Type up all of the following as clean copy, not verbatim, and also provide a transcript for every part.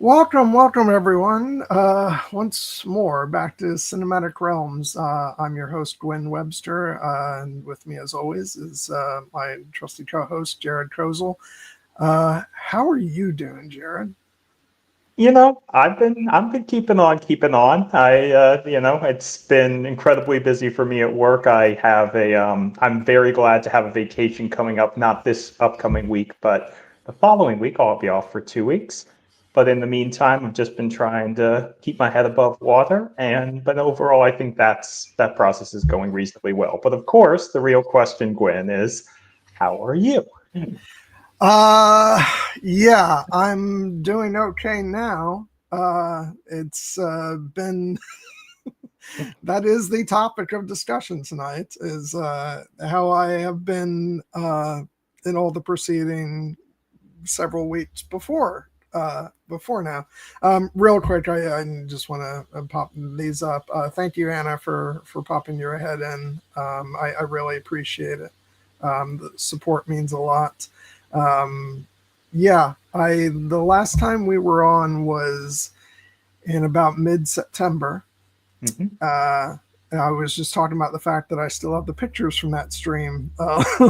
Welcome everyone. Once more back to Cinematic Realms. I'm your host Gwen Webster, and with me, as always, is my trusty co-host Jared Kozel. How are you doing, Jared? I've been keeping on. It's been incredibly busy for me at work. I'm very glad to have a vacation coming up, not this upcoming week, but the following week. I'll be off for 2 weeks. But in the meantime, I've just been trying to keep my head above water, but overall, I think that process is going reasonably well. But of course, the real question, Gwen, is how are you? Uh, yeah, I'm doing okay now. It's been that is the topic of discussion tonight is how I have been in all the preceding several weeks before now. Real quick, I just want to pop these up. Thank you, Anna, for popping your head in. I really appreciate it. The support means a lot. Yeah, I the last time we were on was in about mid-September. Mhm. And I was just talking about the fact that I still have the pictures from that stream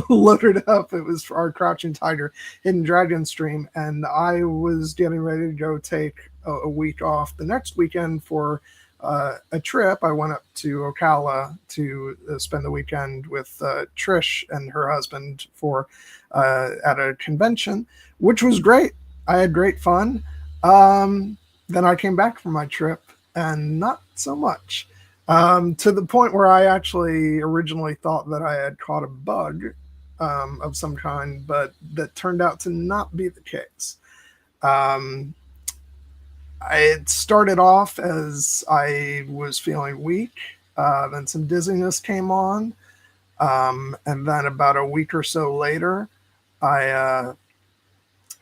loaded up. It was for our Crouching Tiger, Hidden Dragon stream, and I was getting ready to go take a week off the next weekend for a trip. I went up to Ocala to spend the weekend with Trish and her husband for at a convention, which was great. I had great fun. Then I came back from my trip, and not so much to the point where I actually originally thought that I had caught a bug of some kind, but that turned out to not be the case. Um, it started off as I was feeling weak, then some dizziness came on, and then about a week or so later, I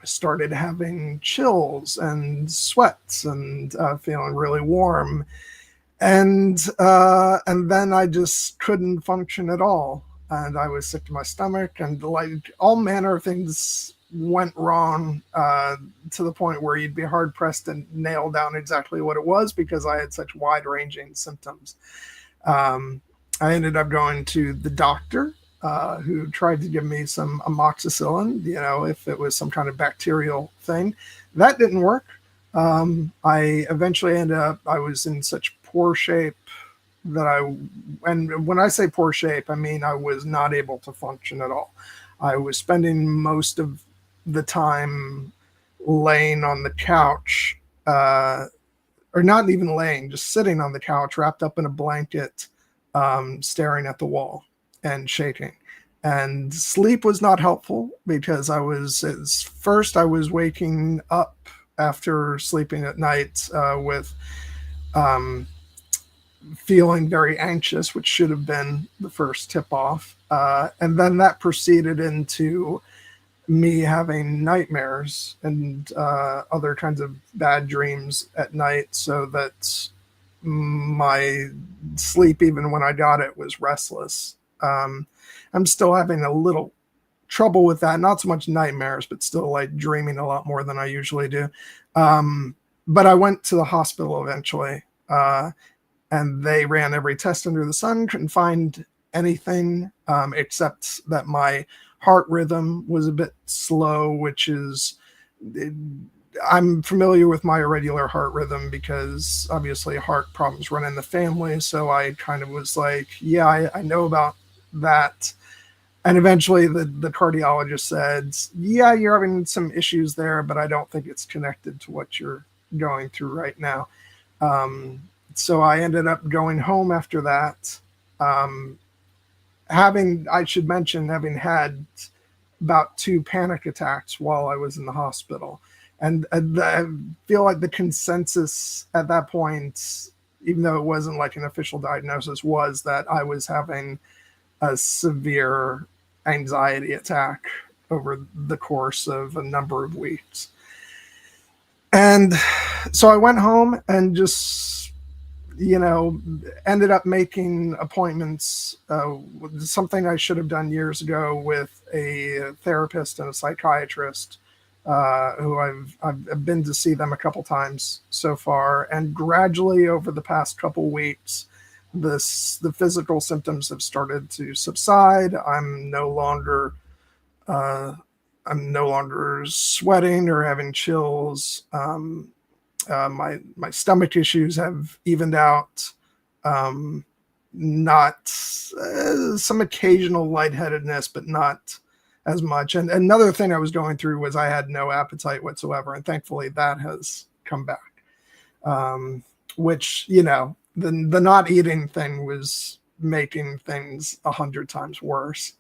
started having chills and sweats and feeling really warm, and then I just couldn't function at all, and I was sick to my stomach, and like all manner of things went wrong to the point where you'd be hard pressed to nail down exactly what it was because I had such wide ranging symptoms. Um, I ended up going to the doctor. Who tried to give me some amoxicillin, if it was some kind of bacterial thing. That didn't work. I eventually ended up, I was in such poor shape that and when I say poor shape, I mean I was not able to function at all. I was spending most of the time laying on the couch, or not even laying, just sitting on the couch, wrapped up in a blanket, staring at the wall and shaking. And sleep was not helpful because I was waking up after sleeping at night with um, feeling very anxious, which should have been the first tip off. And then that proceeded into me having nightmares and other kinds of bad dreams at night, so that my sleep, even when I got it, was restless. I'm still having a little trouble with that. Not so much nightmares, but still like dreaming a lot more than I usually do. But I went to the hospital eventually, and they ran every test under the sun, couldn't find anything except that my heart rhythm was a bit slow, which is. I'm familiar with my irregular heart rhythm because obviously heart problems run in the family. So I kind of was like, yeah, I know about that. And eventually the cardiologist said, yeah, you're having some issues there, but I don't think it's connected to what you're going through right now. Um, so I ended up going home after that. Um, I should mention, having had about 2 panic attacks while I was in the hospital. And I feel like the consensus at that point, even though it wasn't like an official diagnosis, was that I was having a severe anxiety attack over the course of a number of weeks. And so I went home and just, ended up making appointments, something I should have done years ago, with a therapist and a psychiatrist who I've been to see them a couple times so far, and gradually over the past couple weeks, the physical symptoms have started to subside. Uh, I'm no longer sweating or having chills. My stomach issues have evened out. Not some occasional lightheadedness, but not as much. And another thing I was going through was I had no appetite whatsoever, and thankfully that has come back. Which, the not eating thing was making things 100 times worse.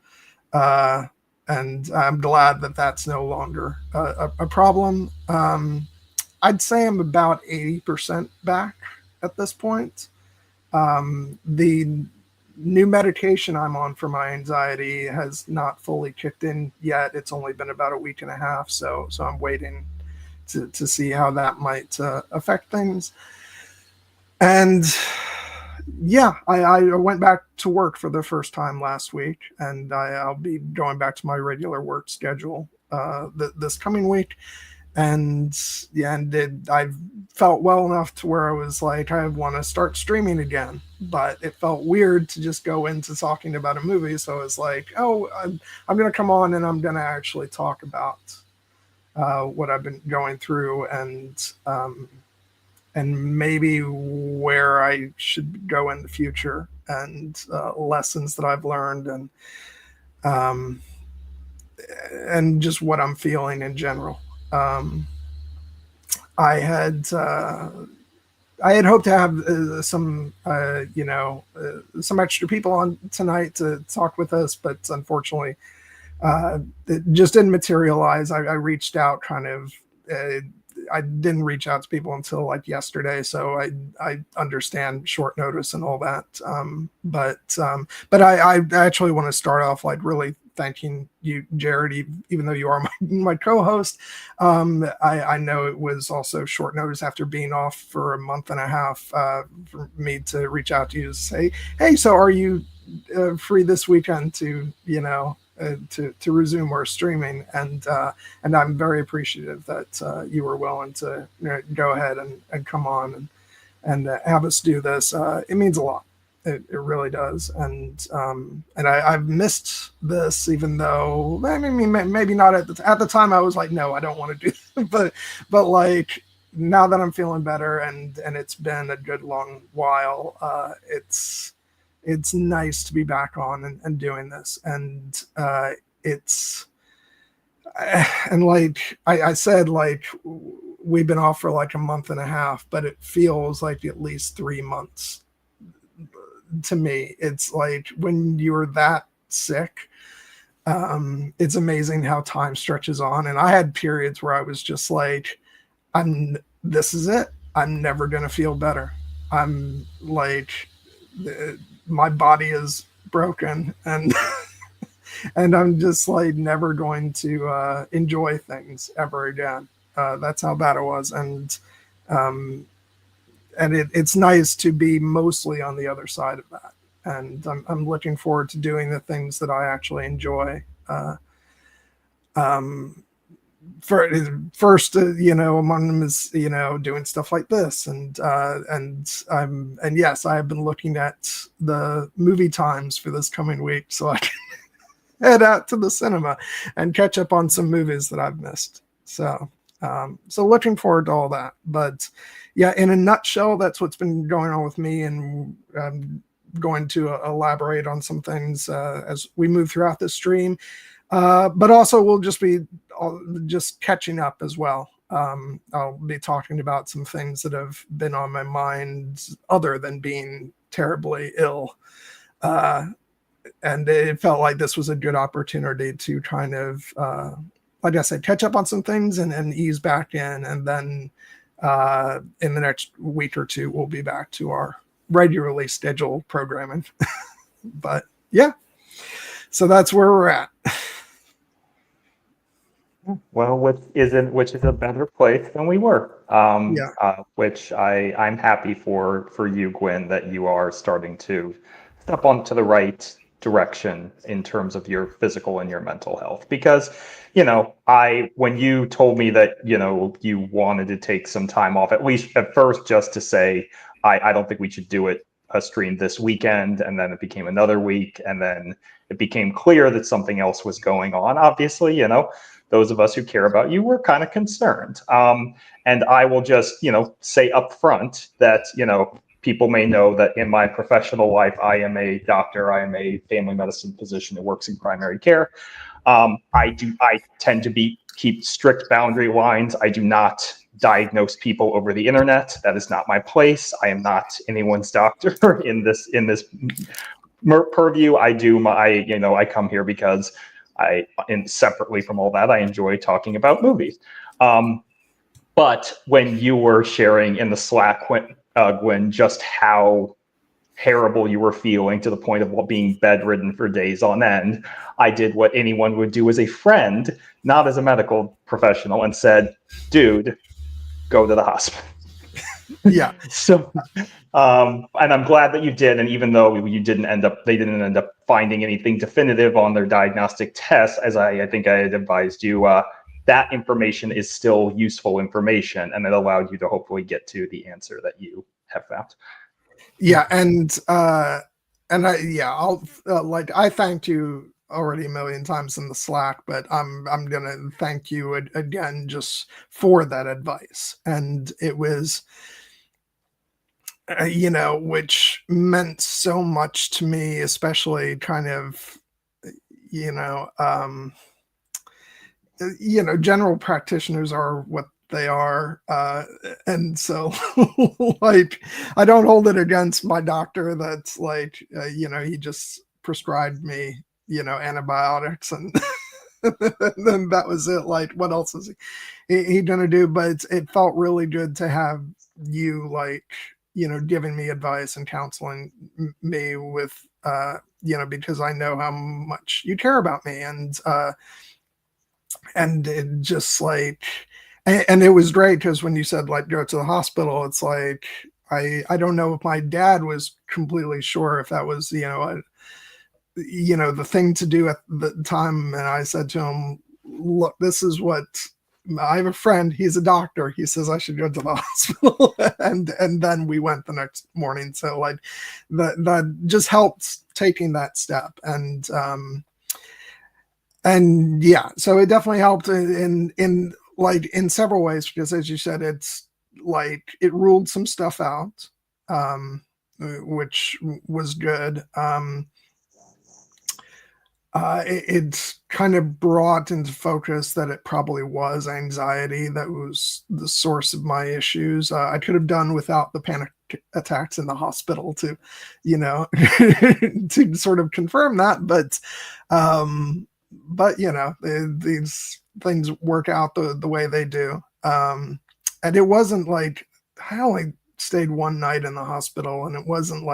And I'm glad that that's no longer a problem. I'd say I'm about 80% back at this point. The new medication I'm on for my anxiety has not fully kicked in yet. It's only been about a week and a half, so I'm waiting to see how that might affect things. And yeah, I went back to work for the first time last week, and I'll be going back to my regular work schedule this coming week. And yeah, I felt well enough to where I was like, I want to start streaming again, but it felt weird to just go into talking about a movie. So I was like, oh, I'm going to come on and I'm going to actually talk about what I've been going through, and maybe where I should go in the future, and lessons that I've learned, and just what I'm feeling in general. I had hoped to have some extra people on tonight to talk with us, but unfortunately, it just didn't materialize. I reached out kind of. I didn't reach out to people until like yesterday, so I understand short notice and all that. But I actually want to start off like really thanking you, Jared, even though you are my co-host. I know it was also short notice after being off for a month and a half for me to reach out to you to say, hey, so are you free this weekend to to resume our streaming, and I'm very appreciative that you were willing to go ahead and come on and have us do this. It means a lot. It really does, and I've missed this, even though I mean maybe not at the time I was like, no, I don't want to do this, but like now that I'm feeling better and it's been a good long while, it's nice to be back on and doing this. And it's, and like I said, like we've been off for like a month and a half, but it feels like at least 3 months to me. It's like when you're that sick, it's amazing how time stretches on. And I had periods where I was just like, this is it. I'm never going to feel better. I'm like, my body is broken, and and I'm just like never going to enjoy things ever again. That's how bad it was, and it's nice to be mostly on the other side of that, and I'm looking forward to doing the things that I actually enjoy. First, among them is doing stuff like this, and yes, I have been looking at the movie times for this coming week, so I can head out to the cinema and catch up on some movies that I've missed. So looking forward to all that. But yeah, in a nutshell, that's what's been going on with me, and I'm going to elaborate on some things as we move throughout the stream. But also we'll just be just catching up as well. I'll be talking about some things that have been on my mind other than being terribly ill. And it felt like this was a good opportunity to kind of, like I said, catch up on some things and ease back in. And then in the next week or two, we'll be back to our regularly scheduled programming. But yeah, so that's where we're at. Well, which is a better place than we were. Which I'm happy for you, Gwen, that you are starting to step onto the right direction in terms of your physical and your mental health. Because, when you told me that, you wanted to take some time off, at least at first, just to say, I don't think we should do a stream this weekend. And then it became another week. And then it became clear that something else was going on. Obviously, those of us who care about you were kind of concerned. And I will just, say up front that, people may know that in my professional life, I am a doctor. I am a family medicine physician who works in primary care. I tend to keep strict boundary lines. I do not diagnose people over the internet. That is not my place. I am not anyone's doctor in this purview. I come here because separately from all that, I enjoy talking about movies. But when you were sharing in the Slack, Gwen, just how terrible you were feeling to the point of being bedridden for days on end, I did what anyone would do as a friend, not as a medical professional, and said, dude, go to the hospital. Yeah. So, and I'm glad that you did. And even though they didn't end up finding anything definitive on their diagnostic test, as I think I had advised you, that information is still useful information, and it allowed you to hopefully get to the answer that you have found. Yeah, I thanked you already a million times in the Slack, but I'm gonna thank you again just for that advice. And it was, which meant so much to me, especially kind of, general practitioners are what they are, and so like I don't hold it against my doctor that's like he just prescribed me antibiotics and then that was it. Like, what else is he gonna do? But it felt really good to have you giving me advice and counseling me with because I know how much you care about me, and it just and it was great because when you said go to the hospital, it's like I don't know if my dad was completely sure if that was the thing to do at the time. And I said to him, look, this is what I have a friend, he's a doctor, he says I should go to the hospital. and then we went the next morning. So that just helped taking that step. And yeah, so it definitely helped in several ways, because as you said, it's it ruled some stuff out, which was good. It kind of brought into focus that it probably was anxiety that was the source of my issues. I could have done without the panic attacks in the hospital to to sort of confirm that, but these things work out the way they do. And it wasn't like I only stayed one night in the hospital, and it wasn't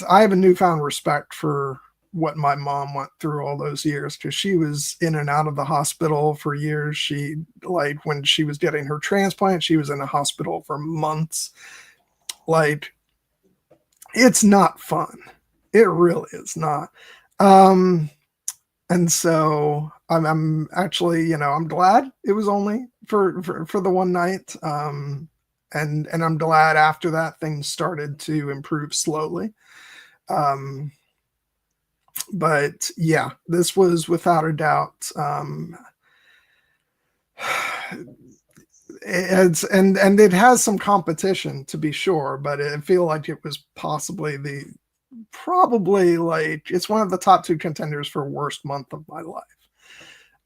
I have a newfound respect for what my mom went through all those years, because she was in and out of the hospital for years. She when she was getting her transplant, she was in a hospital for months. It's not fun. It really is not. And so I'm actually, I'm glad it was only for the one night. And I'm glad after that things started to improve slowly. But yeah, this was without a doubt, it has some competition, to be sure, but I feel like it was probably it's one of the top two contenders for worst month of my life.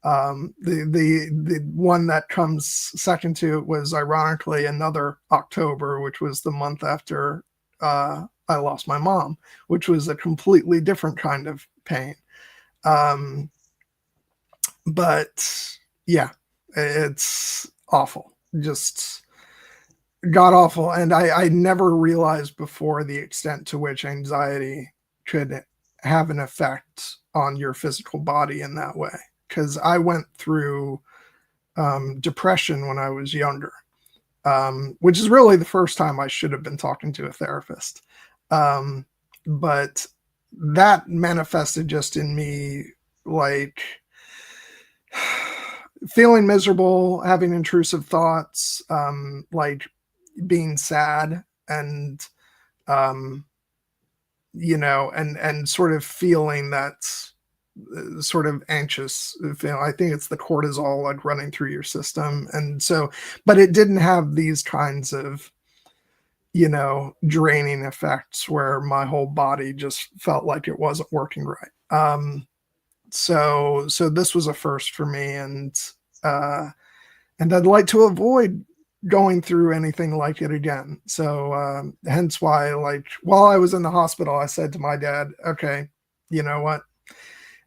The one that comes second to it was ironically another October, which was the month after I lost my mom, which was a completely different kind of pain. But yeah, it's awful, just god awful. And I never realized before the extent to which anxiety could have an effect on your physical body in that way. Because I went through depression when I was younger, which is really the first time I should have been talking to a therapist. But that manifested just in me, like, feeling miserable, having intrusive thoughts, like being sad, and um, and sort of feeling that sort of anxious feeling. I think it's the cortisol like running through your system, and so, but it didn't have these kinds of draining effects where my whole body just felt like it wasn't working right. So this was a first for me, uh, and I'd like to avoid going through anything like it again. So hence why, like, while I was in the hospital, I said to my dad, "Okay, you know what?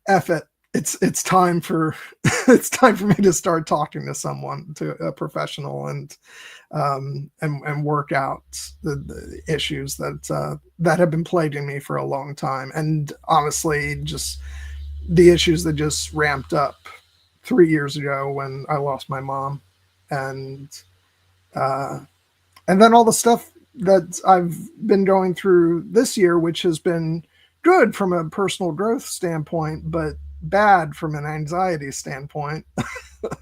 F it. It's time for it's time for me to start talking to someone, to a professional, and work out the issues that have been plaguing me for a long time, and honestly, just the issues that just ramped up 3 years ago when I lost my mom, and uh, and then all the stuff that I've been going through this year, which has been good from a personal growth standpoint, but bad from an anxiety standpoint.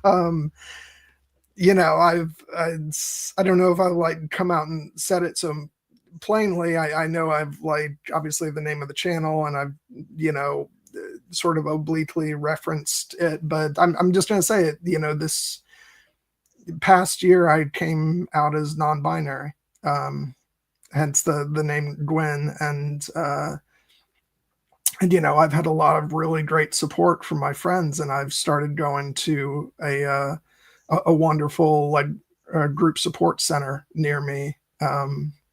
um, I don't know if I like come out and said it so plainly. I know I've like obviously the name of the channel, and I've sort of obliquely referenced it, but I'm just going to say it. This past year I came out as non-binary, um, hence the name Gwen, and I've had a lot of really great support from my friends, and I've started going to a wonderful like group support center near me,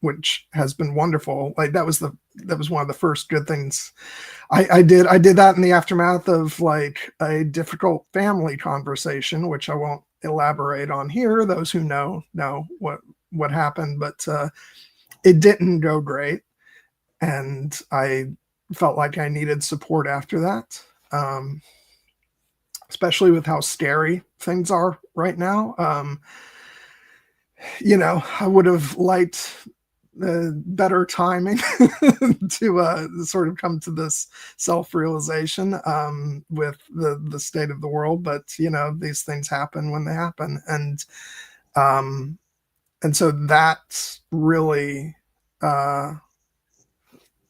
which has been wonderful. Like that was one of the first good things I did. I did that in the aftermath of like a difficult family conversation, which I won't elaborate on here. Those who know what happened, but it didn't go great, and I felt like I needed support after that. Especially with how scary things are right now. I would have liked better timing to sort of come to this self-realization with the state of the world. But these things happen when they happen, um, and so that really,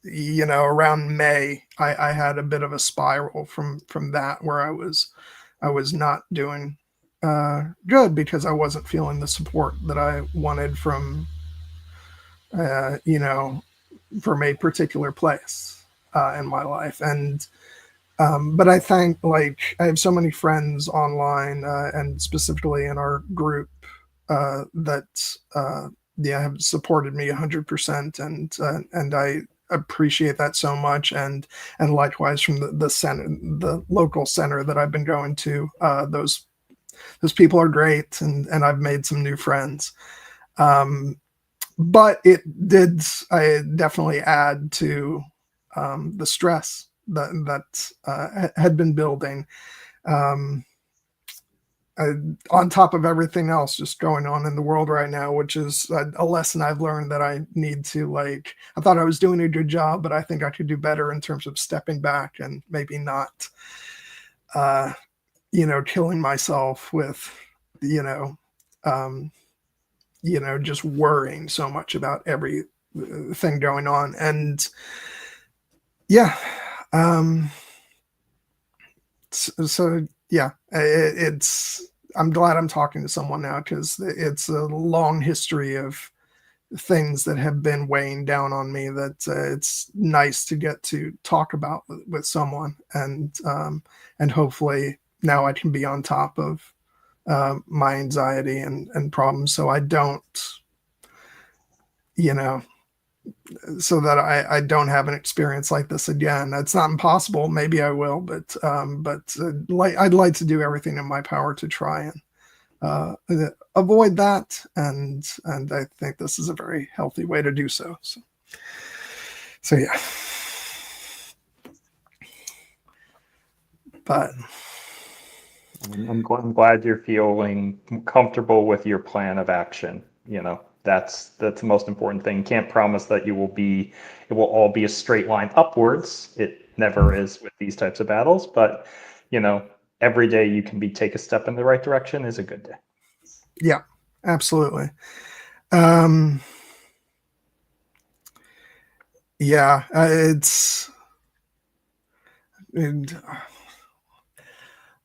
around May, I had a bit of a spiral from that, where I was not doing good because I wasn't feeling the support that I wanted uh, you know, from a particular place in my life. And but I think like I have so many friends online, and specifically in our group, that have supported me 100%, and I appreciate that so much. And likewise from the center, the local center that I've been going to, those people are great, and I've made some new friends. But it did, I definitely add to the stress that had been building, um, on top of everything else just going on in the world right now, which is a lesson I've learned, that I need to, like, I thought I was doing a good job, but I think I could do better in terms of stepping back and maybe not, killing myself with, you know, um, just worrying so much about every thing going on. And yeah, um, so yeah, it's, I'm glad I'm talking to someone now, because it's a long history of things that have been weighing down on me, that it's nice to get to talk about with someone, and hopefully now I can be on top of my anxiety and problems, so I don't, you know, so that I don't have an experience like this again. That's not impossible. Maybe I will, but I'd like to do everything in my power to try and avoid that. And I think this is a very healthy way to do so. So yeah. But I'm glad you're feeling comfortable with your plan of action. That's the most important thing. Can't promise that it will all be a straight line upwards. It never is with these types of battles, but you know, every day you can take a step in the right direction is a good day. Yeah, absolutely. Um, yeah, and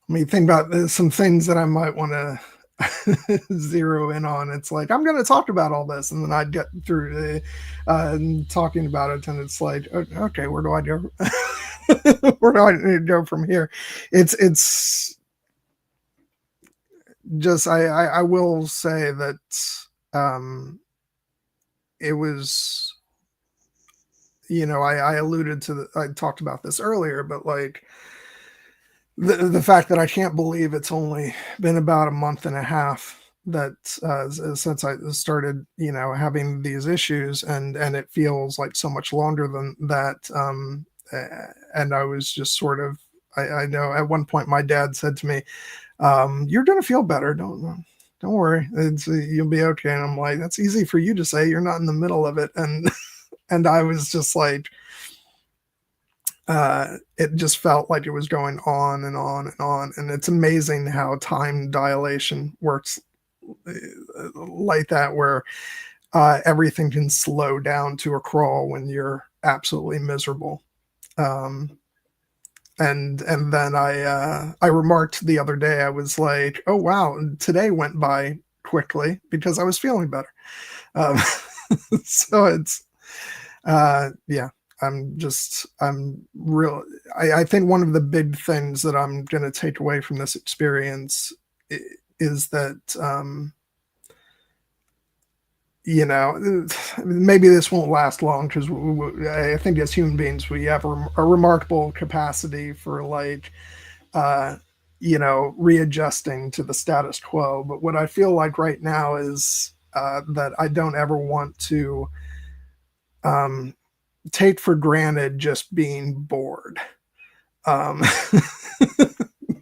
I mean, think about some things that I might want to zero in on. It's like I'm going to talk about all this, and then I'd get through talking about it, and it's like, okay, where do I go? Where do I go from here? It's just I will say that um, it was, I alluded to I talked about this earlier, but like the fact that I can't believe it's only been about a month and a half that since I started, having these issues, and it feels like so much longer than that. And I was just sort of, I know at one point my dad said to me, "You're going to feel better. Don't worry. You'll be okay." And I'm like, "That's easy for you to say. You're not in the middle of it." And and I was just like, it just felt like it was going on and on and on. And it's amazing how time dilation works like that, where everything can slow down to a crawl when you're absolutely miserable. Um, and then I remarked the other day, I was like, "Oh wow, today went by quickly because I was feeling better." Um, so it's yeah, I'm real. I think one of the big things that I'm going to take away from this experience is that, maybe this won't last long because I think as human beings, we have a remarkable capacity for like, uh, readjusting to the status quo. But what I feel like right now is that I don't ever want to, um, take for granted just being bored. Um,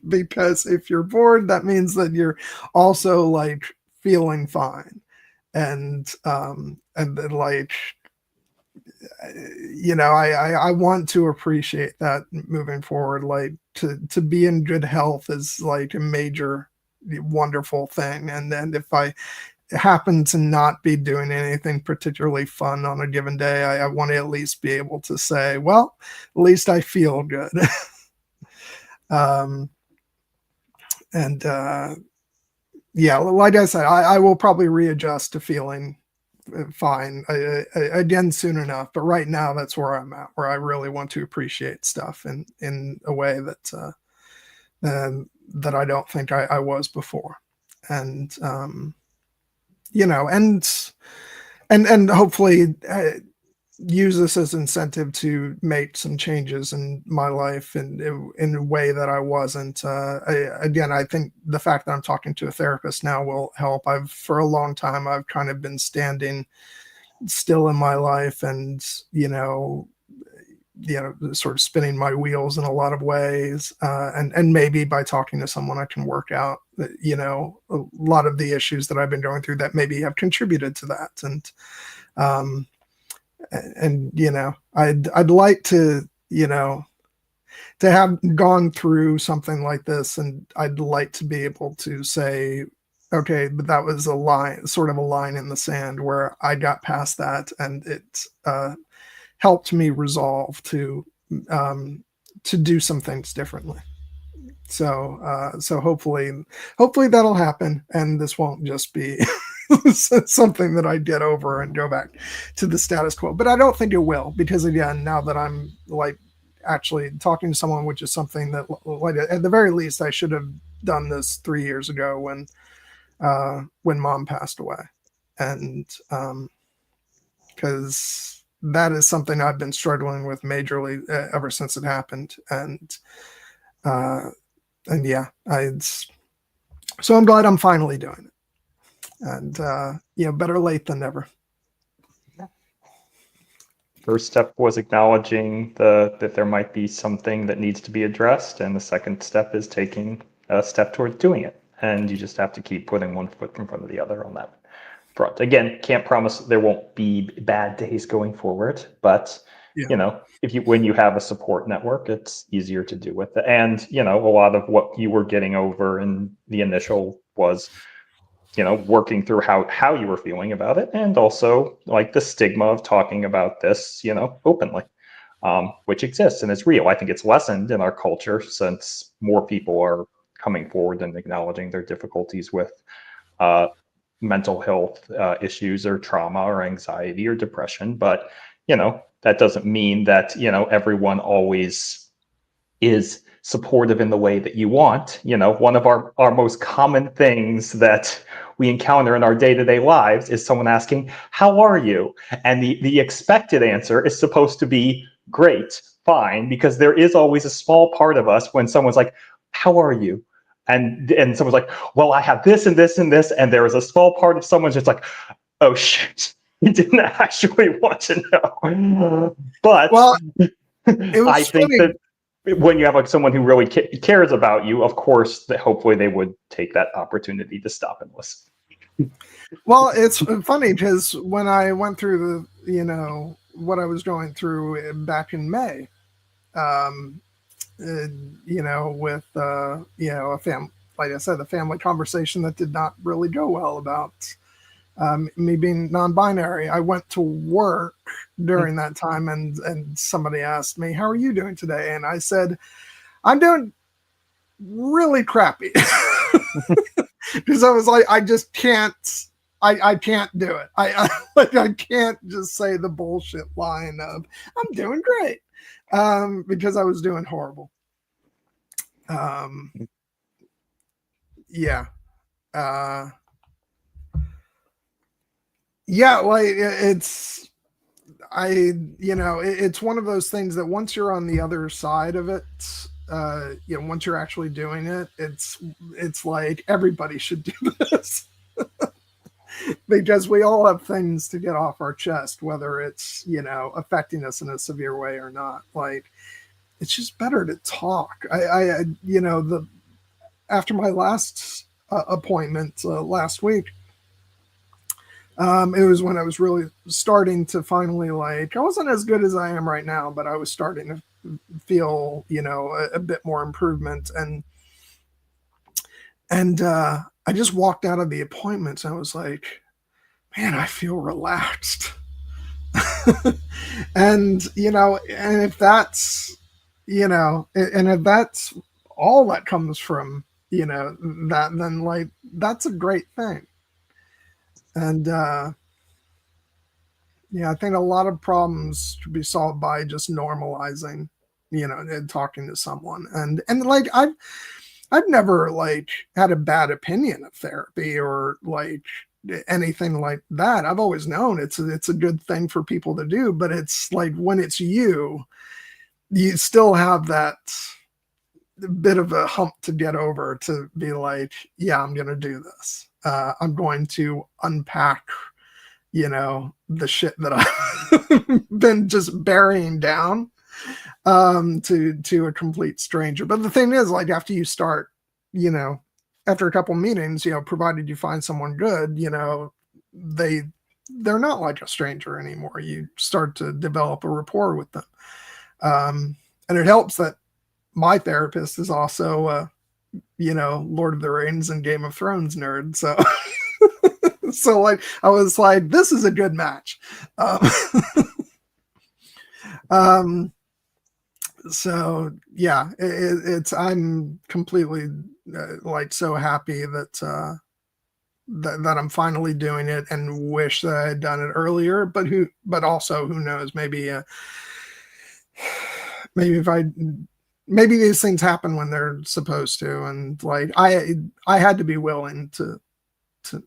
because if you're bored, that means that you're also like feeling fine. And then like, I want to appreciate that moving forward. Like to be in good health is like a major wonderful thing. And then if I happen to not be doing anything particularly fun on a given day, I want to at least be able to say, well, at least I feel good. um, and yeah, like I said, I will probably readjust to feeling fine again soon enough. But right now, that's where I'm at, where I really want to appreciate stuff in a way that I don't think I was before. And you know, and hopefully use this as incentive to make some changes in my life in a way that I wasn't. Again, I think the fact that I'm talking to a therapist now will help. For a long time, I've kind of been standing still in my life, and sort of spinning my wheels in a lot of ways. And maybe by talking to someone, I can work out, a lot of the issues that I've been going through that maybe have contributed to that. Um, and I'd like to, to have gone through something like this, and I'd like to be able to say, okay, but that was a line, sort of a line in the sand where I got past that, and it helped me resolve to do some things differently. So hopefully that'll happen, and this won't just be something that I get over and go back to the status quo. But I don't think it will, because again, now that I'm like actually talking to someone, which is something that, like, at the very least, I should have done this 3 years ago when mom passed away, and because that is something I've been struggling with majorly ever since it happened, uh, and yeah, so I'm glad I'm finally doing it. And better late than never. First step was acknowledging that there might be something that needs to be addressed, and the second step is taking a step towards doing it. And you just have to keep putting one foot in front of the other on that. front. Again, can't promise there won't be bad days going forward, but Yeah. when you have a support network, it's easier to do with it. And a lot of what you were getting over in the initial was working through how you were feeling about it, and also like the stigma of talking about this openly, which exists and is real. I think it's lessened in our culture since more people are coming forward and acknowledging their difficulties with mental health issues or trauma or anxiety or depression. But that doesn't mean that everyone always is supportive in the way that you want. One of our most common things that we encounter in our day-to-day lives is someone asking, how are you? And the expected answer is supposed to be great, fine, because there is always a small part of us when someone's like, how are you? And someone's like, well, I have this and this and this. And there is a small part of someone's just like, oh shit, you didn't actually want to know. But Well, it I was think funny. that when you have someone who really cares about you, of course, that hopefully they would take that opportunity to stop and listen. Well, it's funny because when I went through what I was going through back in May, um, with like I said, a family conversation that did not really go well about me being non-binary. I went to work during that time, and somebody asked me, "How are you doing today?" And I said, "I'm doing really crappy," because I was like, I just can't. I can't do it. I can't just say the bullshit line of "I'm doing great," because I was doing horrible. Um, yeah. Uh, yeah, like it's one of those things that once you're on the other side of it, once you're actually doing it, it's like everybody should do this. Because we all have things to get off our chest, whether it's affecting us in a severe way or not. Like, it's just better to talk. The after my last appointment last week, it was when I was really starting to finally, like, I wasn't as good as I am right now, but I was starting to feel a bit more improvement, and I just walked out of the appointment and I was like, man, I feel relaxed. And if that's and if that's all that comes from that, then like that's a great thing. And yeah, I think a lot of problems could be solved by just normalizing and talking to someone. And like I've never like had a bad opinion of therapy or like anything like that. I've always known it's a good thing for people to do, but it's like when it's you still have that bit of a hump to get over to be like, yeah, I'm going to do this. I'm going to unpack, the shit that I've been just burying down to a complete stranger. But the thing is, like, after you start, after a couple meetings, provided you find someone good, they're not like a stranger anymore. You start to develop a rapport with them. And it helps that my therapist is also Lord of the Rings and Game of Thrones nerd. So so like I was like, this is a good match. Um so yeah, it's I'm completely like so happy that that I'm finally doing it, and wish that I had done it earlier. But also who knows? Maybe if maybe these things happen when they're supposed to, and like I had to be willing to to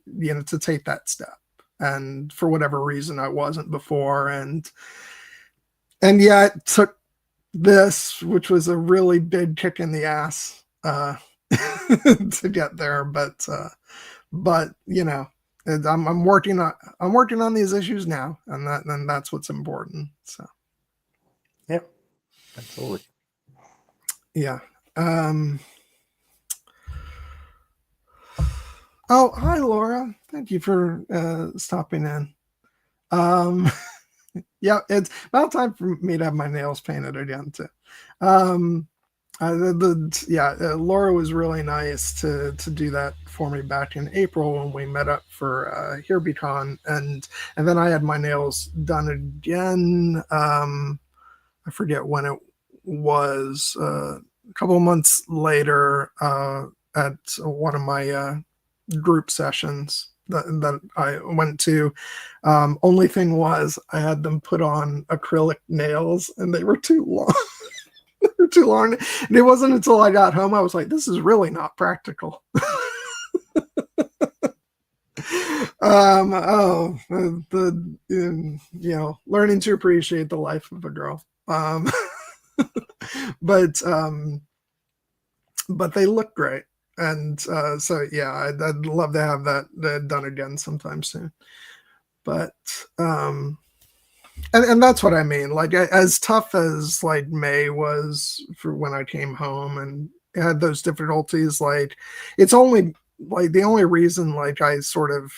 take that step, and for whatever reason I wasn't before, and yeah, it took this, which was a really big kick in the ass to get there, but I'm working on these issues now, and that's what's important. So Yeah, absolutely. yeah. Oh, hi, Laura. Thank you for stopping in. Um, yeah, it's about time for me to have my nails painted again too. Um, Laura was really nice to do that for me back in April when we met up for HereBeCon, and then I had my nails done again. I forget when it was. A couple of months later, at one of my group sessions that I went to. Only thing was, I had them put on acrylic nails, and they were too long. They were too long, and it wasn't until I got home I was like, "This is really not practical." Learning to appreciate the life of a girl. But but they look great, and so yeah, I'd love to have that done again sometime soon. But and that's what I mean. Like, as tough as like May was for when I came home and had those difficulties, like it's only like the only reason like I sort of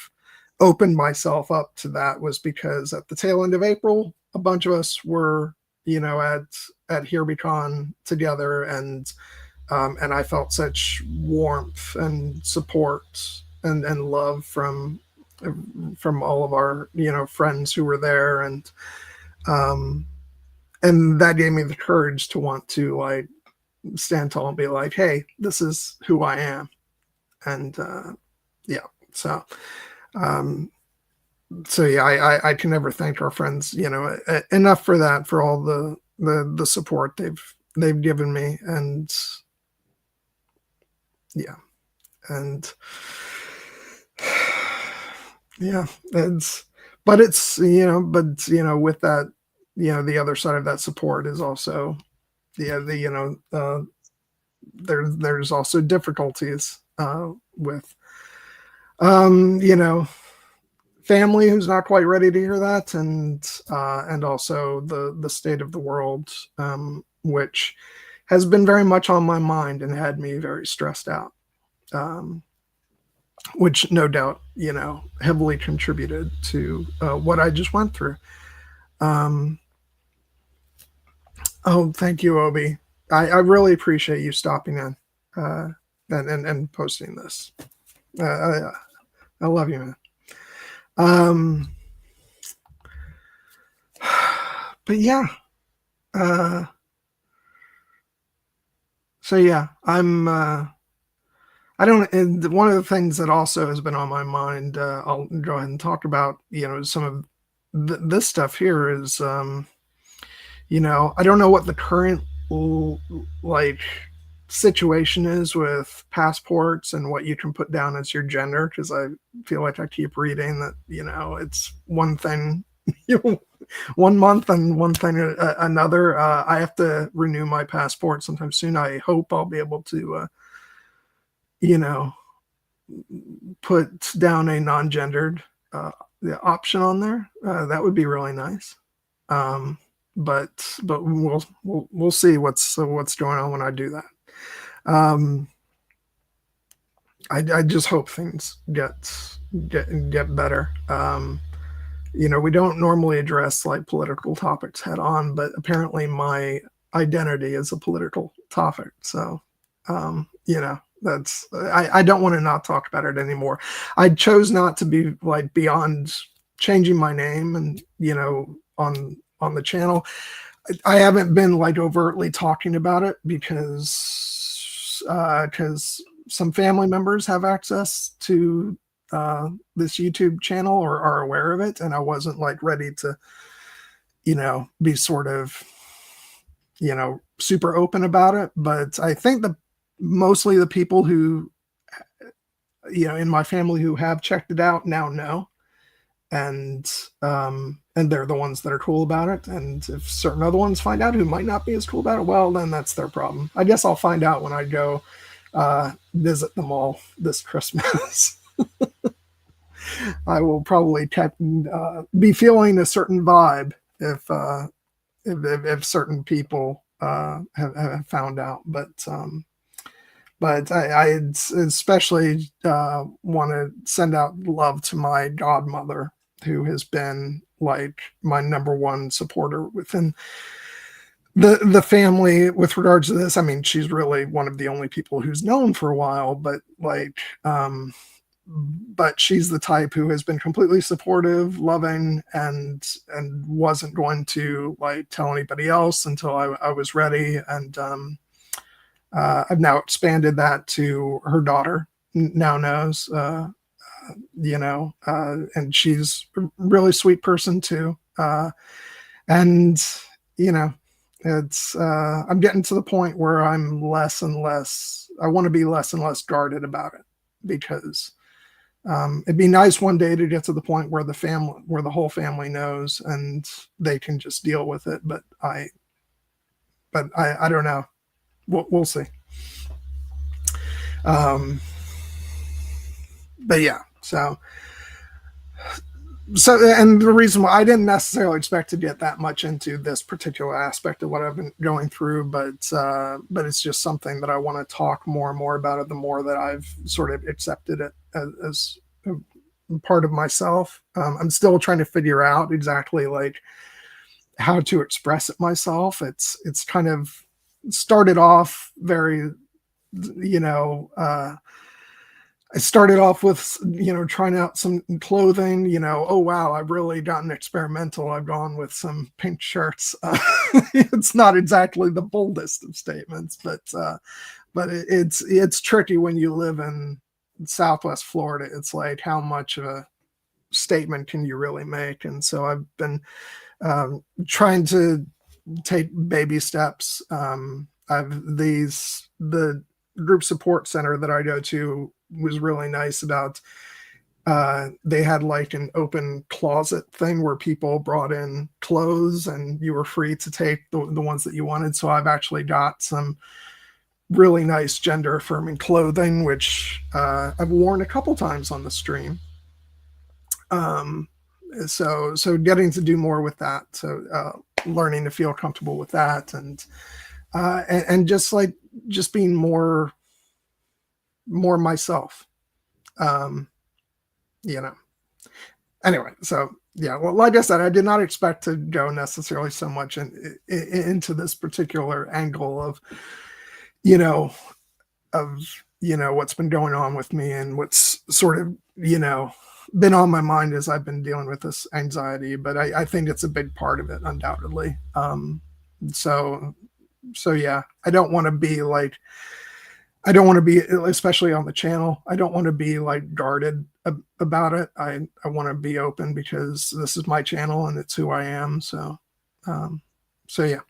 opened myself up to that was because at the tail end of April, a bunch of us were, at HereBeCon together, and I felt such warmth and support and love from all of our friends who were there, um, and that gave me the courage to want to like stand tall and be like, hey, this is who I am. And yeah, so um, so yeah, I can never thank our friends, enough for that, for all the support they've given me. And yeah, and yeah, with that, the other side of that support is also, there's also difficulties with, you know, family who's not quite ready to hear that, and also the state of the world, which has been very much on my mind and had me very stressed out, which no doubt, heavily contributed to what I just went through. Um, oh, thank you, Obi. I really appreciate you stopping in and posting this. I love you, man. Um, but yeah, uh, so yeah, I don't. And one of the things that also has been on my mind, I'll go ahead and talk about. Some of this stuff here is, I don't know what the current like situation is with passports and what you can put down as your gender, because I feel like I keep reading that it's one thing 1 month and one thing another. I have to renew my passport sometime soon. I hope I'll be able to you know put down a non-gendered the option on there. That would be really nice. Um, but we'll see what's going on when I do that. Um, I just hope things get better. We don't normally address like political topics head on, but apparently my identity is a political topic. So, I don't want to not talk about it anymore. I chose not to be like beyond changing my name and, on the channel. I haven't been like overtly talking about it because some family members have access to this YouTube channel or are aware of it, and I wasn't like ready to, be sort of, super open about it. But I think mostly the people who, in my family who have checked it out now know, and they're the ones that are cool about it. And if certain other ones find out who might not be as cool about it, well, then that's their problem. I guess I'll find out when I go visit them all this Christmas. I will probably be feeling a certain vibe if certain people have found out. But But I especially want to send out love to my godmother, who has been like my number one supporter within the family with regards to this. I mean, she's really one of the only people who's known for a while, but like, but she's the type who has been completely supportive, loving, and wasn't going to like tell anybody else until I was ready. And I've now expanded that to her daughter. Now knows, and she's a really sweet person too. And you know, it's I'm getting to the point where I'm less and less. I want to be less and less guarded about it, because it'd be nice one day to get to the point where the whole family knows and they can just deal with it. But I don't know. We'll see. But yeah, so and the reason why I didn't necessarily expect to get that much into this particular aspect of what I've been going through, but it's just something that I want to talk more and more about it, the more that I've sort of accepted it as a part of myself. I'm still trying to figure out exactly like how to express it myself. It's kind of started off very, I started off with, trying out some clothing, oh, wow, I've really gotten experimental. I've gone with some pink shirts. It's not exactly the boldest of statements, but it's tricky when you live in Southwest Florida. It's like, how much of a statement can you really make? And so I've been trying to take baby steps. The group support center that I go to was really nice about they had like an open closet thing where people brought in clothes and you were free to take the ones that you wanted. So I've actually got some really nice gender affirming clothing, which I've worn a couple times on the stream. So getting to do more with that. So learning to feel comfortable with that, and just being more myself. Anyway, so yeah, well, like I said, I did not expect to go necessarily so much into this particular angle of what's been going on with me and what's sort of been on my mind as I've been dealing with this anxiety. But I think it's a big part of it, undoubtedly. So yeah, I don't want to be, especially on the channel, I don't want to be like guarded about it. I want to be open because this is my channel and it's who I am. So yeah.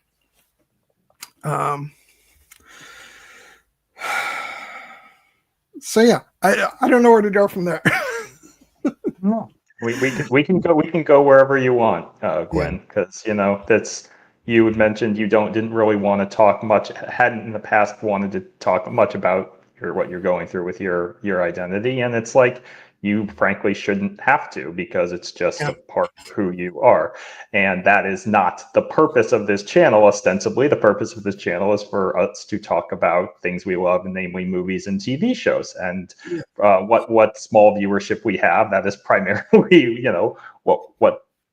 So yeah, I don't know where to go from there. No. We can go wherever you want, Gwen, because that's, you had mentioned you didn't really want to talk much, hadn't in the past wanted to talk much about what you're going through with your identity, and it's like, you frankly shouldn't have to, because it's just a part of who you are. And that is not the purpose of this channel. Ostensibly, the purpose of this channel is for us to talk about things we love, namely movies and TV shows. And what small viewership we have, that is primarily, what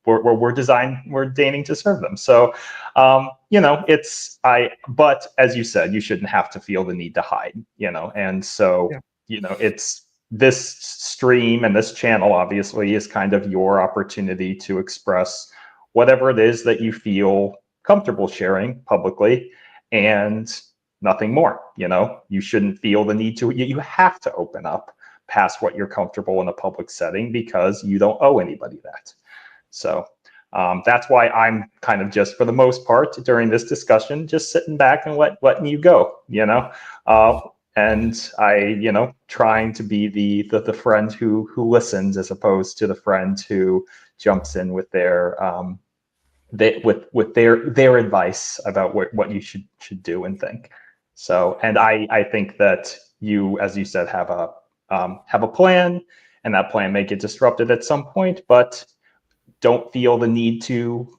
we're deigning to serve them. So, but as you said, you shouldn't have to feel the need to hide, and so, it's, this stream and this channel obviously is kind of your opportunity to express whatever it is that you feel comfortable sharing publicly, and nothing more. You shouldn't feel the need to, you have to open up past what you're comfortable in a public setting, because you don't owe anybody that. So that's why I'm kind of, just for the most part during this discussion, just sitting back and letting you go, and I, trying to be the friend who listens, as opposed to the friend who jumps in with their with their advice about what you should do and think. So, and I think that you, as you said, have a plan, and that plan may get disrupted at some point, but don't feel the need to,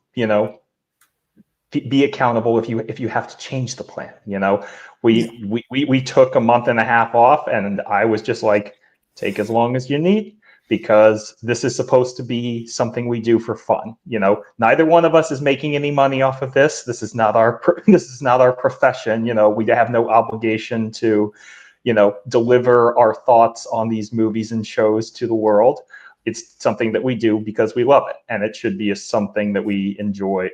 be accountable if you have to change the plan. Yeah. We took a month and a half off, and I was just like, take as long as you need, because this is supposed to be something we do for fun. Neither one of us is making any money off of this. This is not our profession. We have no obligation to deliver our thoughts on these movies and shows to the world. It's something that we do because we love it, and it should be something that we enjoy.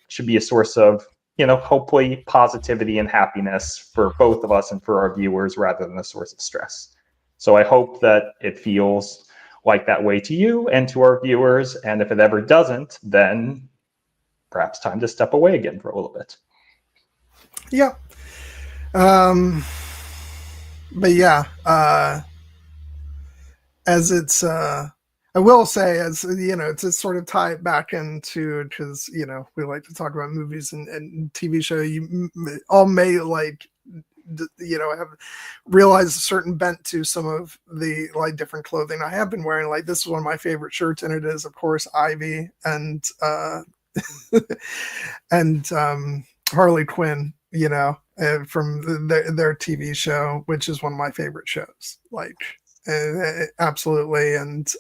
Should be a source of hopefully positivity and happiness for both of us and for our viewers, rather than a source of stress. So I hope that it feels like that way to you and to our viewers. And if it ever doesn't, then perhaps time to step away again for a little bit. Yeah. But yeah, as it's, I will say, as to sort of tie it back into, because we like to talk about movies and TV show. You all may have realized a certain bent to some of the different clothing I have been wearing. Like, this is one of my favorite shirts, and it is, of course, Ivy and and Harley Quinn. From their TV show, which is one of my favorite shows. Absolutely. And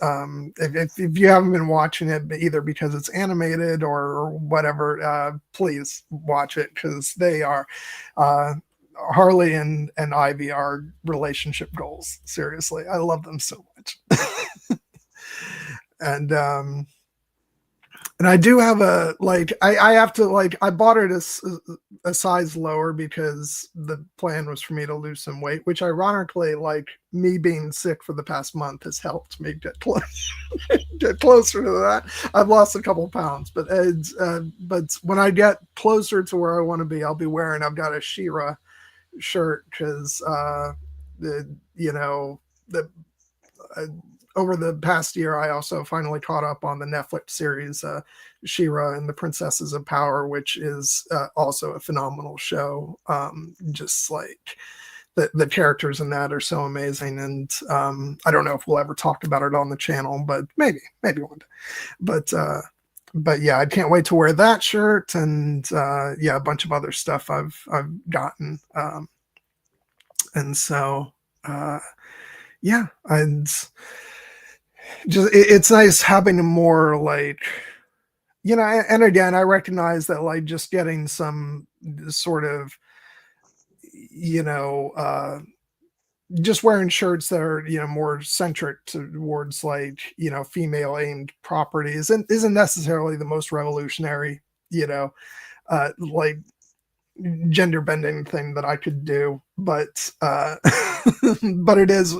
if you haven't been watching it, either because it's animated or whatever, please watch it, because they are Harley and Ivy are relationship goals. Seriously, I love them so much. And I do have I have to I bought it a size lower, because the plan was for me to lose some weight, which ironically, me being sick for the past month has helped me get closer to that. I've lost a couple pounds, but when I get closer to where I want to be, I've got a She-Ra shirt, because over the past year, I also finally caught up on the Netflix series She-Ra and the Princesses of Power, which is also a phenomenal show. Just the characters in that are so amazing, and I don't know if we'll ever talk about it on the channel, but maybe one day. But yeah, I can't wait to wear that shirt, and a bunch of other stuff I've gotten, and so yeah, and just it's nice having a more and again, I recognize that just getting some sort of just wearing shirts that are more centric towards female aimed properties isn't necessarily the most revolutionary gender bending thing that I could do, but but it is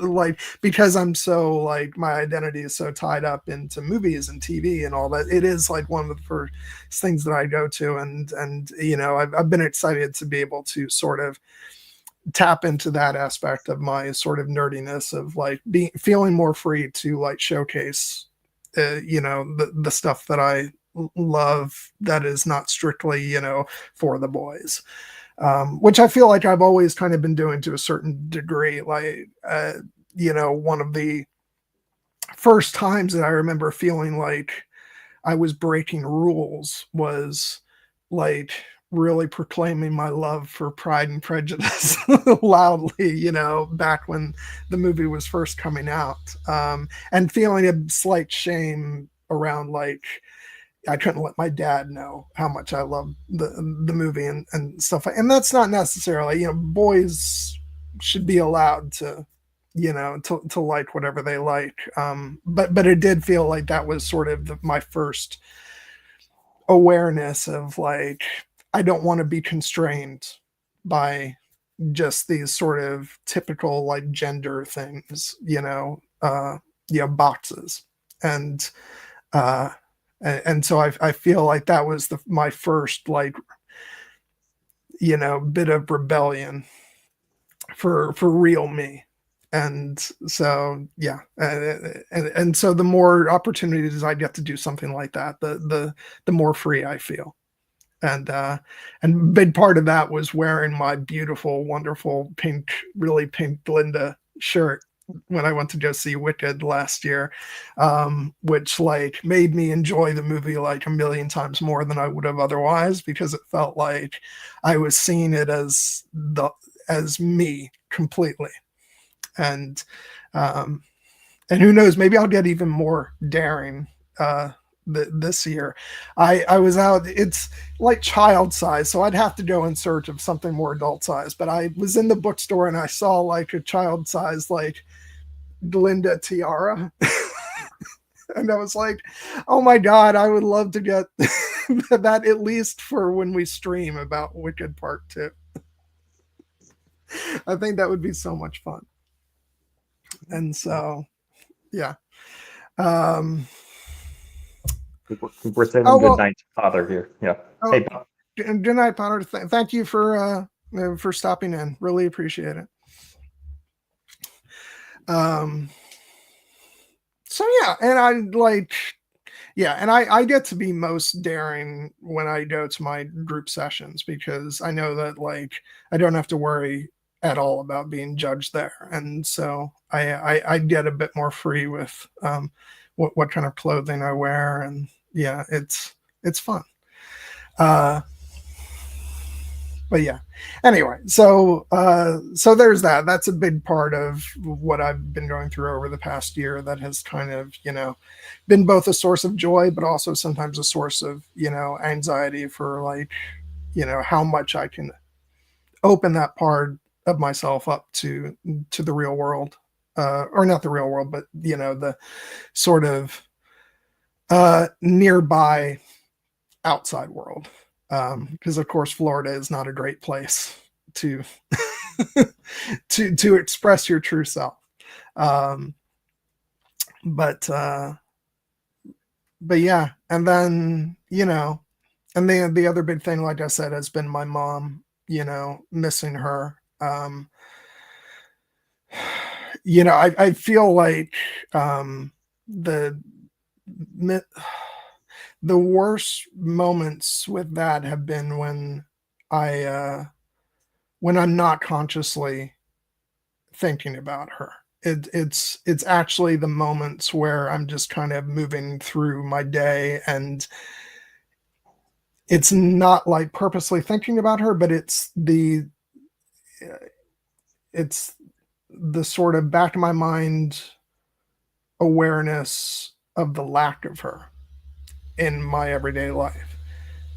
because I'm so my identity is so tied up into movies and TV and all that, it is one of the first things that I go to, and I've been excited to be able to sort of tap into that aspect of my sort of nerdiness of feeling more free to showcase the stuff that I love that is not strictly for the boys, which I feel like I've always kind of been doing to a certain degree. One of the first times that I remember feeling like I was breaking rules was really proclaiming my love for Pride and Prejudice loudly, back when the movie was first coming out, and feeling a slight shame around I couldn't let my dad know how much I love the movie and stuff. And that's not necessarily, boys should be allowed to, to like whatever they like. But it did feel like that was sort of my first awareness of I don't want to be constrained by just these sort of typical gender things, boxes. And so I feel like that was my first bit of rebellion for real me. And so yeah, and so the more opportunities I get to do something like that, the more free I feel. And big part of that was wearing my beautiful, wonderful really pink Glinda shirt when I went to go see Wicked last year, which like made me enjoy the movie like a million times more than I would have otherwise, because it felt like I was seeing it as me completely. And um, and who knows, maybe I'll get even more daring this year. I was out. It's like child size, so I'd have to go in search of something more adult size. But I was in the bookstore and I saw like a child size like Glinda tiara. And I was like, oh my God, I would love to get that at least for when we stream about Wicked Part 2. I think that would be so much fun. And so, yeah. Um, We're saying good night to Father here. Yeah. Oh, Hey, good night, Potter. Thank you for stopping in. Really appreciate it. So yeah, and I get to be most daring when I go to my group sessions, because I know that like I don't have to worry at all about being judged there, and so I get a bit more free with what kind of clothing I wear, and yeah, it's fun. But yeah, anyway, so there's that. That's a big part of what I've been going through over the past year, that has kind of been both a source of joy, but also sometimes a source of anxiety for like how much I can open that part of myself up to the real world, or not the real world, but the sort of nearby outside world, because of course Florida is not a great place to to express your true self, but yeah. And then and the other big thing, like I said, has been my mom, missing her. I feel like the the worst moments with that have been when I'm not consciously thinking about her. It's actually the moments where I'm just kind of moving through my day, and it's not like purposely thinking about her, but it's the sort of back to my mind awareness of the lack of her in my everyday life,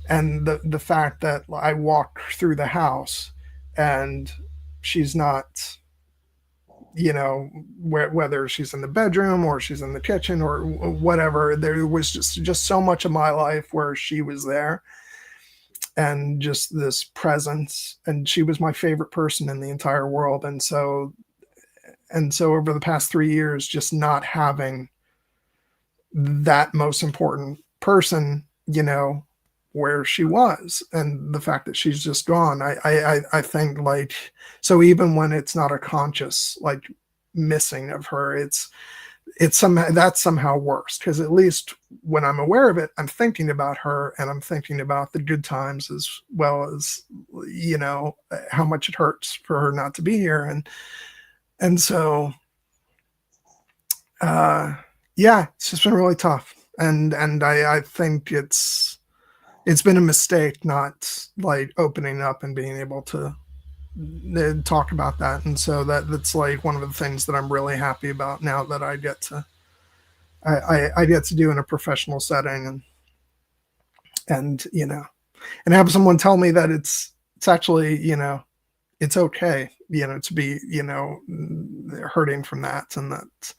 and the fact that I walk through the house and she's not, whether she's in the bedroom or she's in the kitchen or whatever. There was just so much of my life where she was there, and just this presence, and she was my favorite person in the entire world. And so over the past 3 years, just not having that most important person, where she was, and the fact that she's just gone, I think, like, so even when it's not a conscious like missing of her, it's somehow, that's somehow worse, because at least when I'm aware of it, I'm thinking about her, and I'm thinking about the good times, as well as how much it hurts for her not to be here. And so yeah, it's just been really tough, and I think it's been a mistake not like opening up and being able to talk about that. And so that's like one of the things that I'm really happy about now, that I get to I get to do in a professional setting, and and have someone tell me that it's actually it's okay to be hurting from that, and that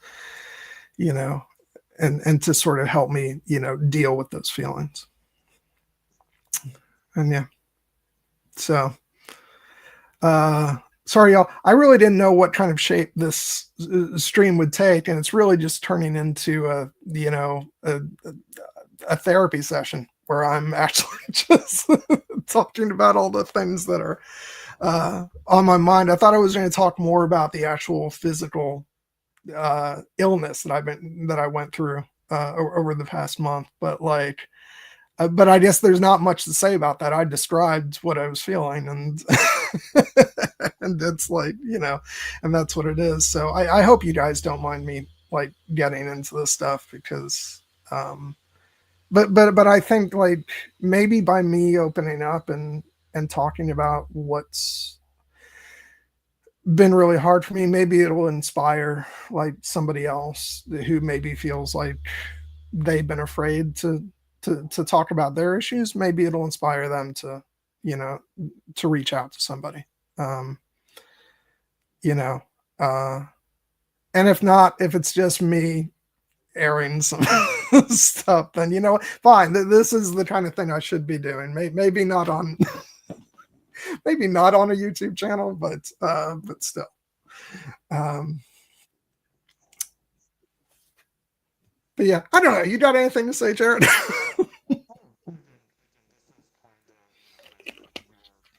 and to sort of help me deal with those feelings. And yeah, so sorry y'all, I really didn't know what kind of shape this stream would take, and it's really just turning into a therapy session where I'm actually just talking about all the things that are on my mind. I thought I was going to talk more about the actual physical illness that I went through over the past month, but like But I guess there's not much to say about that. I described what I was feeling, and and it's like, and that's what it is. So I hope you guys don't mind me like getting into this stuff because, but I think like maybe by me opening up and talking about what's been really hard for me, maybe it'll inspire like somebody else who maybe feels like they've been afraid to talk about their issues. Maybe it'll inspire them to, you know, to reach out to somebody. Um, you know, uh, and if not, if it's just me airing some stuff, then fine. This is the kind of thing I should be doing. Maybe not on, maybe not on a YouTube channel, but still. Um, but yeah, I don't know. You got anything to say, Jared?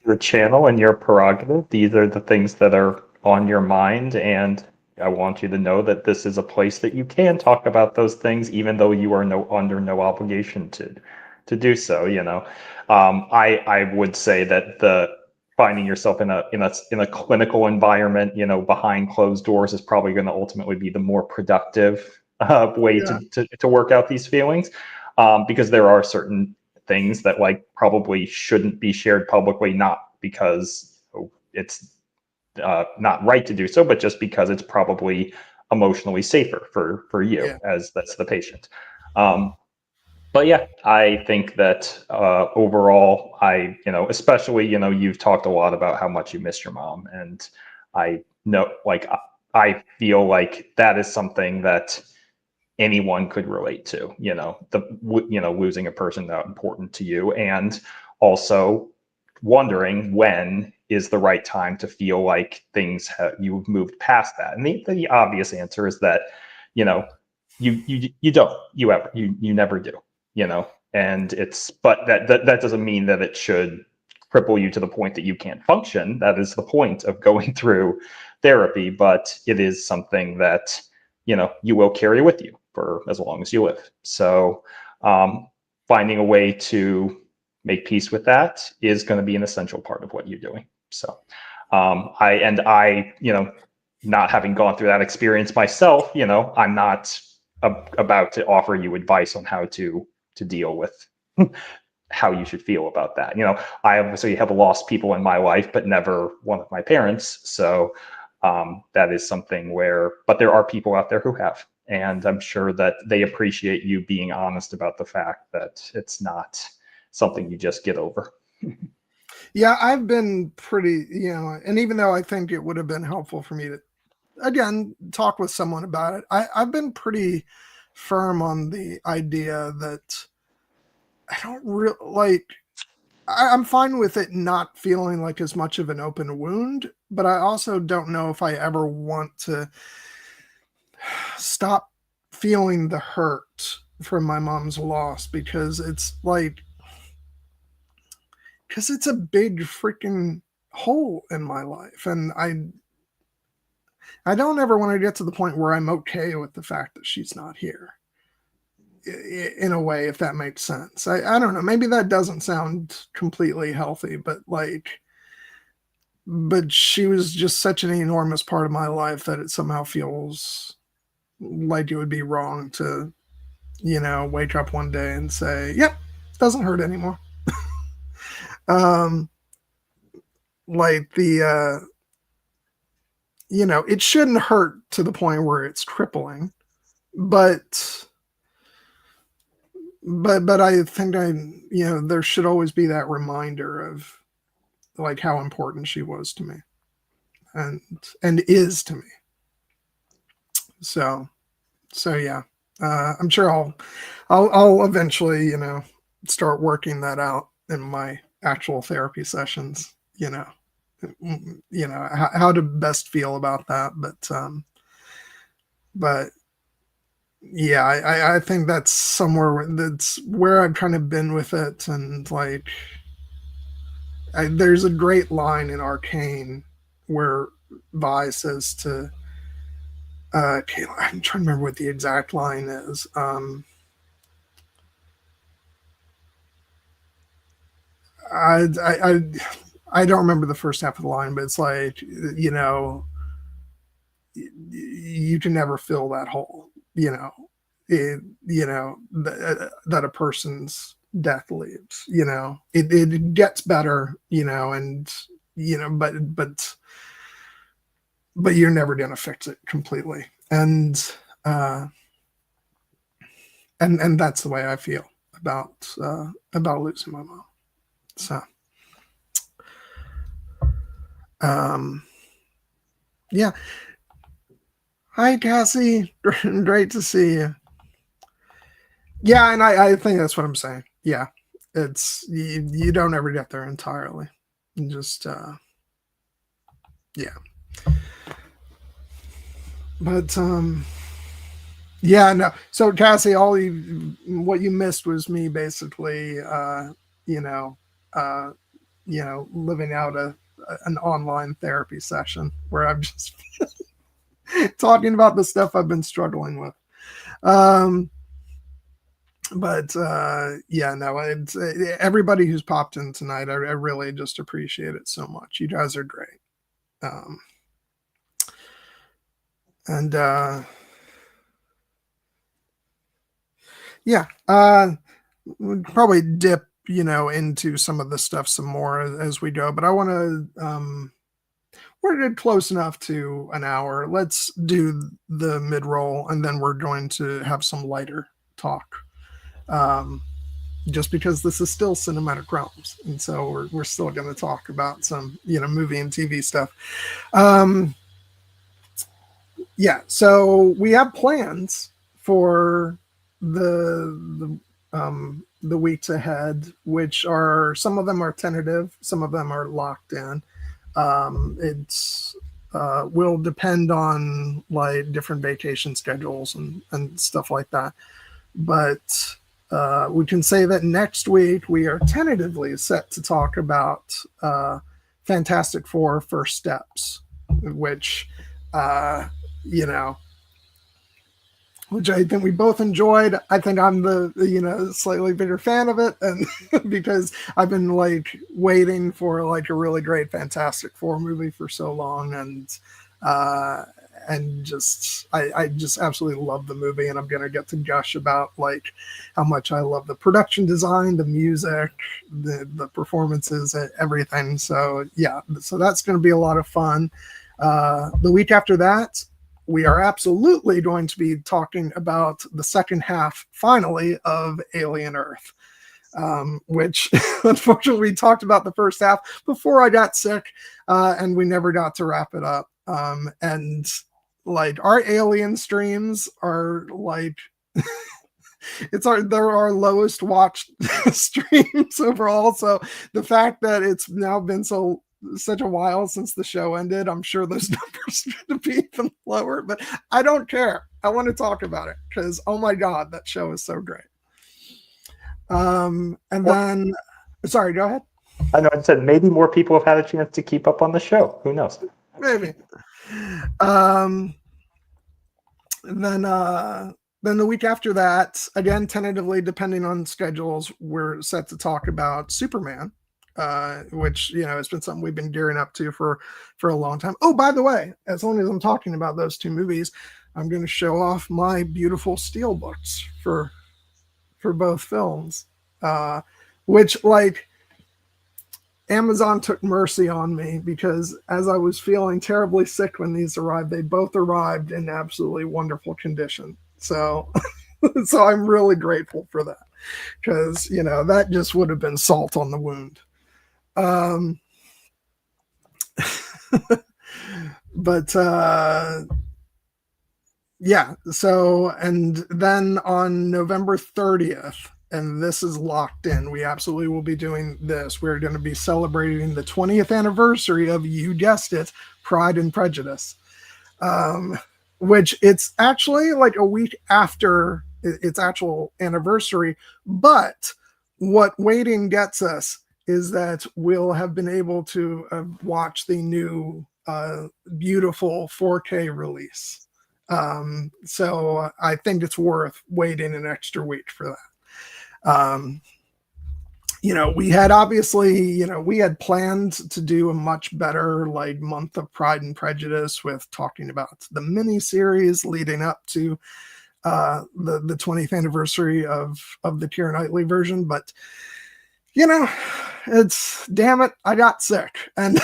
Your channel and your prerogative. These are the things that are on your mind, and I want you to know that this is a place that you can talk about those things, even though you are under no obligation to do so. I would say that the finding yourself in a clinical environment, behind closed doors, is probably going to ultimately be the more productive way Yeah, to work out these feelings, because there are certain things that like probably shouldn't be shared publicly, not because it's not right to do so, but just because it's probably emotionally safer for you yeah, as that's the patient. But yeah, I think that overall, especially, you've talked a lot about how much you miss your mom, and I know, like, I feel like that is something that anyone could relate to. Losing a person that important to you, and also wondering when is the right time to feel like you've moved past that. And the obvious answer is that you know you don't you never do, and it's but that doesn't mean that it should cripple you to the point that you can't function. That is the point of going through therapy, but it is something that you will carry with you for as long as you live. So finding a way to make peace with that is going to be an essential part of what you're doing. So I not having gone through that experience myself, I'm not about to offer you advice on how to deal with how you should feel about that. I obviously have lost people in my life, but never one of my parents. So that is something but there are people out there who have, and I'm sure that they appreciate you being honest about the fact that it's not something you just get over. yeah. I've been pretty, and even though I think it would have been helpful for me to again talk with someone about it, I've been pretty firm on the idea that I don't really like. I'm fine with it not feeling like as much of an open wound, but I also don't know if I ever want to stop feeling the hurt from my mom's loss because it's like, because it's a big freaking hole in my life. And I don't ever want to get to the point where I'm okay with the fact that she's not here in a way, if that makes sense. I don't know. Maybe that doesn't sound completely healthy, but she was just such an enormous part of my life that it somehow feels like it would be wrong to, wake up one day and say, yep, it doesn't hurt anymore. Um, like it shouldn't hurt to the point where it's crippling, but but I think there should always be that reminder of like how important she was to me and is to me. So yeah, I'm sure I'll eventually start working that out in my actual therapy sessions. How to best feel about that, but yeah, I think that's where I've kind of been with it, and like there's a great line in Arcane where Vi says to Kayla, I'm trying to remember what the exact line is. I don't remember the first half of the line, but it's like, you know, you can never fill that hole, you know, that a person's death leaves, you know, it gets better, you know, and, you know, but you're never going to fix it completely. And that's the way I feel about losing my mom. So, yeah. Hi, Cassie. Great to see you. Yeah, and I think that's what I'm saying. Yeah, it's you don't ever get there entirely. You just yeah. But yeah, no. So Cassie, what you missed was me basically you know, uh living out an online therapy session where I'm just talking about the stuff I've been struggling with. Um but yeah, no, it's everybody who's popped in tonight, I really just appreciate it so much. You guys are great. Um and yeah, we'll probably dip, you know, into some of the stuff some more as we go, but I want to we're close enough to an hour. Let's do the mid roll, and then we're going to have some lighter talk. Um, just because this is still cinematic realms, and so we're still going to talk about some, you know, movie and TV stuff. Yeah, so we have plans for the weeks ahead, which are, some of them are tentative, some of them are locked in. It's will depend on like different vacation schedules and stuff like that. But we can say that next week we are tentatively set to talk about Fantastic Four First Steps, which you know, which I think we both enjoyed. I think I'm the you know, slightly bigger fan of it, and because I've been like waiting for like a really great Fantastic Four movie for so long, and just I just absolutely love the movie, and I'm gonna get to gush about like how much I love the production design, the music, the performances, everything. So yeah, so that's gonna be a lot of fun. The week after that, we are absolutely going to be talking about the second half, finally, of Alien Earth, which unfortunately we talked about the first half before I got sick, and we never got to wrap it up. And like our Alien streams are like they're our lowest watched streams overall. So the fact that it's now been such a while since the show ended, I'm sure those numbers are going to be even lower, but I don't care. I want to talk about it because, oh my God, that show is so great. And then, sorry, go ahead. I know I said maybe more people have had a chance to keep up on the show. Who knows? Maybe. Then the week after that, again, tentatively, depending on schedules, we're set to talk about Superman, which, you know, it's been something we've been gearing up to for a long time. Oh, by the way, as long as I'm talking about those two movies, I'm going to show off my beautiful steel books for both films, which, like, Amazon took mercy on me because as I was feeling terribly sick when these arrived, they both arrived in absolutely wonderful condition. So, so I'm really grateful for that because, you know, that just would have been salt on the wound. But yeah, so, and then on November 30th, and this is locked in, we absolutely will be doing this. We're going to be celebrating the 20th anniversary of, you guessed it, Pride and Prejudice, which it's actually like a week after its actual anniversary. But what waiting gets us is that we'll have been able to watch the new beautiful 4K release. So I think it's worth waiting an extra week for that. we had obviously, we had planned to do a much better like month of Pride and Prejudice with talking about the mini series leading up to the 20th anniversary of the Keira Knightley version, but it's damn it, I got sick and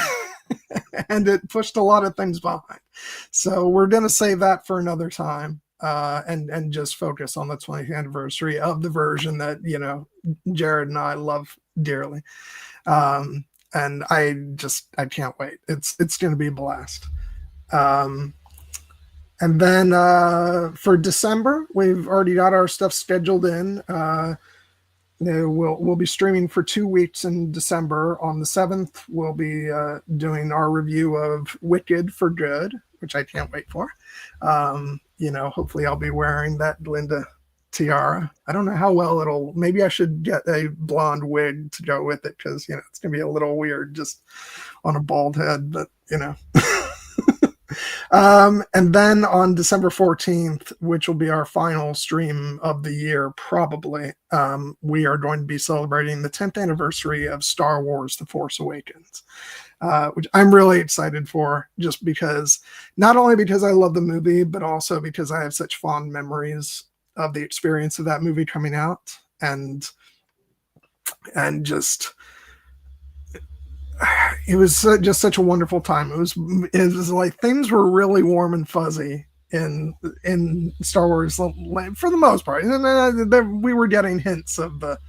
and it pushed a lot of things behind. So we're gonna save that for another time. And just focus on the 20th anniversary of the version that Jared and I love dearly, and I can't wait. It's going to be a blast. And then for December, we've already got our stuff scheduled in. We'll be streaming for 2 weeks in December. On the 7th, we'll be doing our review of Wicked for Good, which I can't wait for. Hopefully I'll be wearing that Glinda tiara. I don't know how well maybe I should get a blonde wig to go with it because, it's going to be a little weird just on a bald head, but, and then on December 14th, which will be our final stream of the year, probably, we are going to be celebrating the 10th anniversary of Star Wars: The Force Awakens. Which I'm really excited for, just because, not only because I love the movie, but also because I have such fond memories of the experience of that movie coming out, and just it was just such a wonderful time. It was like things were really warm and fuzzy in Star Wars for the most part, and we were getting hints of the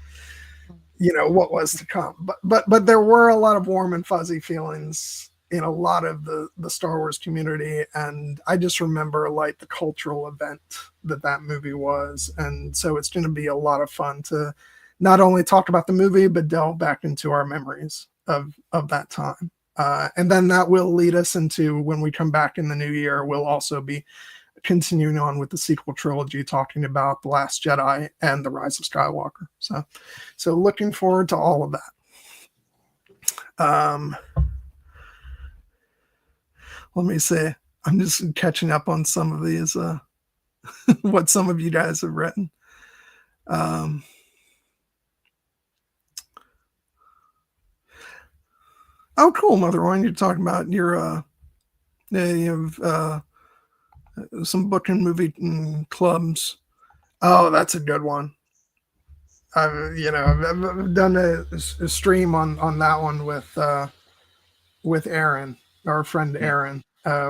what was to come, but there were a lot of warm and fuzzy feelings in a lot of the Star Wars community, and I just remember like the cultural event that movie was, and so it's going to be a lot of fun to not only talk about the movie but delve back into our memories of that time, and then that will lead us into when we come back in the new year. We'll also be continuing on with the sequel trilogy, talking about The Last Jedi and The Rise of Skywalker. So looking forward to all of that. Let me see. I'm just catching up on some of these, what some of you guys have written. Oh, cool, Mother One. You're talking about your, you have, some book and movie clubs. Oh, that's a good one. I've done a stream on that one with Aaron, our friend Aaron,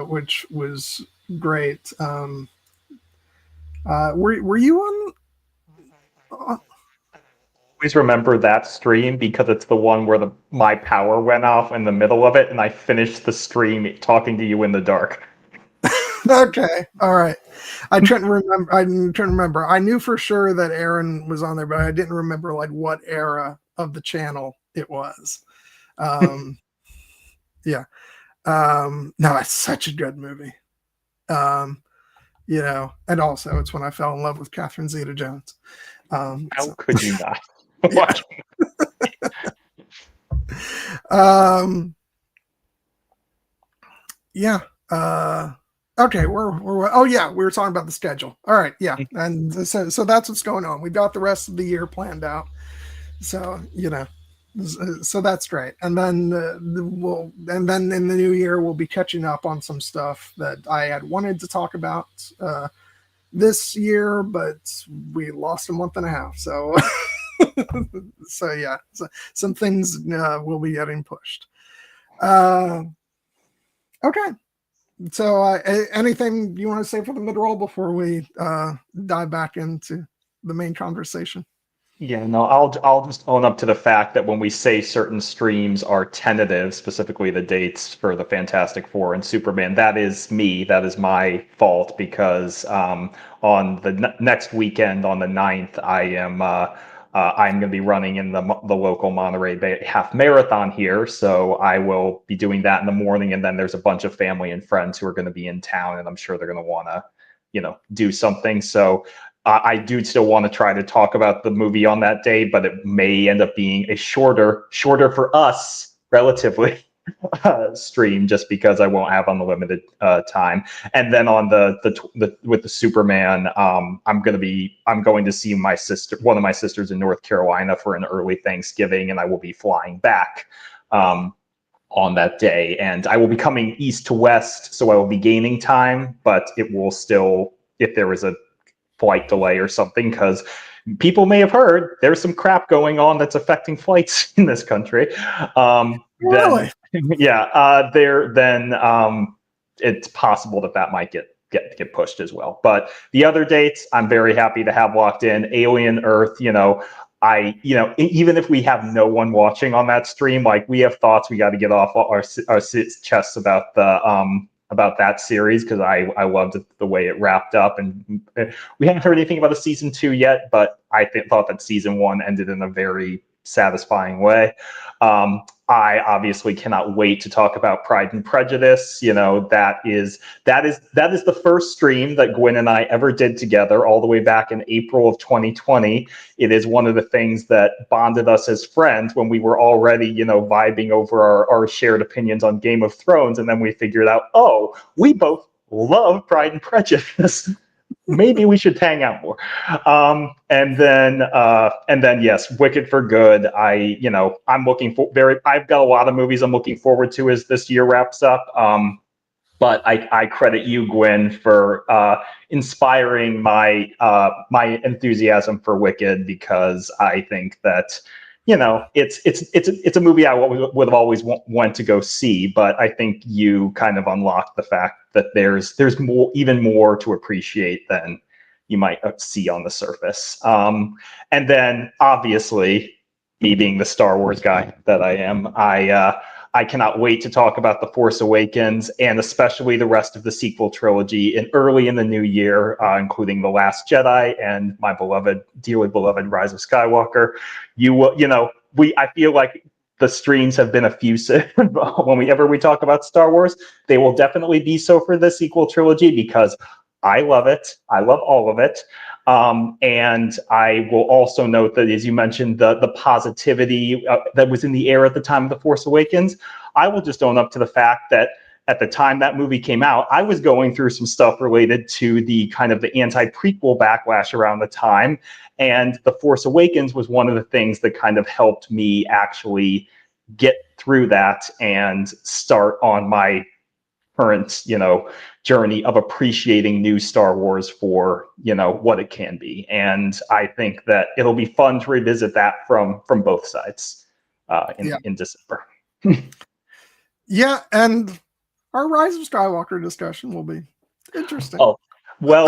which was great. Were you on? Always remember that stream because it's the one where my power went off in the middle of it, and I finished the stream talking to you in the dark. Okay, all right. I couldn't remember. I knew for sure that Aaron was on there, but I didn't remember like what era of the channel it was. Yeah. No, it's such a good movie. And also it's when I fell in love with Catherine Zeta-Jones. How could you not? Yeah. Okay, we're oh yeah, we were talking about the schedule. All right, yeah, and so that's what's going on. We've got the rest of the year planned out, so so that's great. And then in the new year we'll be catching up on some stuff that I had wanted to talk about this year, but we lost a month and a half. So so yeah, so some things will be getting pushed. Okay. So anything you want to say for the mid-roll before we dive back into the main conversation? Yeah, no, I'll just own up to the fact that when we say certain streams are tentative, specifically the dates for the Fantastic Four and Superman, that is me. That is my fault because on the next weekend on the 9th, I'm going to be running in the local Monterey Bay half marathon here. So I will be doing that in the morning. And then there's a bunch of family and friends who are going to be in town, and I'm sure they're going to want to, do something. So I do still want to try to talk about the movie on that day, but it may end up being a shorter for us, relatively, stream just because I won't have unlimited time. And then on the with the Superman, I'm going to see one of my sisters in North Carolina for an early Thanksgiving, and I will be flying back on that day. And I will be coming east to west, so I will be gaining time, but it will still, if there is a flight delay or something, because people may have heard there's some crap going on that's affecting flights in this country. Really? Then it's possible that might get pushed as well. But the other dates, I'm very happy to have locked in. Alien, Earth, even if we have no one watching on that stream, like, we have thoughts we got to get off our chests about that series, because I loved the way it wrapped up, and we haven't heard anything about the season 2 yet, but I thought that season 1 ended in a very satisfying way. I obviously cannot wait to talk about Pride and Prejudice. That is the first stream that Gwen and I ever did together, all the way back in April of 2020. It is one of the things that bonded us as friends when we were already, vibing over our shared opinions on Game of Thrones, and then we figured out, oh, we both love Pride and Prejudice. Maybe we should hang out more. And then yes, Wicked for Good. I'm looking for I've got a lot of movies I'm looking forward to as this year wraps up. But I credit you, Gwen, for inspiring my enthusiasm for Wicked, because I think that it's a movie I would have always went to go see, but I think you kind of unlocked the fact that there's even more to appreciate than you might see on the surface. And then obviously, me being the Star Wars guy that I am, I cannot wait to talk about The Force Awakens, and especially the rest of the sequel trilogy early in the new year, including The Last Jedi and my dearly beloved Rise of Skywalker. I feel like the streams have been effusive whenever we talk about Star Wars. They will definitely be so for the sequel trilogy, because I love it. I love all of it. And I will also note that, as you mentioned, the positivity that was in the air at the time of The Force Awakens, I will just own up to the fact that at the time that movie came out, I was going through some stuff related to the kind of the anti-prequel backlash around the time. And The Force Awakens was one of the things that kind of helped me actually get through that and start on my current, journey of appreciating new Star Wars for, what it can be. And I think that it'll be fun to revisit that from both sides in December. Yeah, and our Rise of Skywalker discussion will be interesting. Oh, well,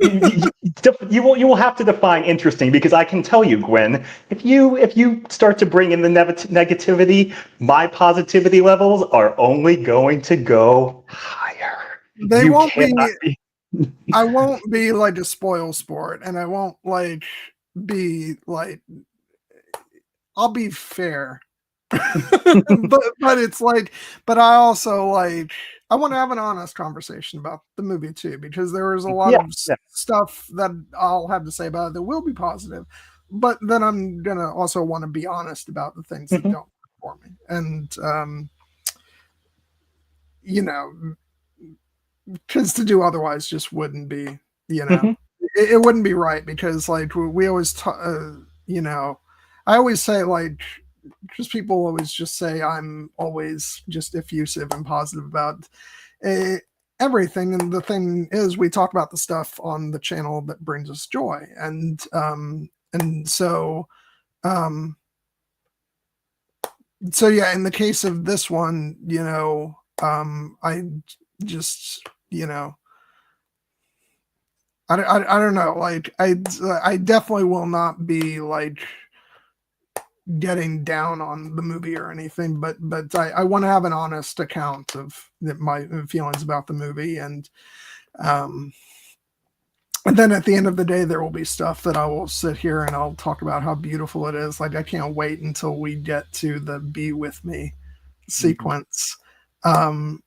you will have to define interesting, because I can tell you, Gwen, if you start to bring in the negativity, my positivity levels are only going to go higher. They won't be. I won't be like a spoil sport, and I won't be like. I'll be fair. but it's but I also I want to have an honest conversation about the movie too, because there is a lot of stuff that I'll have to say about it that will be positive, but then I'm gonna also want to be honest about the things that don't work for me, and because to do otherwise just wouldn't be, it wouldn't be right, because we always I always say because people always just say I'm always just effusive and positive about everything, and the thing is, we talk about the stuff on the channel that brings us joy, and so yeah, in the case of this one, I just I don't know, I definitely will not be getting down on the movie or anything, but I want to have an honest account of my feelings about the movie, and then at the end of the day, there will be stuff that I will sit here and I'll talk about how beautiful it is. I can't wait until we get to the "Be With Me" sequence,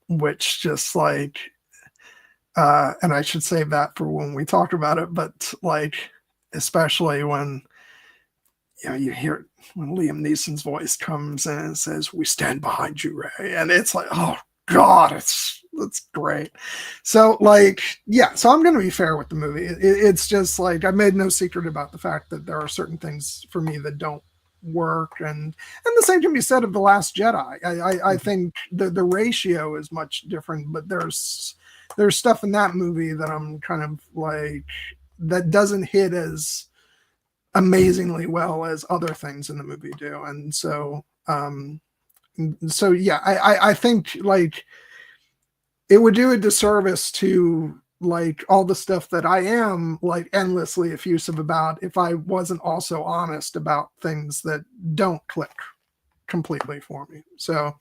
which just and I should save that for when we talk about it, but especially when you hear it when Liam Neeson's voice comes in and says, "We stand behind you, Ray," and it's like, oh God, it's great. So like, yeah, so I'm going to be fair with the movie. It's just like I made no secret about the fact that there are certain things for me that don't work, and the same can be said of The Last Jedi. I think the ratio is much different, but there's stuff in that movie that I'm kind of like that doesn't hit as amazingly well as other things in the movie do, and so yeah, I think like it would do a disservice to like all the stuff that I am like endlessly effusive about if I wasn't also honest about things that don't click completely for me. So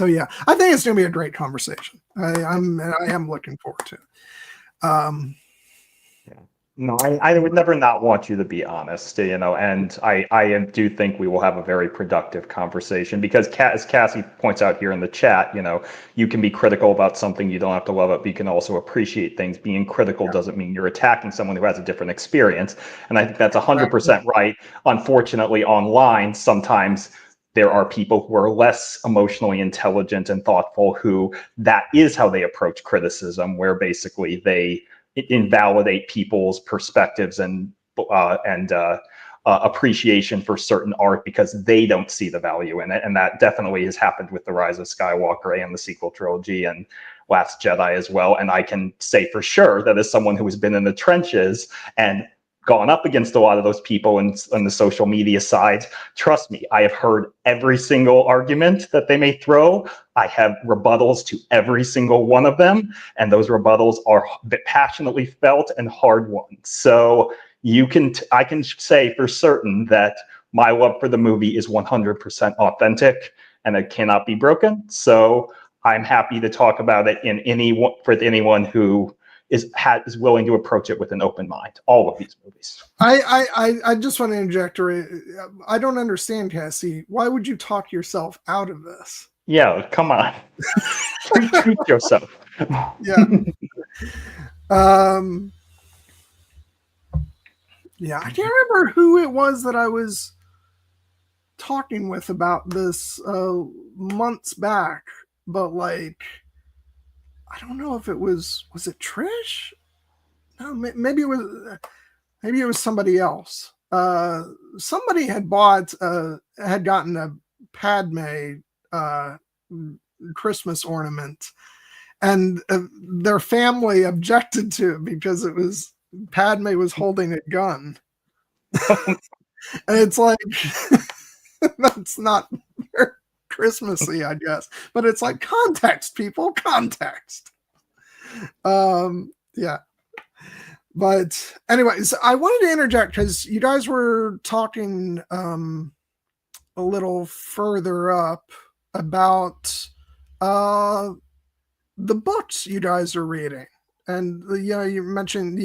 yeah, I think it's going to be a great conversation. I am looking forward to it. Yeah. No, I would never not want you to be honest, and I do think we will have a very productive conversation because as Cassie points out here in the chat, you can be critical about something, you don't have to love it, but you can also appreciate things. Being critical doesn't mean you're attacking someone who has a different experience. And I think that's 100% right. Unfortunately, online, sometimes there are people who are less emotionally intelligent and thoughtful who that is how they approach criticism, where basically they invalidate people's perspectives and appreciation for certain art because they don't see the value in it. And that definitely has happened with The Rise of Skywalker and the sequel trilogy and Last Jedi as well. And I can say for sure that as someone who has been in the trenches and gone up against a lot of those people on the social media side, trust me, I have heard every single argument that they may throw. I have rebuttals to every single one of them, and those rebuttals are passionately felt and hard won. So I can say for certain that my love for the movie is 100% authentic and it cannot be broken. So I'm happy to talk about it for anyone who is willing to approach it with an open mind. All of these movies. I just want to interject. I don't understand, Cassie. Why would you talk yourself out of this? Yeah, come on. Treat yourself. Yeah. Yeah, I can't remember who it was that I was talking with about this months back, but like, I don't know if it was it Trish? No, maybe it was somebody else. Somebody had gotten a Padme Christmas ornament, and their family objected to it because it was Padme was holding a gun. And it's like that's not very Christmassy, I guess, but it's like context, people, context. Yeah. But anyways, I wanted to interject because you guys were talking a little further up about the books you guys are reading, and you mentioned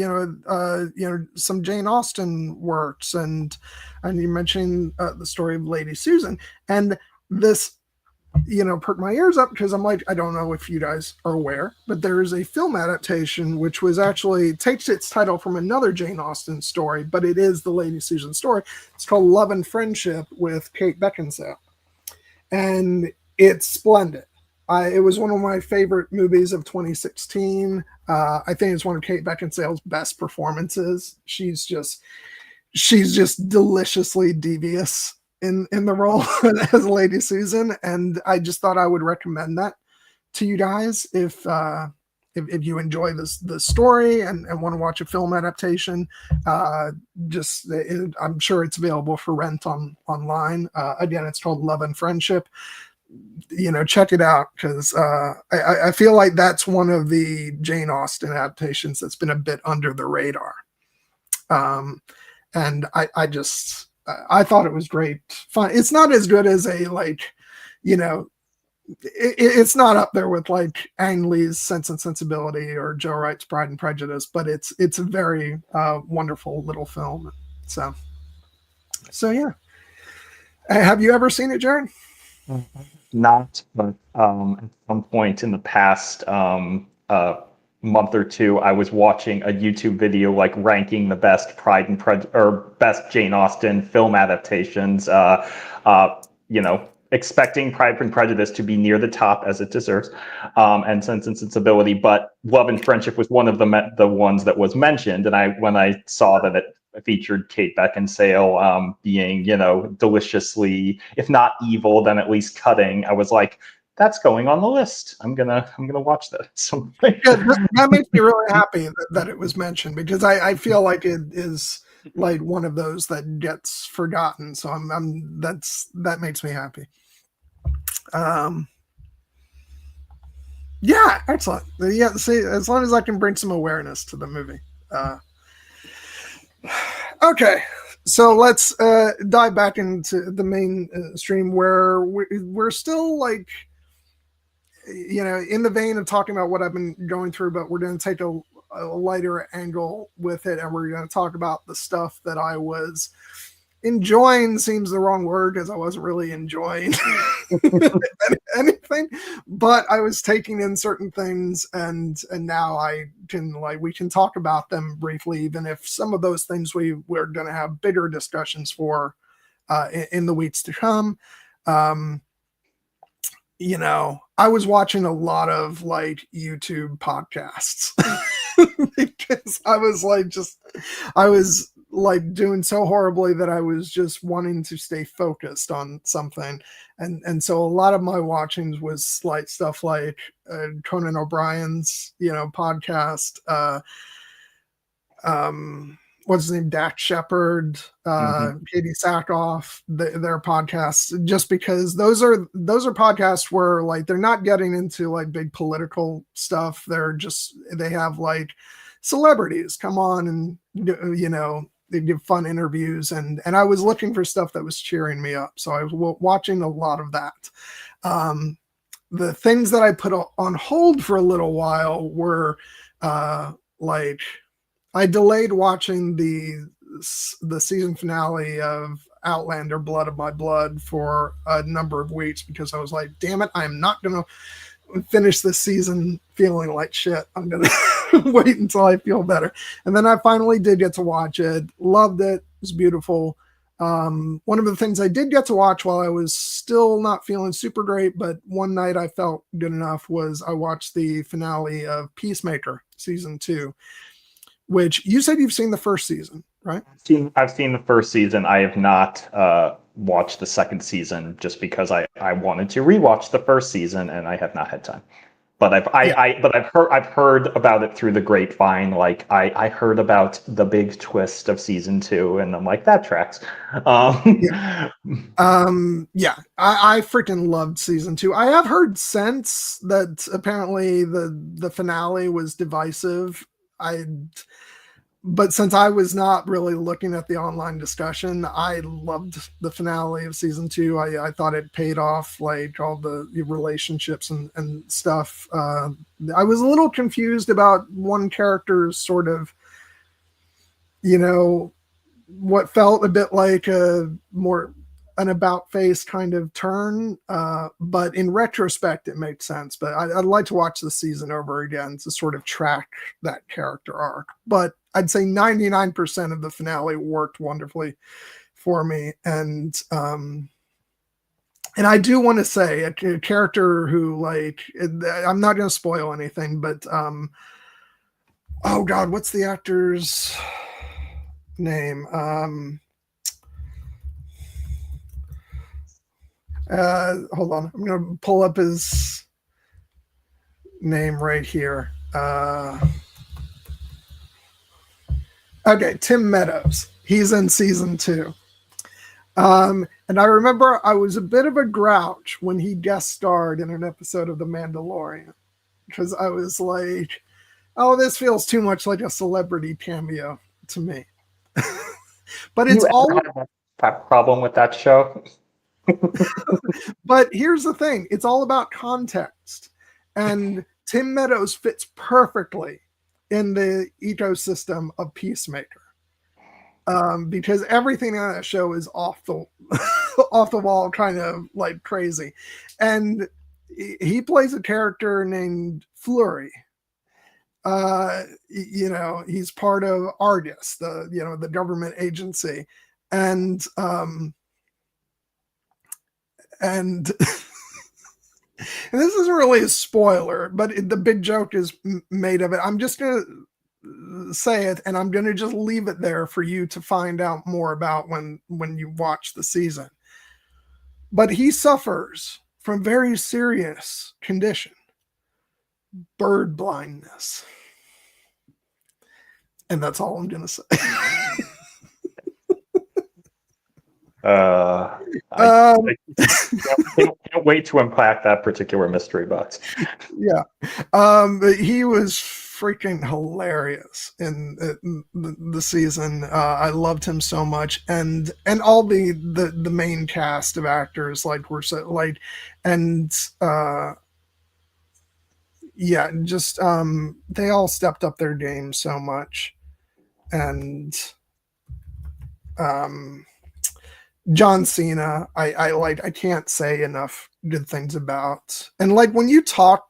some Jane Austen works, and you mentioned the story of Lady Susan, and this perked my ears up because I'm like, I don't know if you guys are aware, but there is a film adaptation which was actually takes its title from another Jane Austen story, but it is the Lady Susan story. It's called Love and Friendship with Kate Beckinsale, and it's splendid. It was one of my favorite movies of 2016. I think it's one of Kate Beckinsale's best performances. She's just deliciously devious in the role as Lady Susan, and I just thought I would recommend that to you guys if you enjoy the story and want to watch a film adaptation. I'm sure it's available for rent online. Again, it's called Love and Friendship. Check it out because I feel like that's one of the Jane Austen adaptations that's been a bit under the radar. And I thought it was great fun. It's not as good as it's not up there with like Ang Lee's Sense and Sensibility or Joe Wright's Pride and Prejudice, but it's a very wonderful little film. So yeah. Have you ever seen it, Jared? Not, but at some point in the past, month or two, I was watching a YouTube video like ranking the best Pride and Prejudice or best Jane Austen film adaptations. Expecting Pride and Prejudice to be near the top as it deserves, and Sense and Sensibility, but Love and Friendship was one of the ones that was mentioned. And when I saw that it featured Kate Beckinsale being, deliciously, if not evil, then at least cutting, I was like, that's going on the list. I'm gonna watch that at some point. Yeah, that makes me really happy that it was mentioned, because I feel like it is like one of those that gets forgotten. So that makes me happy. Yeah, excellent. Yeah, see, as long as I can bring some awareness to the movie. Okay, so let's dive back into the main stream, where we're still like, in the vein of talking about what I've been going through, but we're going to take a lighter angle with it, and we're going to talk about the stuff that I was enjoying. Seems the wrong word, because I wasn't really enjoying anything, but I was taking in certain things, and now we can talk about them briefly, even if some of those things we're going to have bigger discussions for in the weeks to come. I was watching a lot of like YouTube podcasts because I was like doing so horribly that I was just wanting to stay focused on something. And so a lot of my watchings was like stuff like Conan O'Brien's, podcast, what's his name, Dak Shepard, Katie Sackhoff, their podcasts, just because those are podcasts where like they're not getting into like big political stuff. They have like celebrities come on and they give fun interviews, and I was looking for stuff that was cheering me up, so I was watching a lot of that. The things that I put on hold for a little while were like, I delayed watching the season finale of Outlander: Blood of My Blood for a number of weeks, because I was like, damn it, I'm not going to finish this season feeling like shit. I'm going to wait until I feel better. And then I finally did get to watch it. Loved it. It was beautiful. One of the things I did get to watch while I was still not feeling super great, but one night I felt good enough, was I watched the finale of Peacemaker season 2. Which you said you've seen the first season, right? I've seen the first season. I have not watched the second season, just because I wanted to rewatch the first season, and I have not had time. But I've heard about it through the grapevine. Like I heard about the big twist of season 2, and I'm like, that tracks. I freaking loved season 2. I have heard since that apparently the finale was divisive. But since I was not really looking at the online discussion, I loved the finale of season 2. I thought it paid off, like all the relationships and stuff. I was a little confused about one character's sort of, what felt a bit like an about face kind of turn. But in retrospect, it made sense. But I'd like to watch the season over again to sort of track that character arc. But I'd say 99% of the finale worked wonderfully for me. And I do want to say a character who, like, I'm not going to spoil anything, but oh God, what's the actor's name? Hold on, I'm going to pull up his name right here. Okay, Tim Meadows. He's in season 2. And I remember I was a bit of a grouch when he guest starred in an episode of The Mandalorian, because I was like, oh, this feels too much like a celebrity cameo to me. But it's all that problem with that show. But here's the thing, it's all about context. And Tim Meadows fits perfectly in the ecosystem of Peacemaker, because everything on that show is off the wall, kind of like crazy. And he plays a character named Flurry, he's part of Argus, the government agency, and and and this isn't really a spoiler, but the big joke is made of it. I'm just gonna say it, and I'm gonna just leave it there for you to find out more about when you watch the season. But he suffers from very serious condition, bird blindness. And that's all I'm gonna say. I can't wait to unpack that particular mystery box. Yeah. He was freaking hilarious in the season. I loved him so much, and all the main cast of actors were so and yeah, just they all stepped up their game so much, and John Cena, I can't say enough good things about. And when you talk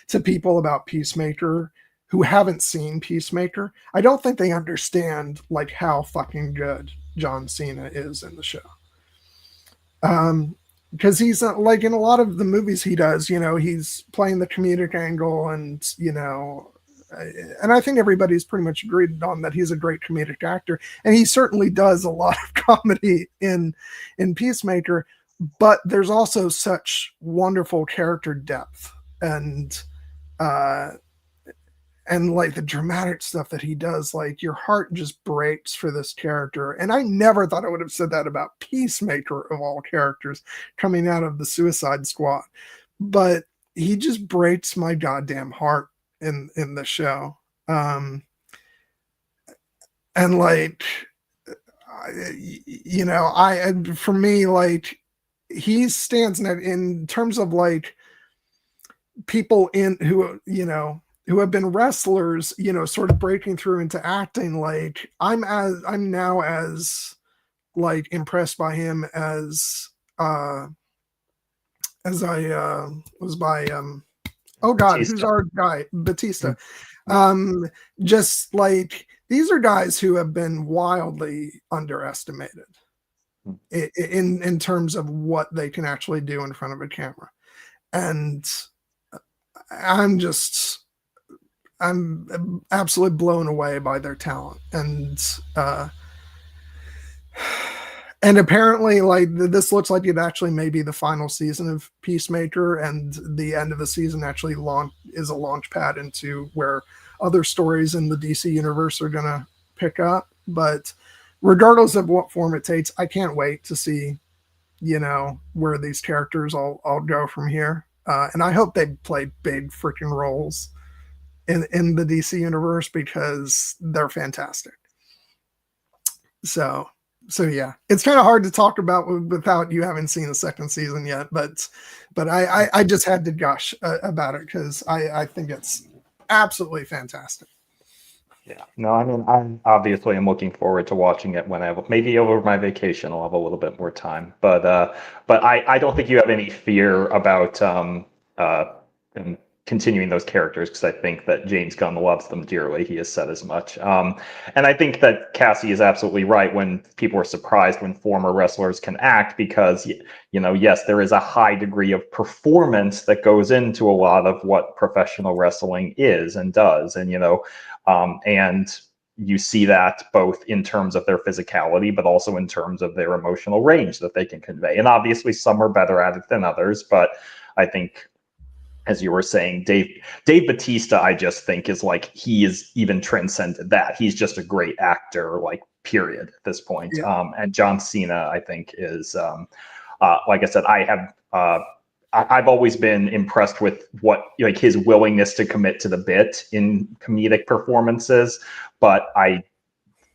to people about Peacemaker who haven't seen Peacemaker, I don't think they understand how fucking good John Cena is in the show. Because he's in a lot of the movies he does, he's playing the comedic angle, and and I think everybody's pretty much agreed on that he's a great comedic actor, and he certainly does a lot of comedy in Peacemaker. But there's also such wonderful character depth, and the dramatic stuff that he does. Your heart just breaks for this character. And I never thought I would have said that about Peacemaker, of all characters, coming out of the Suicide Squad. But he just breaks my goddamn heart in the show. And for me, he stands in terms of people who have been wrestlers, sort of breaking through into acting. I'm now as impressed by him as I was by oh god, Batista. Who's our guy? Batista. Just these are guys who have been wildly underestimated in terms of what they can actually do in front of a camera. And I'm absolutely blown away by their talent. And apparently, this looks like it actually may be the final season of Peacemaker, and the end of the season actually is a launch pad into where other stories in the DC universe are going to pick up. But regardless of what form it takes, I can't wait to see, where these characters all go from here. And I hope they play big freaking roles in the DC universe, because they're fantastic. So yeah, it's kind of hard to talk about without you having seen the second season yet, but I just had to gush about it because I think it's absolutely fantastic. Yeah, no, I mean, I'm looking forward to watching it when maybe over my vacation I'll have a little bit more time, but I don't think you have any fear about continuing those characters, because I think that James Gunn loves them dearly. He has said as much. And I think that Cassie is absolutely right when people are surprised when former wrestlers can act, because, yes, there is a high degree of performance that goes into a lot of what professional wrestling is and does. And, and you see that both in terms of their physicality, but also in terms of their emotional range that they can convey. And obviously some are better at it than others, but I think, as you were saying, Dave Batista, I just think is he is even transcended that. He's just a great actor, period at this point. Yeah. And John Cena, I think, is, like I said, I've always been impressed with what his willingness to commit to the bit in comedic performances. But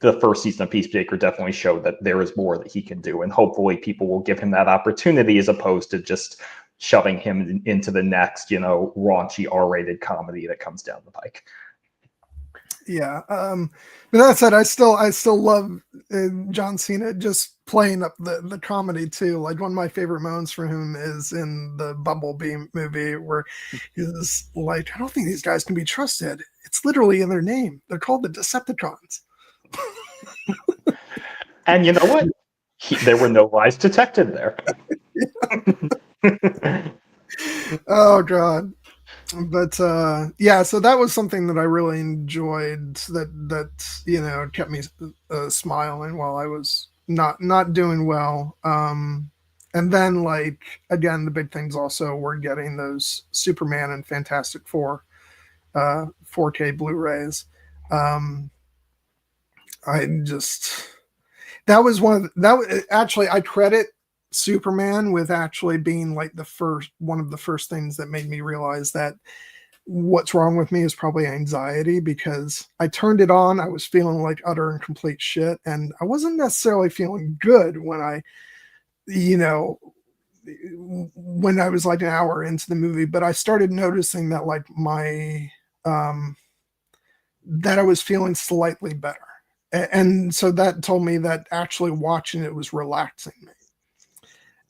the first season of Peacemaker definitely showed that there is more that he can do, and hopefully people will give him that opportunity, as opposed to just shoving him into the next, raunchy R-rated comedy that comes down the pike. Yeah. But that said, I still love John Cena, just playing up the comedy too. Like one of my favorite moments for him is in the Bumblebee movie where he's like, I don't think these guys can be trusted. It's literally in their name. They're called the Decepticons. And you know what? There were no lies detected there. Oh God. But yeah, so that was something that I really enjoyed that kept me smiling while I was not doing well. And then like again, the big things also were getting those Superman and Fantastic Four 4K Blu-rays. Um, I just that was actually I credit Superman with actually being like one of the first things that made me realize that what's wrong with me is probably anxiety, because I turned it on, I was feeling like utter and complete shit, and I wasn't necessarily feeling good when when I was like an hour into the movie, but I started noticing that like my that I was feeling slightly better. And so that told me that actually watching it was relaxing me.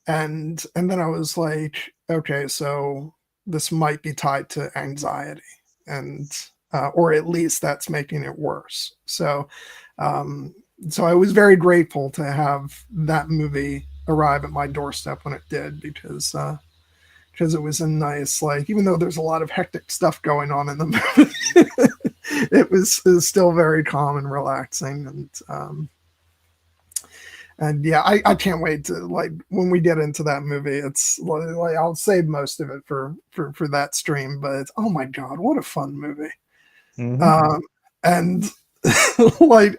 And then I was like, okay, so this might be tied to anxiety, and or at least that's making it worse. So I was very grateful to have that movie arrive at my doorstep when it did, because it was a nice, like, even though there's a lot of hectic stuff going on in the movie, it was still very calm and relaxing. And yeah, I can't wait to, like, when we get into that movie, it's like I'll save most of it for that stream, but it's, oh my God, what a fun movie. Mm-hmm. And like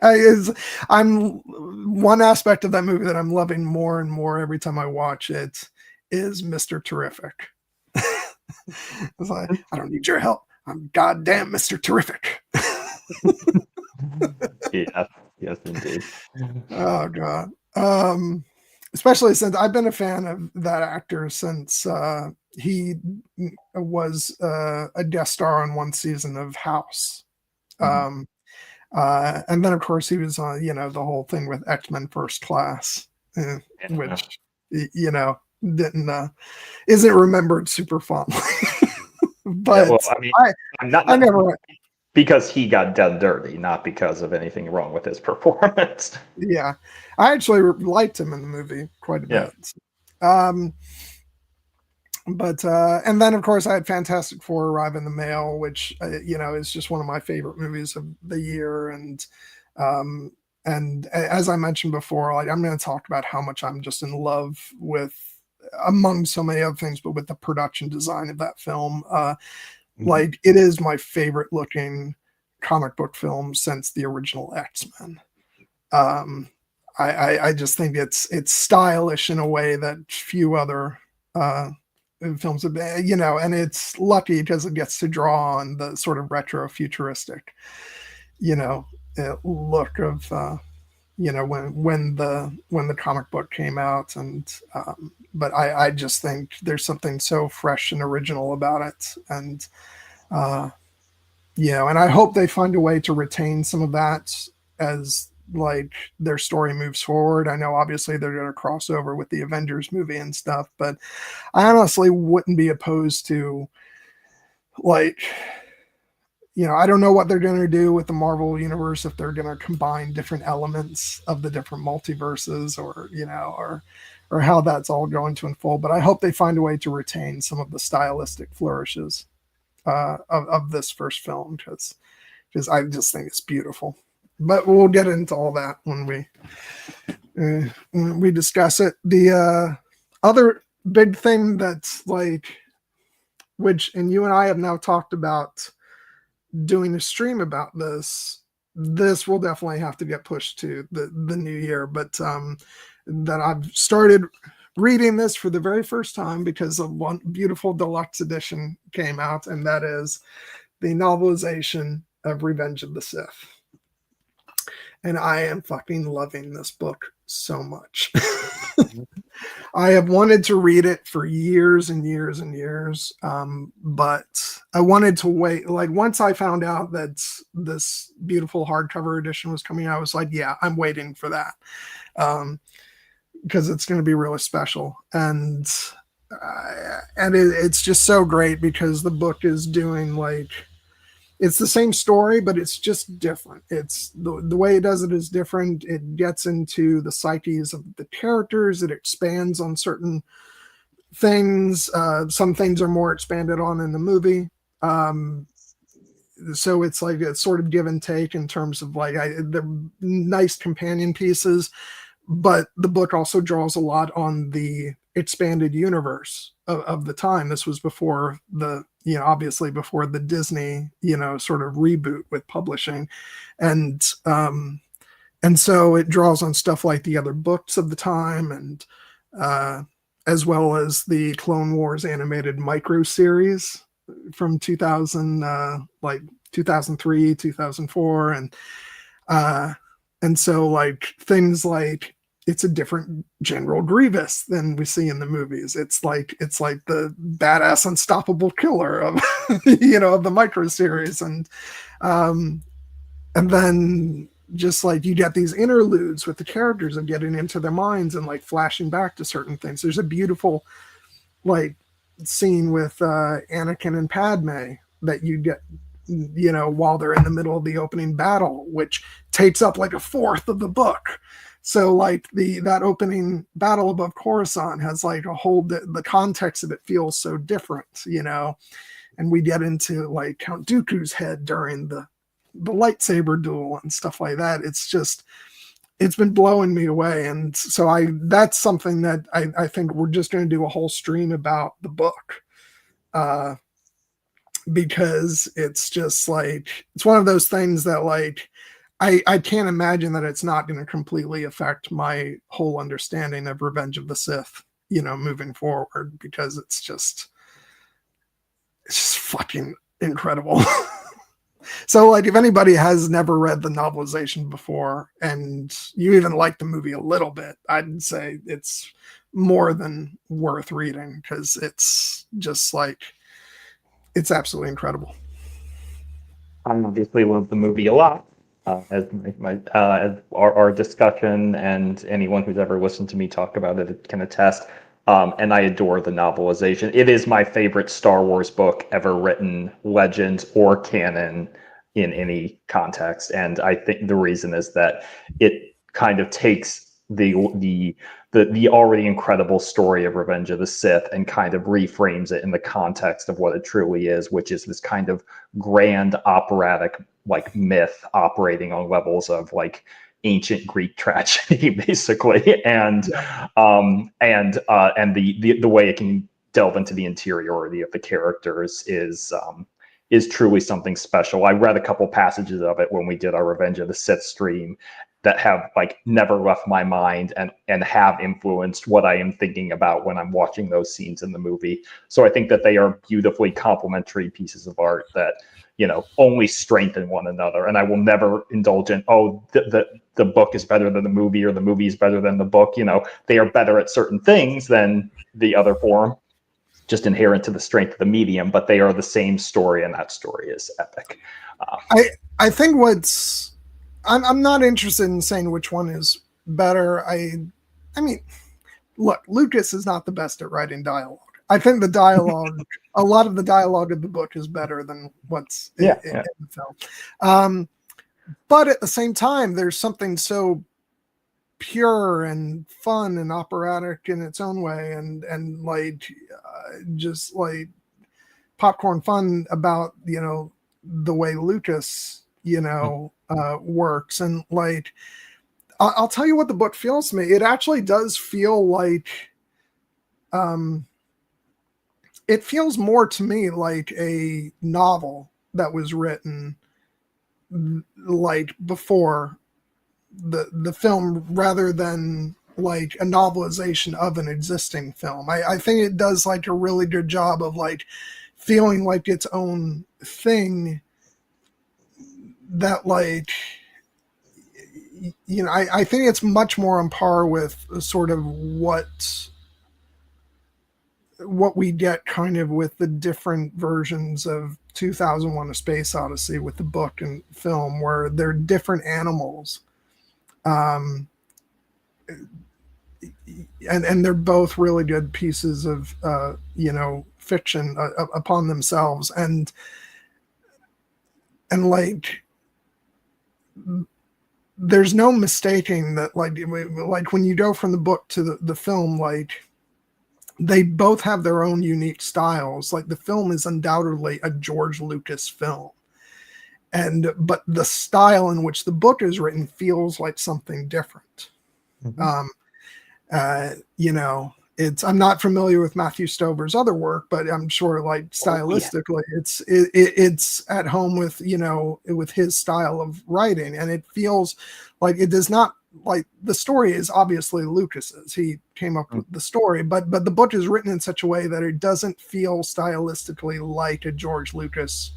I'm one aspect of that movie that I'm loving more and more every time I watch it is Mr. Terrific. It's like, I don't need your help. I'm goddamn Mr. Terrific. Yes, indeed. Oh God. Especially since I've been a fan of that actor since he was a guest star on one season of House. Um, and then of course he was on, the whole thing with X-Men First Class, which, didn't isn't remembered super fondly. But Well, I mean, I'm not I never. because he got done dirty, not because of anything wrong with his performance. Yeah, I actually liked him in the movie quite a Yeah. bit. But and then of course I had Fantastic Four arrive in the mail, which is just one of my favorite movies of the year. Um, and as I mentioned before, like, I'm going to talk about how much I'm just in love with, among so many other things, but with the production design of that film. Like, it is my favorite looking comic book film since the original X-Men. I just think it's stylish in a way that few other films have been, and it's lucky because it gets to draw on the sort of retro futuristic, look of when the comic book came out. And but I just think there's something so fresh and original about it. And and I hope they find a way to retain some of that as like their story moves forward. I know obviously they're going to cross over with the Avengers movie and stuff, but I honestly wouldn't be opposed to, like, I don't know what they're going to do with the Marvel universe, if they're going to combine different elements of the different multiverses, or how that's all going to unfold. But I hope they find a way to retain some of the stylistic flourishes of this first film, because I just think it's beautiful. But we'll get into all that when we discuss it. The other big thing that's like, which, and you and I have now talked about doing a stream about this will definitely have to get pushed to the new year. But that I've started reading this for the very first time because of one beautiful deluxe edition came out, and that is the novelization of Revenge of the Sith. And I am fucking loving this book so much. I have wanted to read it for years and years and years, but I wanted to wait. Like, once I found out that this beautiful hardcover edition was coming out, I was like, yeah, I'm waiting for that. because it's going to be really special. And it's just so great because the book is doing like, it's the same story, but it's just different. It's the way it does it is different. It gets into the psyches of the characters. It expands on certain things. Some things are more expanded on in the movie. So it's like a sort of give and take in terms of like the nice companion pieces, but the book also draws a lot on the expanded universe of the time. This was before the, obviously before the Disney, sort of reboot with publishing. And and so it draws on stuff like the other books of the time, and as well as the Clone Wars animated micro series from 2000, like 2003, 2004. And so like things like, it's a different General Grievous than we see in the movies. It's like the badass unstoppable killer of of the micro series. And then just like you get these interludes with the characters of getting into their minds and like flashing back to certain things. There's a beautiful like scene with Anakin and Padme that you get, while they're in the middle of the opening battle, which takes up like a fourth of the book. So like that opening battle above Coruscant has like a whole, the context of it feels so different, and we get into like Count Dooku's head during the lightsaber duel and stuff like that. It's been blowing me away. And so that's something that I think we're just going to do a whole stream about the book. Because it's just like, it's one of those things that like, I can't imagine that it's not going to completely affect my whole understanding of Revenge of the Sith, moving forward, because it's just fucking incredible. So like if anybody has never read the novelization before and you even like the movie a little bit, I'd say it's more than worth reading, because it's just like, it's absolutely incredible. I obviously love the movie a lot, as as our discussion and anyone who's ever listened to me talk about it can attest. And I adore the novelization. It is my favorite Star Wars book ever written, legend or canon, in any context. And I think the reason is that it kind of takes the already incredible story of Revenge of the Sith and kind of reframes it in the context of what it truly is, which is this kind of grand operatic like myth operating on levels of like ancient Greek tragedy, basically, and the way it can delve into the interiority of the characters is truly something special. I read a couple passages of it when we did our Revenge of the Sith stream that have like never left my mind and have influenced what I am thinking about when I'm watching those scenes in the movie. So I think that they are beautifully complementary pieces of art that only strengthen one another. And I will never indulge in, the book is better than the movie or the movie is better than the book. They are better at certain things than the other form, just inherent to the strength of the medium, but they are the same story, and that story is epic. I think I'm not interested in saying which one is better. I mean, look, Lucas is not the best at writing dialogue. I think the dialogue, a lot of the dialogue of the book is better than what's in the film. But at the same time, there's something so pure and fun and operatic in its own way, and like just like popcorn fun about the way Lucas works. And like I'll tell you what the book feels to me. It actually does feel like it feels more to me like a novel that was written like before the film, rather than like a novelization of an existing film. I think it does like a really good job of like feeling like its own thing, that like I think it's much more on par with sort of what we get kind of with the different versions of 2001: A Space Odyssey with the book and film, where they're different animals. and they're both really good pieces of fiction upon themselves, and like there's no mistaking that like when you go from the book to the film, like they both have their own unique styles. Like the film is undoubtedly a George Lucas film, but the style in which the book is written feels like something different. Mm-hmm. I'm not familiar with Matthew Stover's other work, but I'm sure like stylistically it's at home with with his style of writing, and it feels like it does not, like the story is obviously Lucas's. He came up with the story, but the book is written in such a way that it doesn't feel stylistically like a George Lucas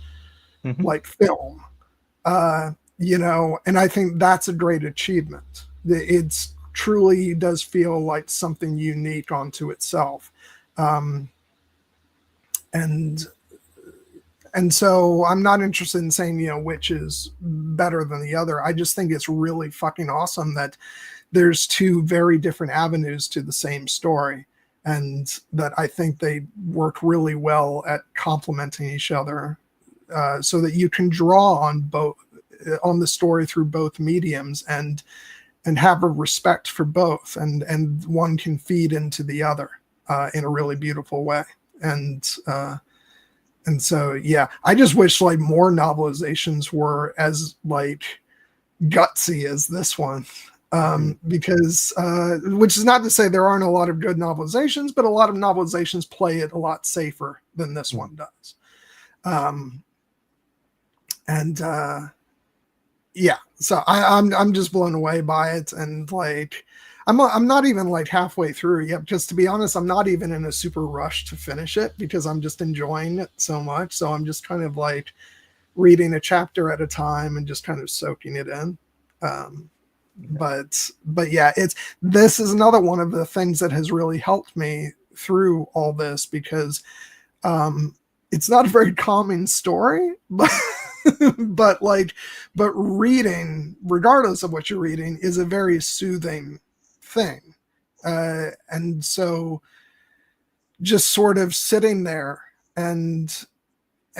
Mm-hmm. like film. And I think that's a great achievement. It's truly does feel like something unique onto itself. And so I'm not interested in saying, which is better than the other. I just think it's really fucking awesome that there's two very different avenues to the same story, and that I think they work really well at complementing each other, so that you can draw on the story through both mediums and have a respect for both, and one can feed into the other in a really beautiful way. And so, yeah, I just wish like more novelizations were as like gutsy as this one. Because which is not to say there aren't a lot of good novelizations, but a lot of novelizations play it a lot safer than this one does. Yeah, so I'm just blown away by it, and like I'm not even like halfway through yet, because to be honest, I'm not even in a super rush to finish it because I'm just enjoying it so much. So I'm just kind of like reading a chapter at a time and just kind of soaking it in. But yeah, this is another one of the things that has really helped me through all this, because it's not a very calming story, but but reading, regardless of what you're reading, is a very soothing thing. And so just sort of sitting there and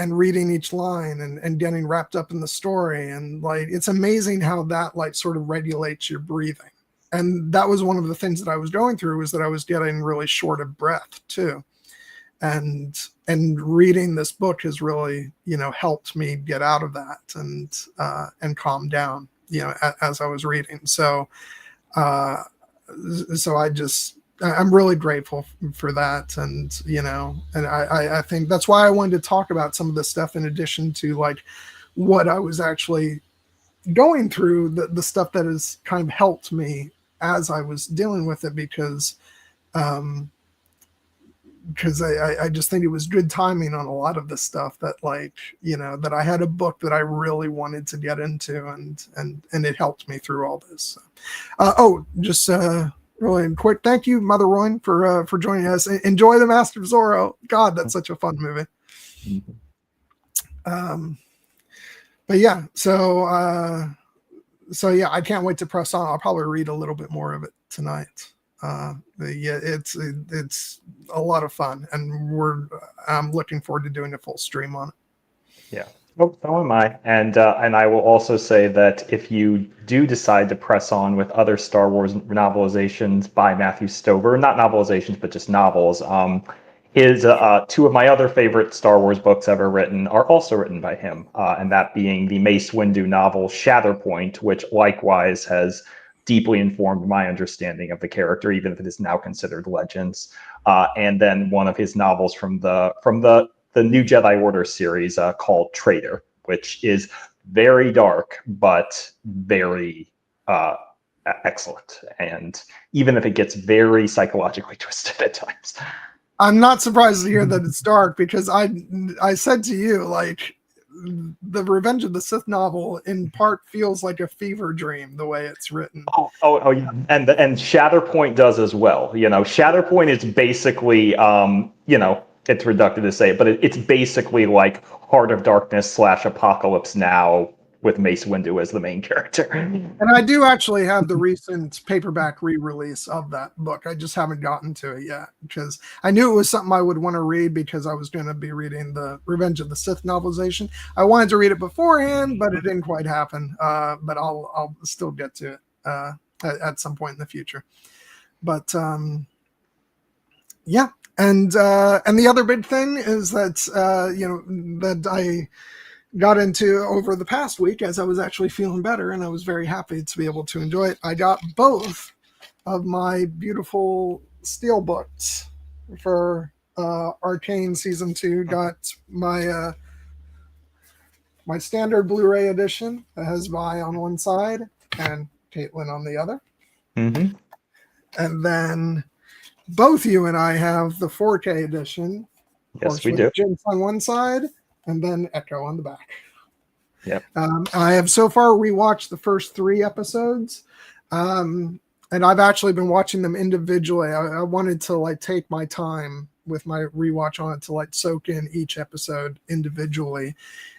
reading each line and getting wrapped up in the story, and like it's amazing how that like sort of regulates your breathing. And that was one of the things that I was going through, was that I was getting really short of breath too. And reading this book has really helped me get out of that and calm down as I was reading. So I'm really grateful for that. And and I think that's why I wanted to talk about some of this stuff, in addition to like what I was actually going through, the stuff that has kind of helped me as I was dealing with it, because I just think it was good timing on a lot of the stuff, that like that I had a book that I really wanted to get into, and it helped me through all this. Just really quick, thank you, Mother Rowan, for joining us. Enjoy The Master of Zorro. God, that's such a fun movie. But yeah, so yeah, I can't wait to press on. I'll probably read a little bit more of it tonight. Yeah, it's a lot of fun, and I'm looking forward to doing a full stream on it. Yeah. Oh, so am I. And I will also say that if you do decide to press on with other Star Wars novelizations by Matthew Stover, not novelizations, but just novels, his two of my other favorite Star Wars books ever written are also written by him, and that being the Mace Windu novel Shatterpoint, which likewise has deeply informed my understanding of the character, even if it is now considered Legends. And then one of his novels from the New Jedi Order series called Traitor, which is very dark but very excellent, and even if it gets very psychologically twisted at times. I'm not surprised to hear that it's dark, because I said to you, like, the Revenge of the Sith novel in part feels like a fever dream the way it's written. Oh yeah, and Shatterpoint does as well. Shatterpoint is basically it's reductive to say it, but it's basically like Heart of Darkness / Apocalypse Now with Mace Windu as the main character. And I do actually have the recent paperback re-release of that book. I just haven't gotten to it yet because I knew it was something I would want to read because I was going to be reading the Revenge of the Sith novelization. I wanted to read it beforehand, but it didn't quite happen. But I'll still get to it at some point in the future. But yeah. And the other big thing is that that I got into over the past week as I was actually feeling better, and I was very happy to be able to enjoy it. I got both of my beautiful steel books for Arcane Season 2. Got my my standard Blu-ray edition that has Vi on one side and Caitlin on the other. Mm-hmm. And then both you and I have the 4K edition. Yes, we do. Jinx on one side and then Echo on the back. Yep. I have so far rewatched the first 3 episodes. And I've actually been watching them individually. I wanted to take my time with my rewatch on it to soak in each episode individually.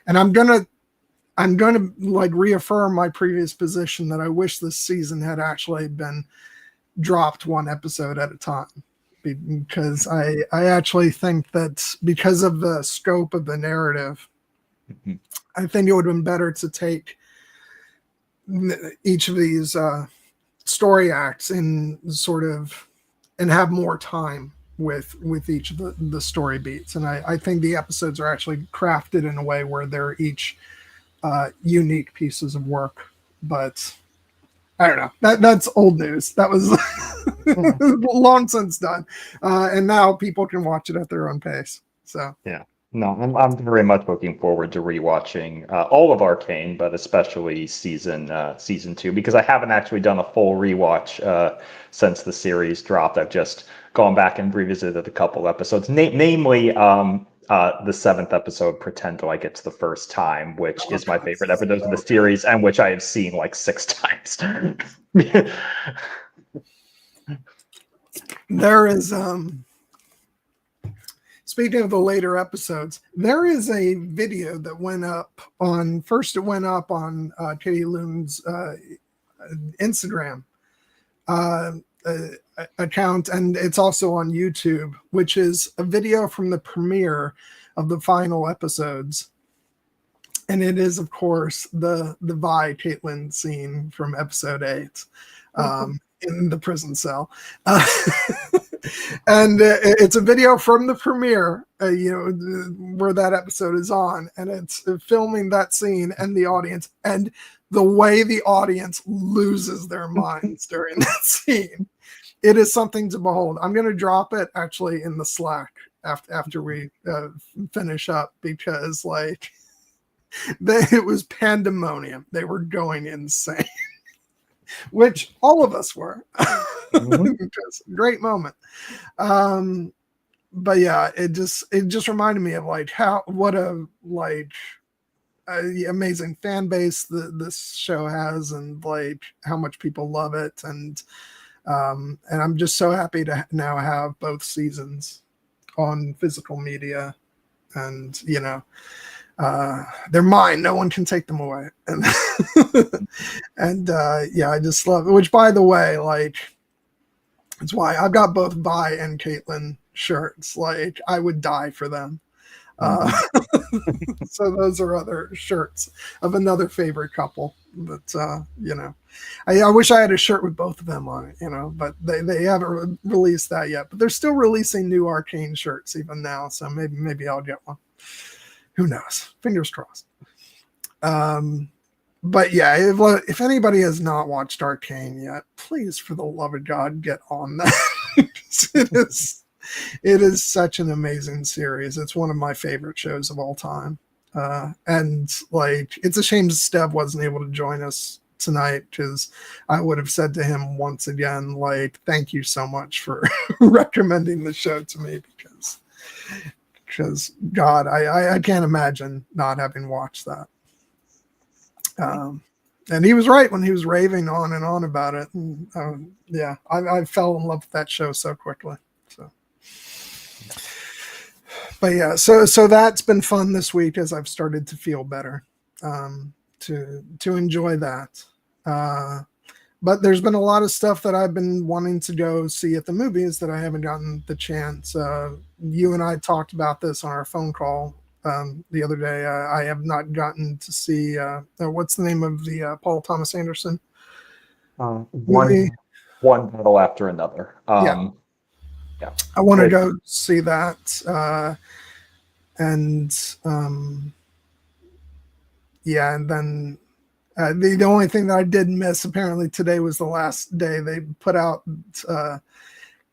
And I'm gonna reaffirm my previous position that I wish this season had actually been dropped one episode at a time, because I actually think that because of the scope of the narrative, mm-hmm. I think it would have been better to take each of these story acts and have more time with each of the story beats. And I think the episodes are actually crafted in a way where they're each unique pieces of work. But I don't know. That's old news. That was long since done. And now people can watch it at their own pace. So yeah. No, I'm very much looking forward to rewatching all of Arcane, but especially season 2, because I haven't actually done a full rewatch since the series dropped. I've just gone back and revisited a couple episodes, namely the 7th episode, Pretend Like It's the First Time, which is my favorite episode of the series, and which I have seen 6 times. There is speaking of the later episodes, there is a video that went up on Katie Loon's Instagram account, and it's also on YouTube, which is a video from the premiere of the final episodes. And it is, of course, the Vi Caitlin scene from episode 8 in the prison cell. And it's a video from the premiere, where that episode is on, and it's filming that scene and the audience, and the way the audience loses their minds during that scene. It is something to behold. I'm going to drop it actually in the Slack after we finish up, because it was pandemonium. They were going insane. Which all of us were. Just great moment. But yeah, it just reminded me of what a amazing fan base this show has, and how much people love it, and I'm just so happy to now have both seasons on physical media, and they're mine. No one can take them away. And yeah, I just love it. Which, by the way, it's why I've got both Vi and Caitlin shirts. I would die for them. So those are other shirts of another favorite couple. But I wish I had a shirt with both of them on it. But they haven't released that yet. But they're still releasing new Arcane shirts even now. So maybe I'll get one. Who knows? Fingers crossed. But yeah, if anybody has not watched Arcane yet, please, for the love of God, get on that. It is such an amazing series. It's one of my favorite shows of all time. And it's a shame Stev wasn't able to join us tonight, because I would have said to him once again, thank you so much for recommending the show to me, because God, I can't imagine not having watched that. And he was right when he was raving on and on about it. And, yeah, I fell in love with that show so quickly. So, but yeah, so that's been fun this week as I've started to feel better. to enjoy that. But there's been a lot of stuff that I've been wanting to go see at the movies that I haven't gotten the chance. You and I talked about this on our phone call the other day. I have not gotten to see what's the name of the Paul Thomas Anderson movie? One battle after another. Yeah, Yeah. I want to go see that. And yeah, and then the only thing that I did miss apparently today was the last day they put out.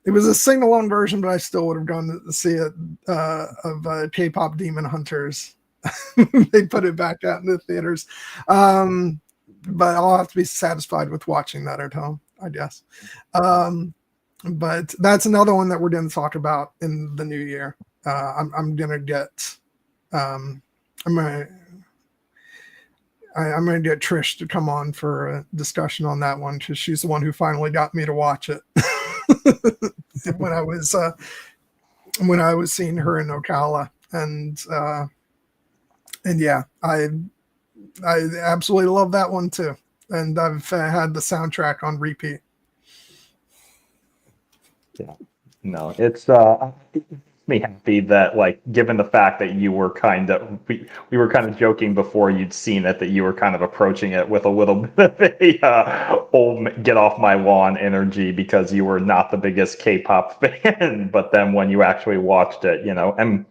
It was a sing-along version, but I still would have gone to see it of K-pop Demon Hunters. They put it back out in the theaters, but I'll have to be satisfied with watching that at home, I guess. But that's another one that we're going to talk about in the new year. I'm gonna get I'm gonna get Trish to come on for a discussion on that one because she's the one who finally got me to watch it when I was seeing her in Ocala, and yeah, I absolutely love that one too, and I've had the soundtrack on repeat. Yeah, no, it's me happy that, like, given the fact that you were kind of we were kind of joking before you'd seen it, that you were kind of approaching it with a little bit of a old get off my lawn energy because you were not the biggest K-pop fan. But then when you actually watched it, and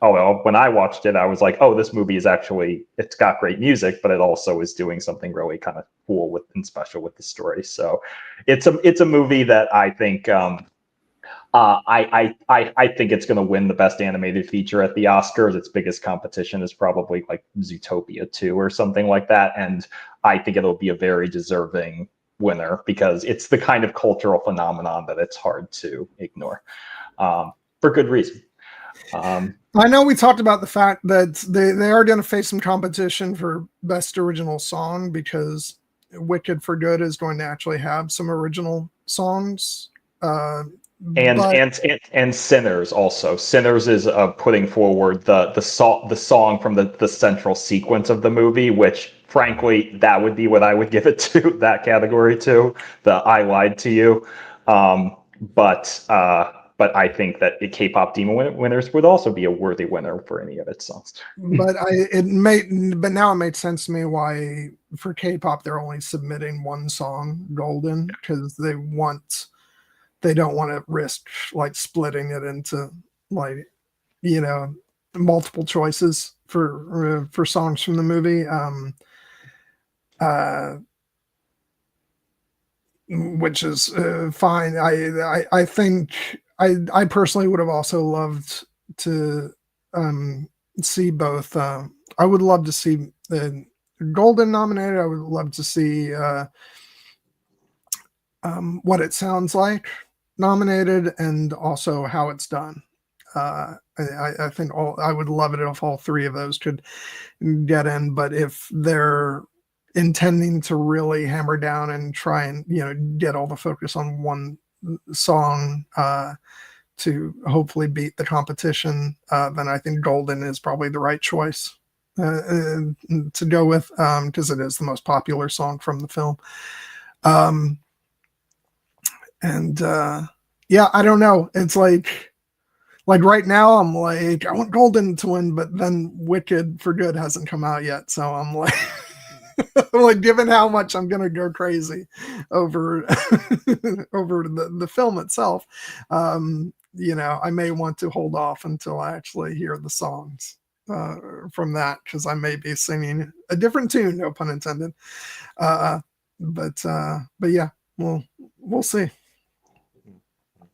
when I watched it, I was like, oh, this movie is actually, it's got great music, but it also is doing something really kind of cool and special with the story. So it's a movie that I think I think it's going to win the best animated feature at the Oscars. Its biggest competition is probably like Zootopia 2 or something like that, and I think it'll be a very deserving winner because it's the kind of cultural phenomenon that it's hard to ignore, for good reason. I know we talked about the fact that they are going to face some competition for best original song because Wicked for Good is going to actually have some original songs. And Sinners also. Sinners is putting forward the song from the central sequence of the movie, which frankly that would be what I would give it to, that category to, the I Lied to You. But I think that the K-pop Demon Winners would also be a worthy winner for any of its songs. But now it made sense to me why for K-pop they're only submitting one song, Golden, because they don't want to risk like splitting it into like multiple choices for songs from the movie. Which is fine. I think I personally would have also loved to see both. I would love to see the Golden nominated. I would love to see What It Sounds Like nominated, and also How It's Done. I think I would love it if all three of those could get in, but if they're intending to really hammer down and try and get all the focus on one song to hopefully beat the competition, then I think Golden is probably the right choice to go with, because it is the most popular song from the film. Yeah, I don't know. It's like right now I'm like, I want Golden to win, but then Wicked for Good hasn't come out yet. So I'm like, like, given how much I'm going to go crazy over, over the film itself, I may want to hold off until I actually hear the songs from that, because I may be singing a different tune, no pun intended. But yeah, we'll see.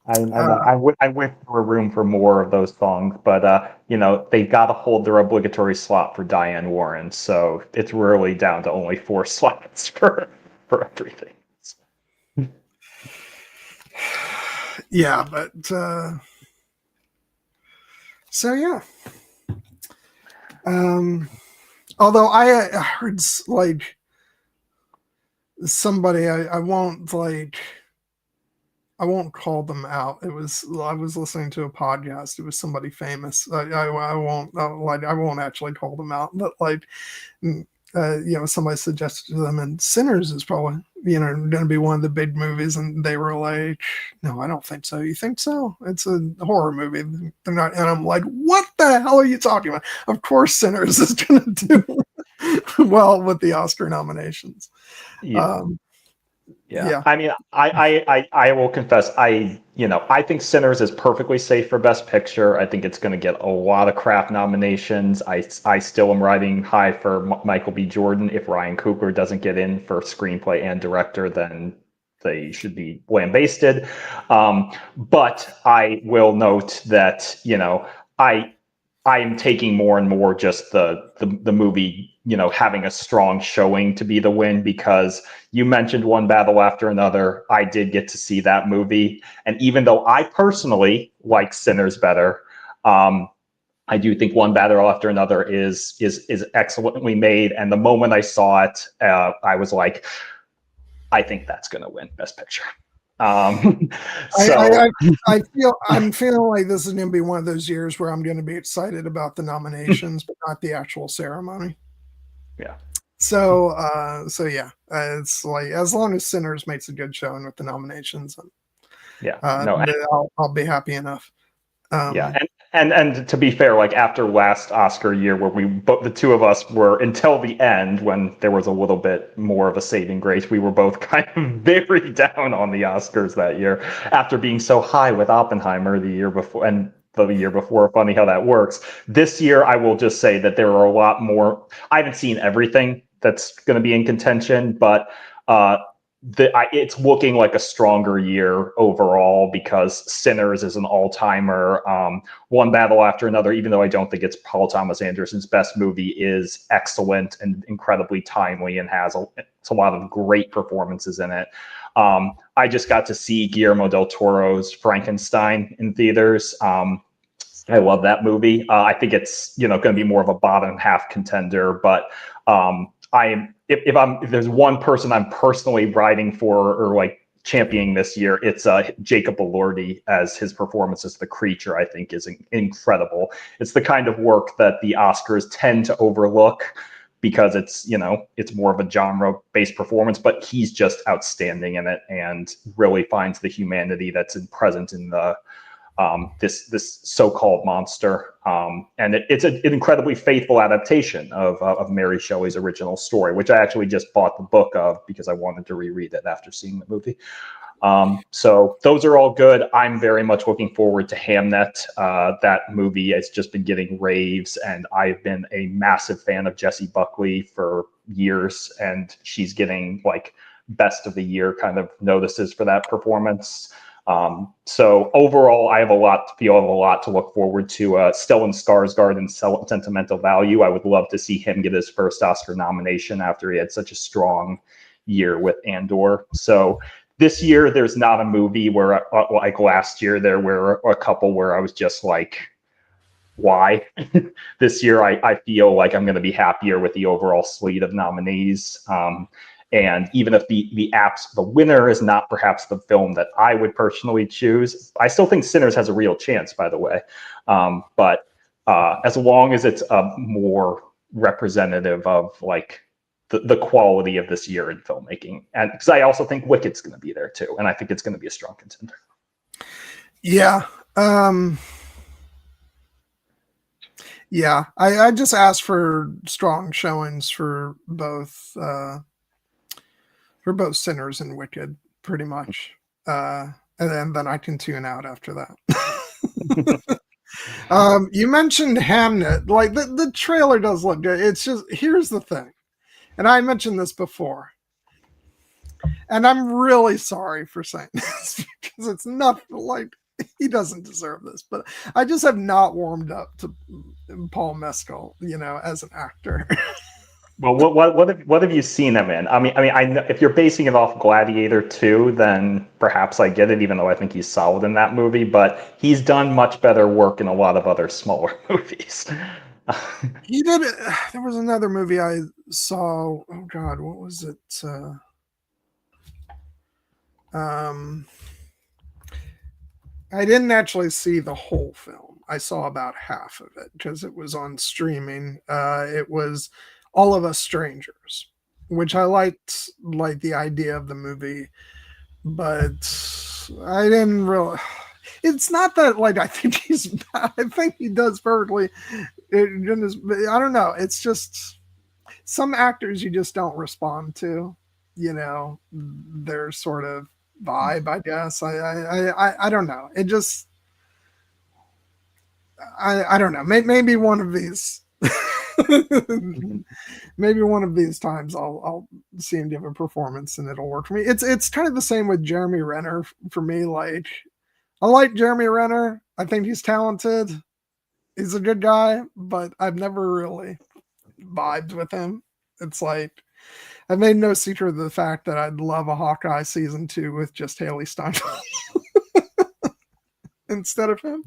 I wish there were room for more of those songs, but they've got to hold their obligatory slot for Diane Warren, so it's really down to only 4 slots for everything. Yeah, but so yeah. Although I heard like somebody, I won't call them out. I was listening to a podcast. It was somebody famous. I won't actually call them out, but like somebody suggested to them, and Sinners is probably, going to be one of the big movies, and they were like, "No, I don't think so." You think so? It's a horror movie. They're not, and I'm like, "What the hell are you talking about?" Of course, Sinners is going to do well with the Oscar nominations. Yeah. Yeah. I mean, I will confess, I think Sinners is perfectly safe for Best Picture. I think it's going to get a lot of crap nominations. I still am riding high for Michael B. Jordan. If Ryan Coogler doesn't get in for screenplay and director, then they should be lambasted. But I will note that, I I am taking more and more just the movie, having a strong showing to be the win, because you mentioned One Battle After Another. I did get to see that movie, and even though I personally like Sinners better, I do think One Battle After Another is excellently made. And the moment I saw it, I was like, I think that's going to win Best Picture. So I'm feeling like this is going to be one of those years where I'm going to be excited about the nominations, but not the actual ceremony. yeah. So yeah, it's like, as long as Sinners makes a good showing with the nominations, Yeah. No. I'll be happy enough. Yeah, and to be fair, like after last Oscar year, where the two of us were, until the end, when there was a little bit more of a saving grace, we were both kind of very down on the Oscars that year, after being so high with Oppenheimer the year before and the year before. Funny how that works. This year, I will just say that there are a lot more. I haven't seen everything that's going to be in contention, but it's looking like a stronger year overall, because Sinners is an all-timer. One Battle After Another, even though I don't think it's Paul Thomas Anderson's best movie, is excellent and incredibly timely, and has a lot of great performances in it. I just got to see Guillermo del Toro's Frankenstein in theaters. I love that movie. I think it's going to be more of a bottom half contender, but if there's one person I'm personally riding for, or like championing this year, it's Jacob Elordi, as his performance as the creature, I think, is incredible. It's the kind of work that the Oscars tend to overlook, because it's more of a genre-based performance, but he's just outstanding in it, and really finds the humanity that's present in the this so-called monster, and it's an incredibly faithful adaptation of Mary Shelley's original story, which I actually just bought the book of because I wanted to reread it after seeing the movie. So those are all good. I'm very much looking forward to Hamnet. That movie has just been getting raves, and I've been a massive fan of Jessie Buckley for years, and she's getting like best of the year kind of notices for that performance. So overall, I have a lot to look forward to. Stellan Skarsgård in Sentimental Value. I would love to see him get his first Oscar nomination after he had such a strong year with Andor. So this year, there's not a movie where, like last year, there were a couple where I was just like, why? This year, I feel like I'm going to be happier with the overall slate of nominees. And even if the winner is not perhaps the film that I would personally choose, I still think Sinners has a real chance, by the way. But as long as it's more representative of like the quality of this year in filmmaking, and because I also think Wicked's going to be there too, and I think it's going to be a strong contender. Yeah. Yeah, I just asked for strong showings for both Sinners and Wicked, pretty much, and then I can tune out after that. You mentioned Hamnet. Like the trailer does look good. It's just, here's the thing, and I mentioned this before, and I'm really sorry for saying this, because it's not like he doesn't deserve this, but I just have not warmed up to Paul Mescal, as an actor. Well, what have you seen him in? I know if you're basing it off Gladiator 2, then perhaps I get it, even though I think he's solid in that movie. But he's done much better work in a lot of other smaller movies. He did. There was another movie I saw. Oh God, what was it? I didn't actually see the whole film. I saw about half of it because it was on streaming. It was All of Us Strangers, which I liked, like the idea of the movie, but I didn't really. It's not that like I think he's bad. I think he does perfectly. I don't know. It's just some actors you just don't respond to. You know, their sort of vibe. I guess I don't know. It just I don't know. Maybe one of these. Maybe one of these times I'll see him give a performance and it'll work for me. It's kind of the same with Jeremy Renner for me. Like I like Jeremy Renner. I think he's talented. He's a good guy, but I've never really vibed with him. It's like I made no secret of the fact that I'd love a Hawkeye season 2 with just Haley Steinfeld instead of him.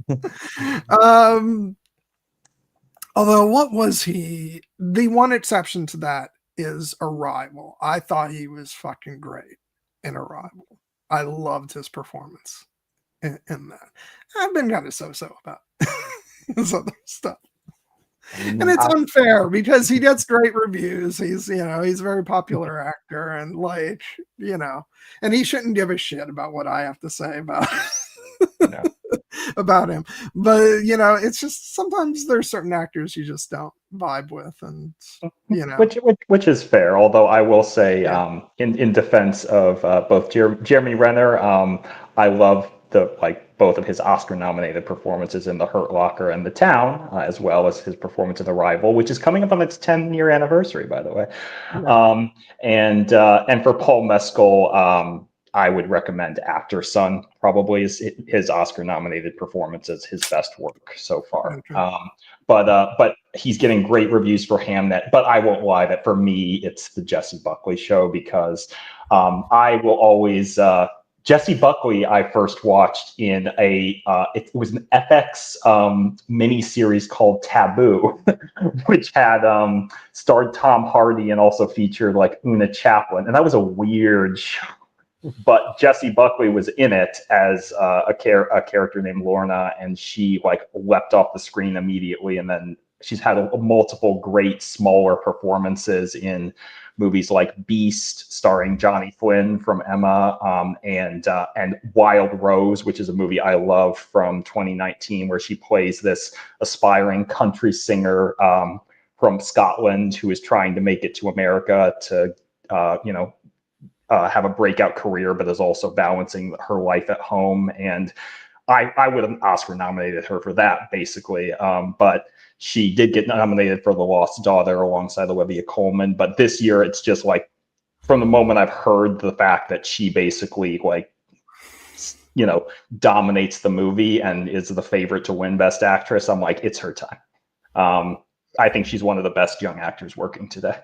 Although, what was he? The one exception to that is Arrival. I thought he was fucking great in Arrival. I loved his performance in that. I've been kind of so-so about his other stuff. And it's unfair because he gets great reviews. He's a very popular actor and like, and he shouldn't give a shit about what I have to say about No. about him. But it's just sometimes there's certain actors you just don't vibe with, and which is fair. Although I will say, Yeah. in defense of both Jeremy Renner, I love both of his Oscar-nominated performances in The Hurt Locker and The Town, as well as his performance in Arrival, which is coming up on its 10-year anniversary, by the way. Yeah. And for Paul Mescal, I would recommend After Sun. Probably is his Oscar-nominated performance as his best work so far. Okay. But he's getting great reviews for Hamnet. But I won't lie that for me, it's the Jesse Buckley show because I will always. Jesse Buckley, I first watched in it was an FX mini series called Taboo, which had starred Tom Hardy and also featured like Una Chaplin, and that was a weird show. But Jesse Buckley was in it as a character named Lorna, and she like leapt off the screen immediately. And then she's had multiple great smaller performances in movies like Beast, starring Johnny Flynn from Emma, and Wild Rose, which is a movie I love from 2019, where she plays this aspiring country singer from Scotland who is trying to make it to America to, have a breakout career, but is also balancing her life at home. And I would have Oscar nominated her for that, basically. But she did get nominated for The Lost Daughter alongside Olivia Colman. But this year, it's just like, from the moment I've heard the fact that she basically dominates the movie and is the favorite to win Best Actress, I'm like, it's her time. I think she's one of the best young actors working today.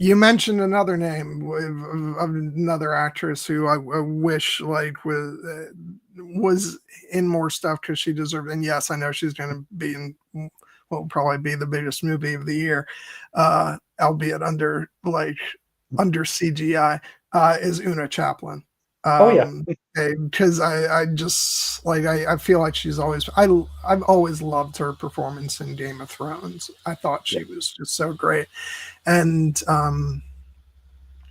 You mentioned another name of another actress who I wish was in more stuff because she deserved. And yes, I know she's going to be in what will probably be the biggest movie of the year, albeit under CGI. Is Una Chaplin. Because I just I feel like she's always I've always loved her performance in Game of Thrones. I thought she was just so great, and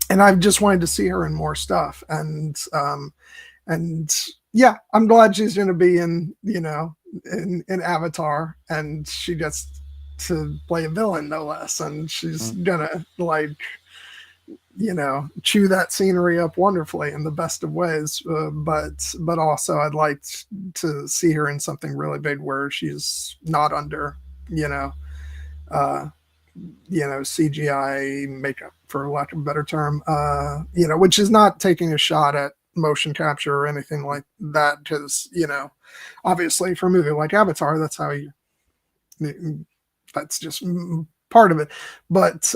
I've just wanted to see her in more stuff, and yeah, I'm glad she's going to be in in Avatar, and she gets to play a villain no less, and she's gonna chew that scenery up wonderfully in the best of ways. But also I'd like to see her in something really big where she's not under, CGI makeup, for lack of a better term, which is not taking a shot at motion capture or anything like that. Because, obviously for a movie like Avatar, that's how that's just part of it. But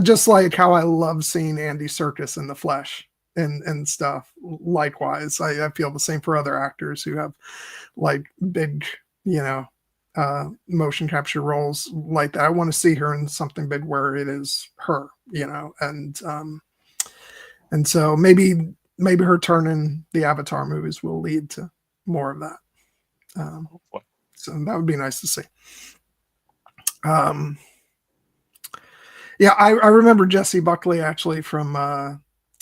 just like how I love seeing Andy Serkis in the flesh and stuff, likewise, I feel the same for other actors who have big, motion capture roles like that. I want to see her in something big where it is her, and so maybe her turn in the Avatar movies will lead to more of that. So that would be nice to see. Um, yeah, I remember Jessie Buckley actually from a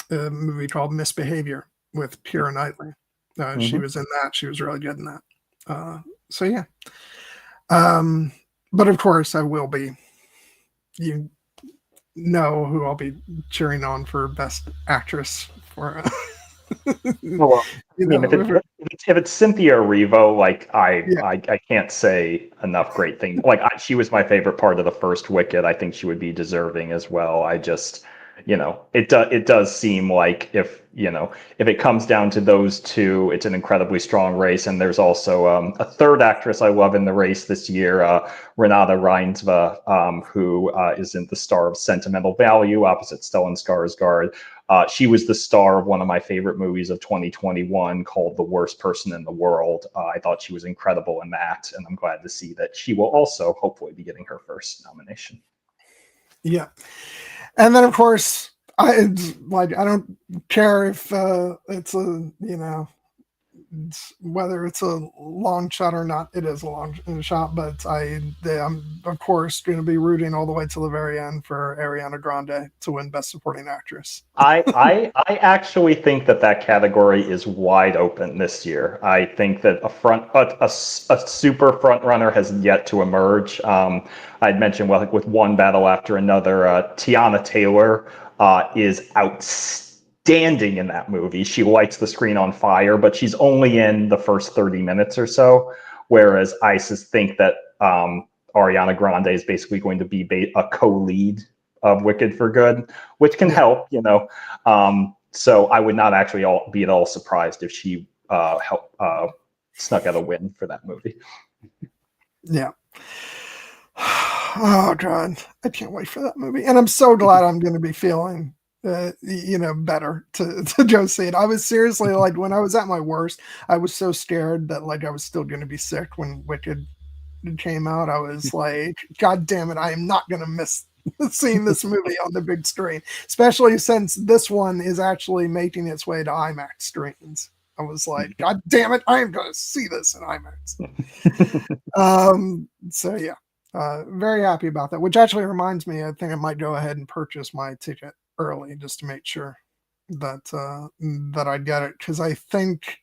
movie called Misbehavior with Keira Knightley. She Hmm. was in that. She was really good in that. So yeah. Um, but of course, I will be. You know who I'll be cheering on for Best Actress for. Oh, well, I You mean, know, if it's Cynthia Erivo, like yeah, I can't say enough great things. Like she was my favorite part of the first Wicked. I think she would be deserving as well. I just, it does seem like if it comes down to those two, it's an incredibly strong race. And there's also a third actress I love in the race this year, Renata Reinsva, who isn't the star of Sentimental Value opposite Stellan Skarsgård. She was the star of one of my favorite movies of 2021 called The Worst Person in the World. I thought she was incredible in that, and I'm glad to see that she will also hopefully be getting her first nomination. yeah. And then of course, I don't care if it's a whether it's a long shot or not. It is a long shot, but I'm of course going to be rooting all the way to the very end for Ariana Grande to win Best Supporting Actress. I actually think that category is wide open this year. I think that a super front runner has yet to emerge. I'd mentioned with One Battle After Another, Tiana Taylor is outstanding in that movie. She lights the screen on fire, but she's only in the first 30 minutes or so. Whereas I think that Ariana Grande is basically going to be a co-lead of Wicked for Good, which can Yeah, help, So I would not actually be at all surprised if she snuck out a win for that movie. yeah. Oh God, I can't wait for that movie, and I'm so glad I'm going to be feeling, better to go see it. I was seriously like when I was at my worst, I was so scared that like I was still going to be sick when Wicked came out. I was like, God damn it, I am not going to miss seeing this movie on the big screen, especially since this one is actually making its way to IMAX screens. I was like, God damn it, I am going to see this in IMAX. So yeah, very happy about that. Which actually reminds me, I think I might go ahead and purchase my ticket early just to make sure that I get it because I think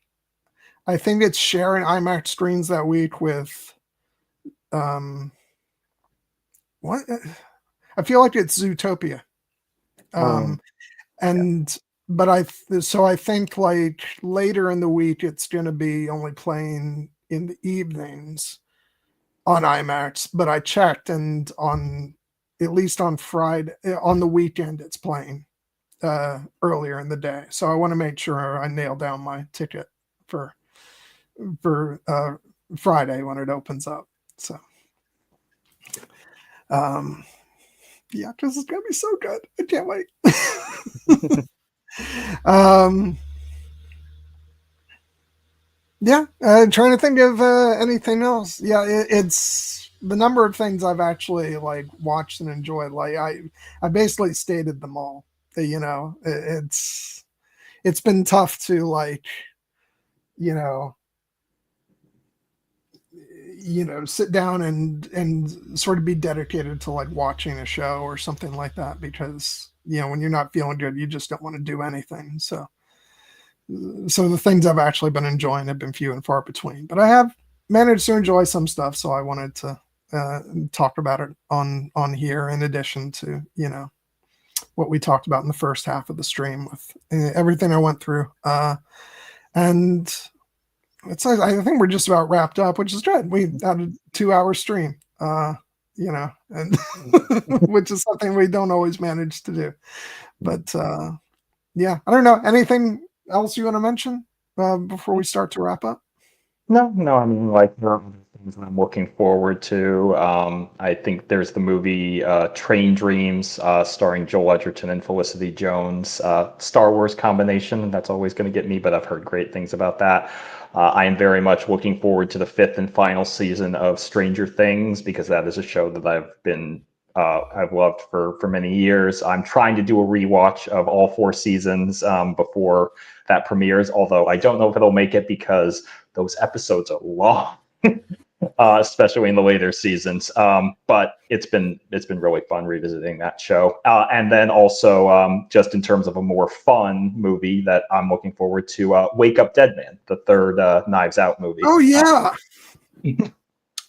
it's sharing IMAX screens that week with what I feel like it's Zootopia. Oh, Um, yeah. and but I think like later in the week it's going to be only playing in the evenings on IMAX, but I checked and on at least on Friday on the weekend it's playing earlier in the day. So I want to make sure I nail down my ticket for for Friday when it opens up. So um yeah, because it's gonna be so good. I can't wait. um Yeah, trying to think of anything else. Yeah, it's the number of things I've actually like watched and enjoyed. Like I basically stated them all. It's been tough to like, you know, sit down and sort of be dedicated to like watching a show or something like that because when you're not feeling good, you just don't want to do anything. So the things I've actually been enjoying have been few and far between. But I have managed to enjoy some stuff, so I wanted to talk about it on here. In addition to what we talked about in the first half of the stream with everything I went through, and I think we're just about wrapped up, which is good. We had a 2-hour stream, and which is something we don't always manage to do. But yeah, I don't know. Anything else you want to mention before we start to wrap up? No, I mean, like, there are other things that I'm looking forward to. I think there's the movie Train Dreams, starring Joel Edgerton and Felicity Jones, Star Wars combination. That's always going to get me, but I've heard great things about that. I am very much looking forward to the fifth and final season of Stranger Things because that is a show that I've loved for many years. I'm trying to do a rewatch of all 4 seasons before that premieres, although I don't know if it'll make it because those episodes are long. especially in the later seasons. But it's been really fun revisiting that show. And then also, just in terms of a more fun movie that I'm looking forward to, Wake Up Dead Man, the third Knives Out movie. Oh yeah.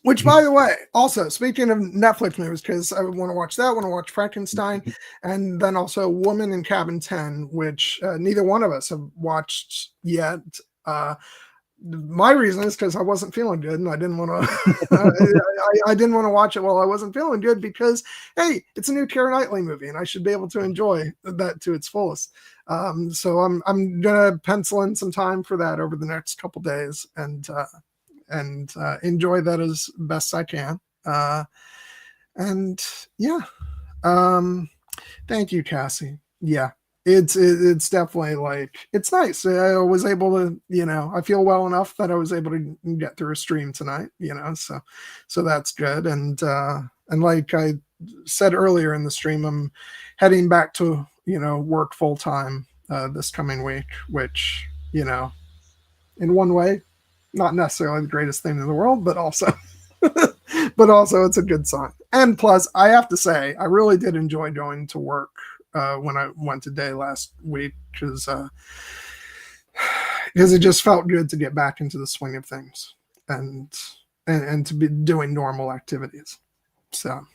Which, by the way, also speaking of Netflix movies, because I want to watch that, want to watch Frankenstein, and then also Woman in Cabin 10, which neither one of us have watched yet. My reason is because I wasn't feeling good, and I didn't want to. I didn't want to watch it while I wasn't feeling good because, hey, it's a new Keira Knightley movie, and I should be able to enjoy that to its fullest. So I'm gonna pencil in some time for that over the next couple days, and enjoy that as best I can. And yeah, thank you, Cassie. Yeah, it's definitely like, it's nice. I was able to, I feel well enough that I was able to get through a stream tonight, so that's good. And like I said earlier in the stream, I'm heading back to, work full time this coming week, which, in one way, not necessarily the greatest thing in the world, but also it's a good sign. And plus, I have to say, I really did enjoy going to work when I went today last week, because it just felt good to get back into the swing of things and to be doing normal activities. So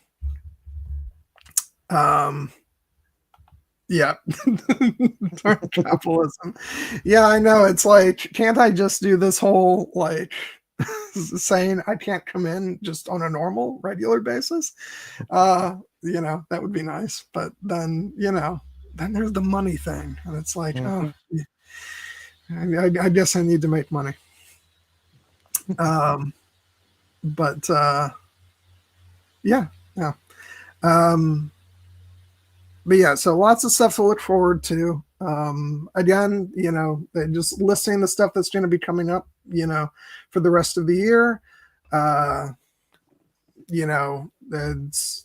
yeah. Capitalism. Yeah, I know. It's like, can't I just do this whole like saying I can't come in just on a normal regular basis? That would be nice. But then, then there's the money thing. And it's like, oh, I guess I need to make money. But yeah. But yeah, so lots of stuff to look forward to. Again, just listing the stuff that's going to be coming up, for the rest of the year. It's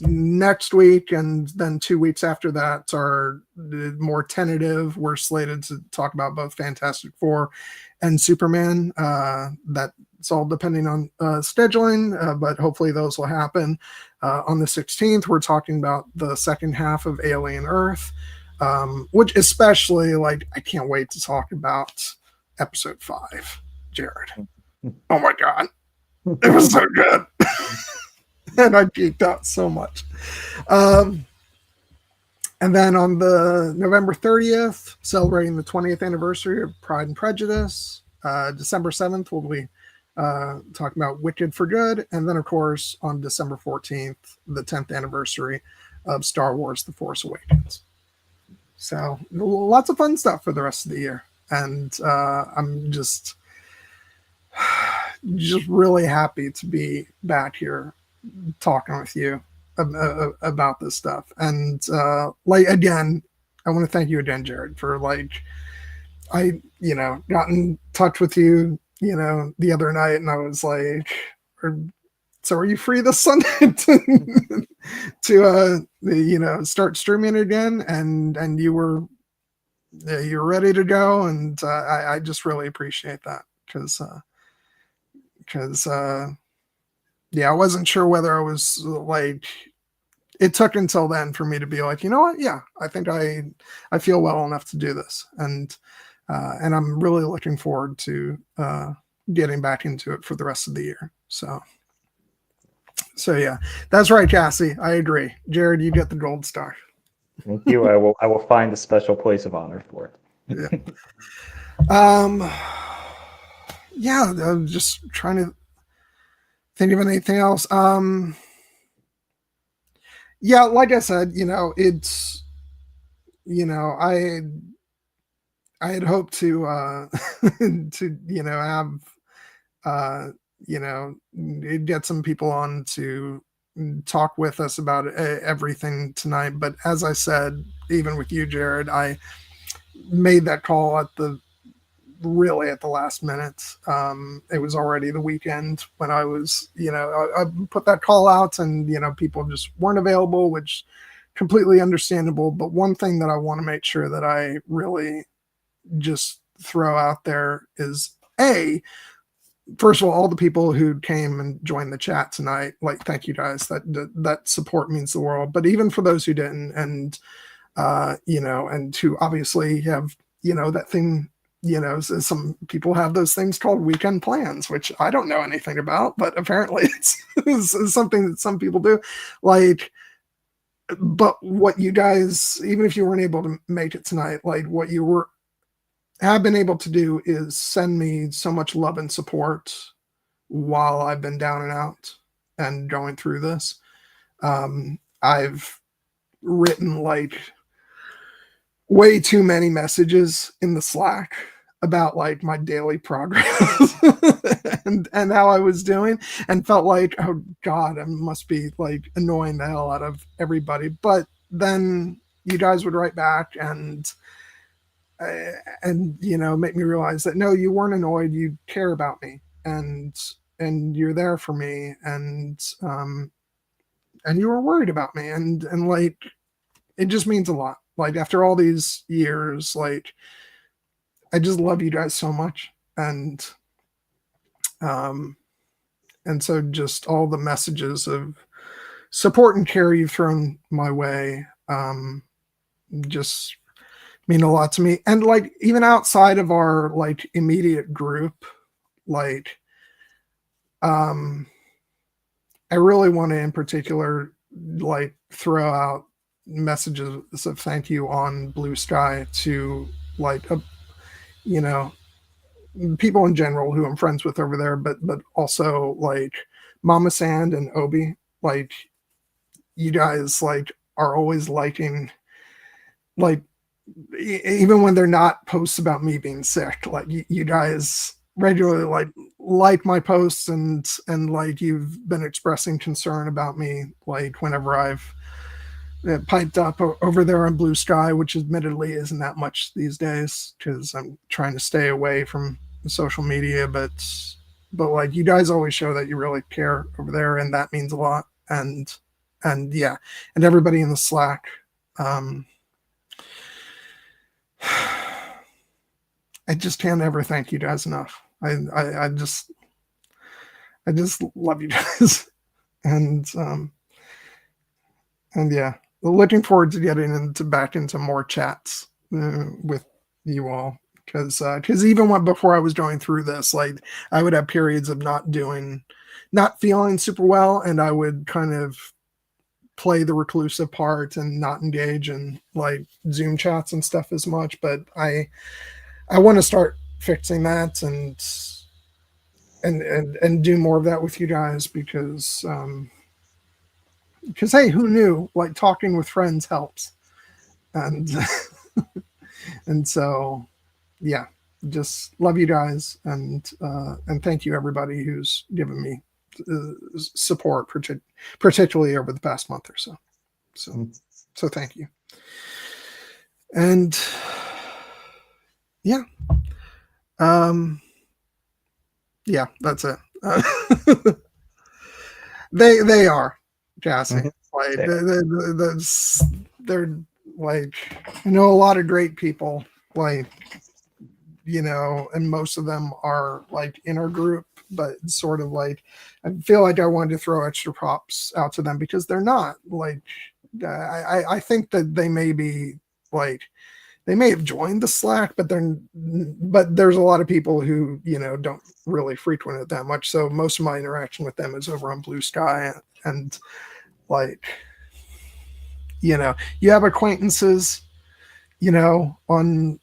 next week, and then 2 weeks after that are more tentative. We're slated to talk about both Fantastic Four and Superman. That's all depending on scheduling, but hopefully those will happen. On the 16th, we're talking about the second half of Alien Earth, which especially, like, I can't wait to talk about episode 5, Jared. Oh my God. It was so good. And I geeked out so much. And then on the November 30th, celebrating the 20th anniversary of Pride and Prejudice, December 7th, we'll be talking about Wicked for Good. And then, of course, on December 14th, the 10th anniversary of Star Wars The Force Awakens. So lots of fun stuff for the rest of the year. And I'm just really happy to be back here talking with you about this stuff. And again, I want to thank you again, Jared, for I got in touch with you the other night, and I was like, so are you free this Sunday to start streaming again? And you were ready to go, and I just really appreciate that, because I wasn't sure whether I was like, it took until then for me to be like, you know what? Yeah, I think I feel well enough to do this. And I'm really looking forward to getting back into it for the rest of the year. So yeah, that's right, Cassie. I agree. Jared, you get the gold star. Thank you. I will find a special place of honor for it. Yeah. I'm just trying to think of anything else. Yeah, like I said, it's, I had hoped to have get some people on to talk with us about everything tonight. But as I said, even with you, Jared, I made that call at the last minute. It was already the weekend when I was, I put that call out, and, people just weren't available, which completely understandable. But one thing that I want to make sure that I really just throw out there is, first of all the people who came and joined the chat tonight, like, thank you guys. That support means the world. But even for those who didn't, and and who obviously have, that thing, some people have those things called weekend plans, which I don't know anything about, but apparently it's something that some people do. Like, but what you guys, even if you weren't able to make it tonight, like what you have been able to do is send me so much love and support while I've been down and out and going through this. I've written like way too many messages in the Slack about like my daily progress and how I was doing, and felt like, oh God, I must be like annoying the hell out of everybody. But then you guys would write back and make me realize that no, you weren't annoyed, you care about me, and you're there for me, and you were worried about me, and like it just means a lot. Like after all these years, like I just love you guys so much, and so just all the messages of support and care you've thrown my way just mean a lot to me. And like even outside of our like immediate group, like I really want to in particular like throw out messages of thank you on Blue Sky to like people in general who I'm friends with over there, but also like Mama Sand and Obi. Like you guys like are always liking, like even when they're not posts about me being sick, like you guys regularly like my posts, and like you've been expressing concern about me, like whenever I've piped up over there on Blue Sky, which admittedly isn't that much these days because I'm trying to stay away from social media, but like you guys always show that you really care over there, and that means a lot. And yeah, and everybody in the Slack, I just can't ever thank you guys enough. I just love you guys. And yeah, looking forward to getting back into more chats with you all, because even before I was going through this, like I would have periods of not feeling super well, and I would kind of play the reclusive part and not engage in like Zoom chats and stuff as much. But I want to start fixing that and do more of that with you guys, because hey, who knew, like talking with friends helps. And and so yeah, just love you guys, and thank you everybody who's given me support, particularly over the past month or so. So thank you. And yeah, yeah, that's it. They are, Cassie. Like they're like, I know a lot of great people, like and most of them are like in our group, but sort of like I feel like I wanted to throw extra props out to them, because they're not like I think that they may be like, they may have joined the Slack, but there's a lot of people who don't really frequent it that much. So most of my interaction with them is over on Blue Sky, and like you have acquaintances on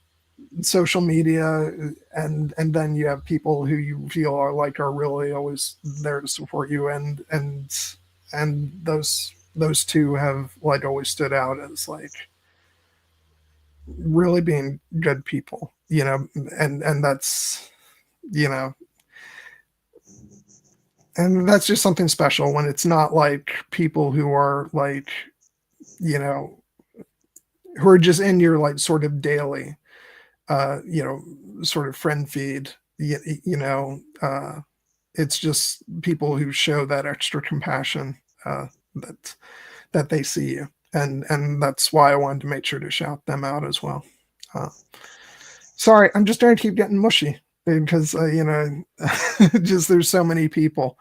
social media, and then you have people who you feel are really always there to support you, and those two have like always stood out as like really being good people, and that's and that's just something special when it's not like people who are like who are just in your like sort of daily sort of friend feed. It's just people who show that extra compassion that they see you, and that's why I wanted to make sure to shout them out as well. Sorry, I'm just going to keep getting mushy, because just there's so many people,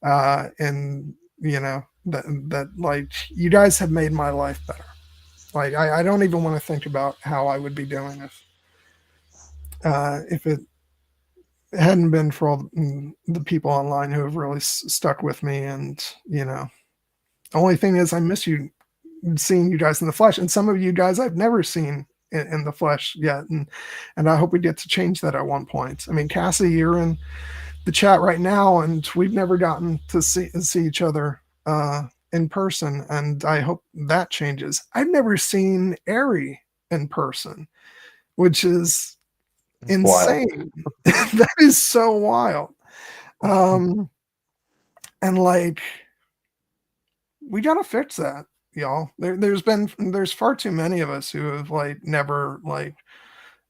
and that like you guys have made my life better. Like I don't even want to think about how I would be doing if it hadn't been for all the people online who have really stuck with me. And the only thing is, I miss you, seeing you guys in the flesh, and some of you guys I've never seen in the flesh yet, and I hope we get to change that at one point. I mean, Cassie, you're in the chat right now, and we've never gotten to see each other in person, and I hope that changes. I've never seen Ari in person, which is insane. That is so wild. And like, we gotta fix that, y'all. There's far too many of us who have like never like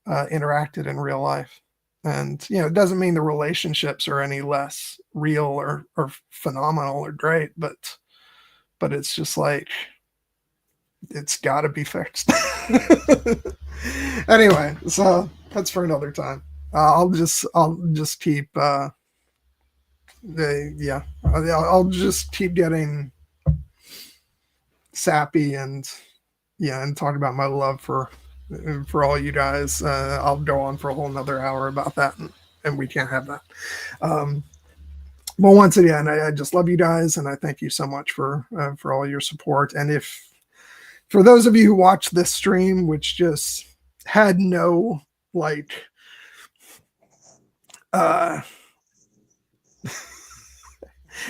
interacted in real life. And it doesn't mean the relationships are any less real or phenomenal or great, but it's just like, it's got to be fixed. Anyway, so that's for another time. I'll just keep I'll just keep getting sappy and talk about my love for all you guys. I'll go on for a whole another hour about that, and we can't have that. Well, once again, I just love you guys, and I thank you so much for all your support. And if for those of you who watched this stream, which just had no like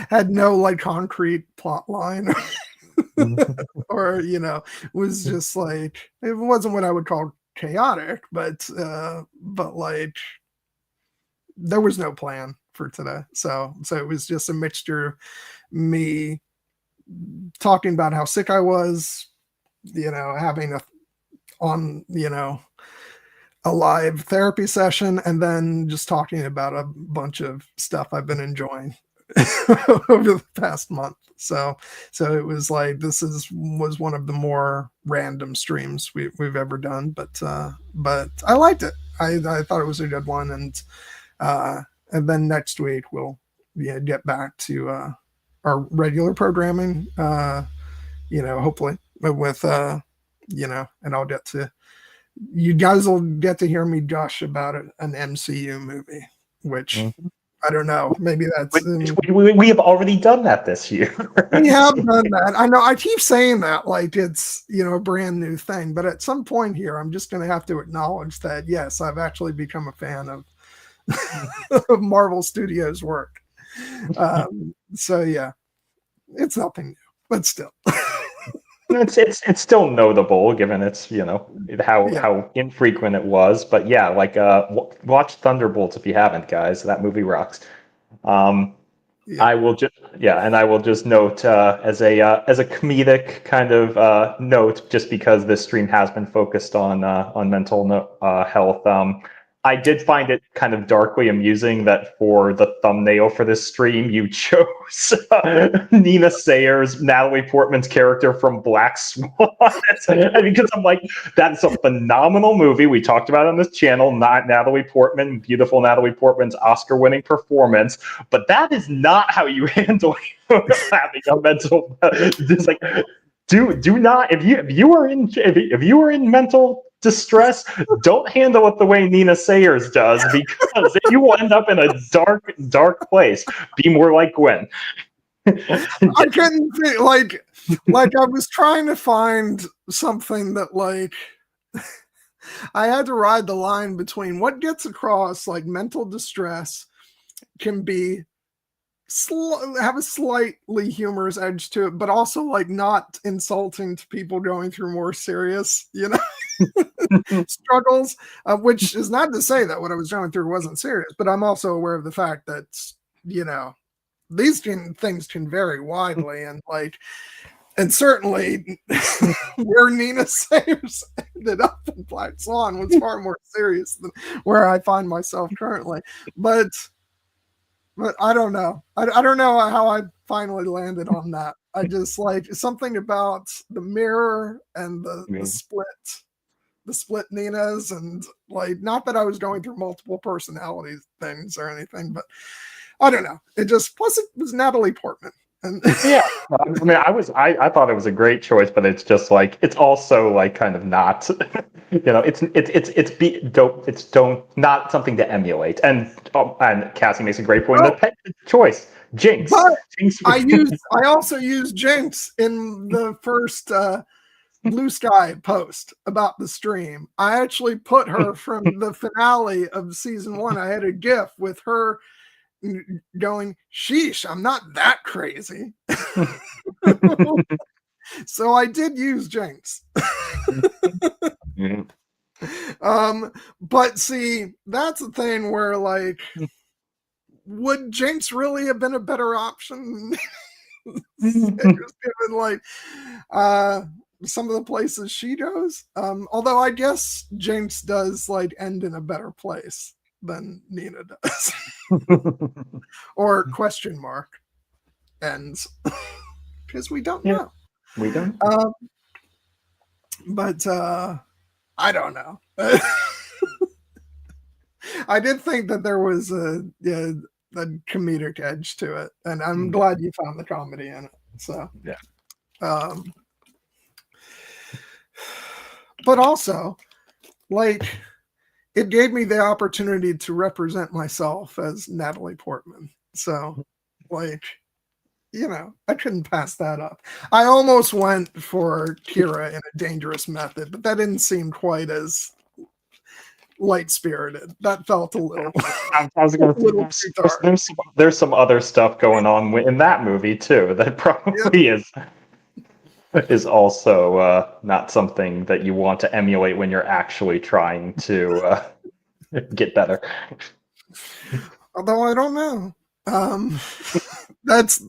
had no like concrete plot line or was just like, it wasn't what I would call chaotic, but like there was no plan for today. So it was just a mixture of me talking about how sick I was, having a live therapy session, and then just talking about a bunch of stuff I've been enjoying over the past month. So it was like, was one of the more random streams we've ever done, but I liked it. I thought it was a good one, and then next week we'll get back to our regular programming, hopefully with and I'll get to, you guys will get to hear me gush about an MCU movie, which I don't know. Maybe that's we have already done that this year. We have done that. I know. I keep saying that like it's a brand new thing, but at some point here, I'm just going to have to acknowledge that yes, I've actually become a fan of Marvel Studios work. So yeah, it's nothing new, but still. It's still notable given its how infrequent it was, but yeah, like watch Thunderbolts if you haven't, guys. That movie rocks. I will just note as a comedic kind of note, just because this stream has been focused on mental health. I did find it kind of darkly amusing that for the thumbnail for this stream, you chose Nina Sayers, Natalie Portman's character from Black Swan. Because I'm like, that's a phenomenal movie. We talked about it on this channel, not Natalie Portman, beautiful Natalie Portman's Oscar-winning performance. But that is not how you handle having a mental. Just like, do not if you are in mental distress, don't handle it the way Nina Sayers does, because you will end up in a dark place. Be more like Gwen. I couldn't think, like I was trying to find something that like I had to ride the line between what gets across like mental distress can be have a slightly humorous edge to it, but also like not insulting to people going through more serious, struggles, which is not to say that what I was going through wasn't serious, but I'm also aware of the fact that, these things can vary widely, and certainly where Nina Sayers ended up in Black Swan was far more serious than where I find myself currently. But I don't know. I don't know how I finally landed on that. I just like something about the mirror and the split the split Ninas, and like, not that I was going through multiple personality things or anything, but I don't know. It just, plus it was Natalie Portman. And Yeah, I mean, I thought it was a great choice, but it's just like it's also like kind of not, it's not something to emulate. And Cassie makes a great point. oh, The pet choice, Jinx. but Jinx. I also used Jinx in the first Blue Sky post about the stream. I actually put her from the finale of season 1. I had a GIF with her going, "Sheesh, I'm not that crazy." So I did use Jinx. But see, that's the thing where, like, would Jinx really have been a better option? Given like some of the places she goes. Although I guess Jinx does like end in a better place than Nina does. Or question mark ends. Because we don't know. We don't. But I don't know. I did think that there was a comedic edge to it, and I'm glad you found the comedy in it. So yeah. But also, like, it gave me the opportunity to represent myself as Natalie Portman. So, like, I couldn't pass that up. I almost went for Kira in a Dangerous Method, but that didn't seem quite as light-spirited. That felt a little. I was going to say there's some other stuff going on in that movie too that probably is also not something that you want to emulate when you're actually trying to get better. Although I don't know.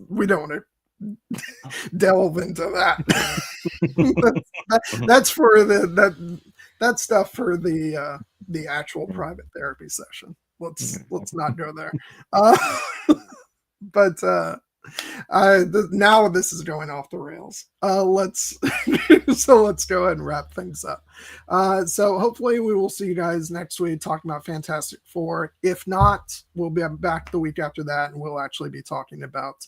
We don't want to delve into that. That's for that's stuff for the actual private therapy session. Let's not go there. But now this is going off the rails. Let's go ahead and wrap things up. So hopefully we will see you guys next week talking about Fantastic Four. If not, we'll be back the week after that, and we'll actually be talking about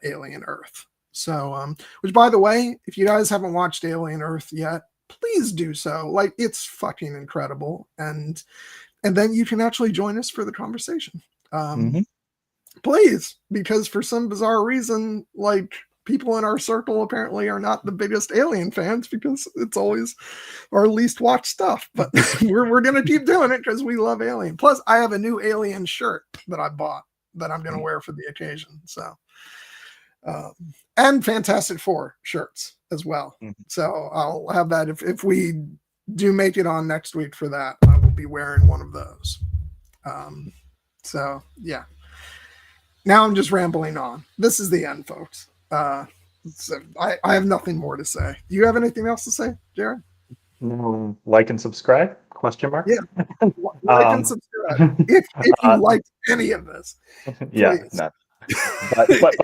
Alien Earth. So, which, by the way, if you guys haven't watched Alien Earth yet, please do so. Like, it's fucking incredible, and then you can actually join us for the conversation. Please, because for some bizarre reason, like, people in our circle apparently are not the biggest Alien fans because it's always our least watched stuff. But we're gonna keep doing it because we love Alien. Plus, I have a new Alien shirt that I bought that I'm gonna wear for the occasion. So, and Fantastic Four shirts as well. So I'll have that if we do make it on next week for that. I will be wearing one of those. So yeah. Now I'm just rambling on. This is the end, folks. So I have nothing more to say. Do you have anything else to say, Jared? Like and subscribe? Question mark? Yeah. Like and subscribe if you liked any of this. Please. Yeah. No. But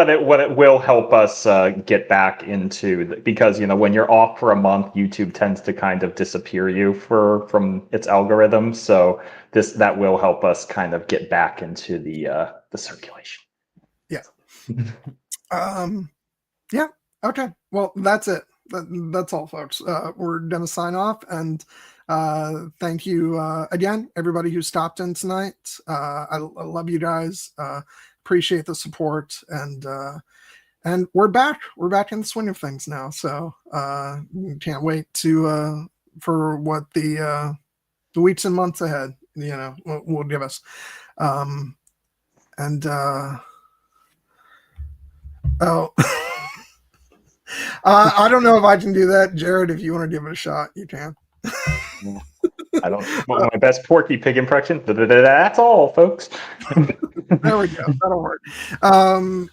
it will help us get back into because when you're off for a month, YouTube tends to kind of disappear you from its algorithm. So that will help us kind of get back into the circulation. Yeah. Yeah. Okay. Well, that's it. That's all, folks. We're gonna sign off, and thank you again, everybody who stopped in tonight. I love you guys. Appreciate the support, and we're back. We're back in the swing of things now. So can't wait for what the weeks and months ahead will give us. I don't know if I can do that, Jared. If you want to give it a shot, you can. I don't. My best Porky Pig impression. That's all, folks. There we go. That'll work.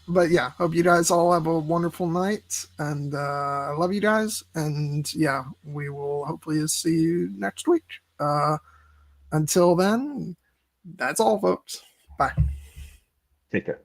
But yeah, hope you guys all have a wonderful night, and I love you guys. And yeah, we will hopefully see you next week. Until then, that's all, folks. Bye. Take care.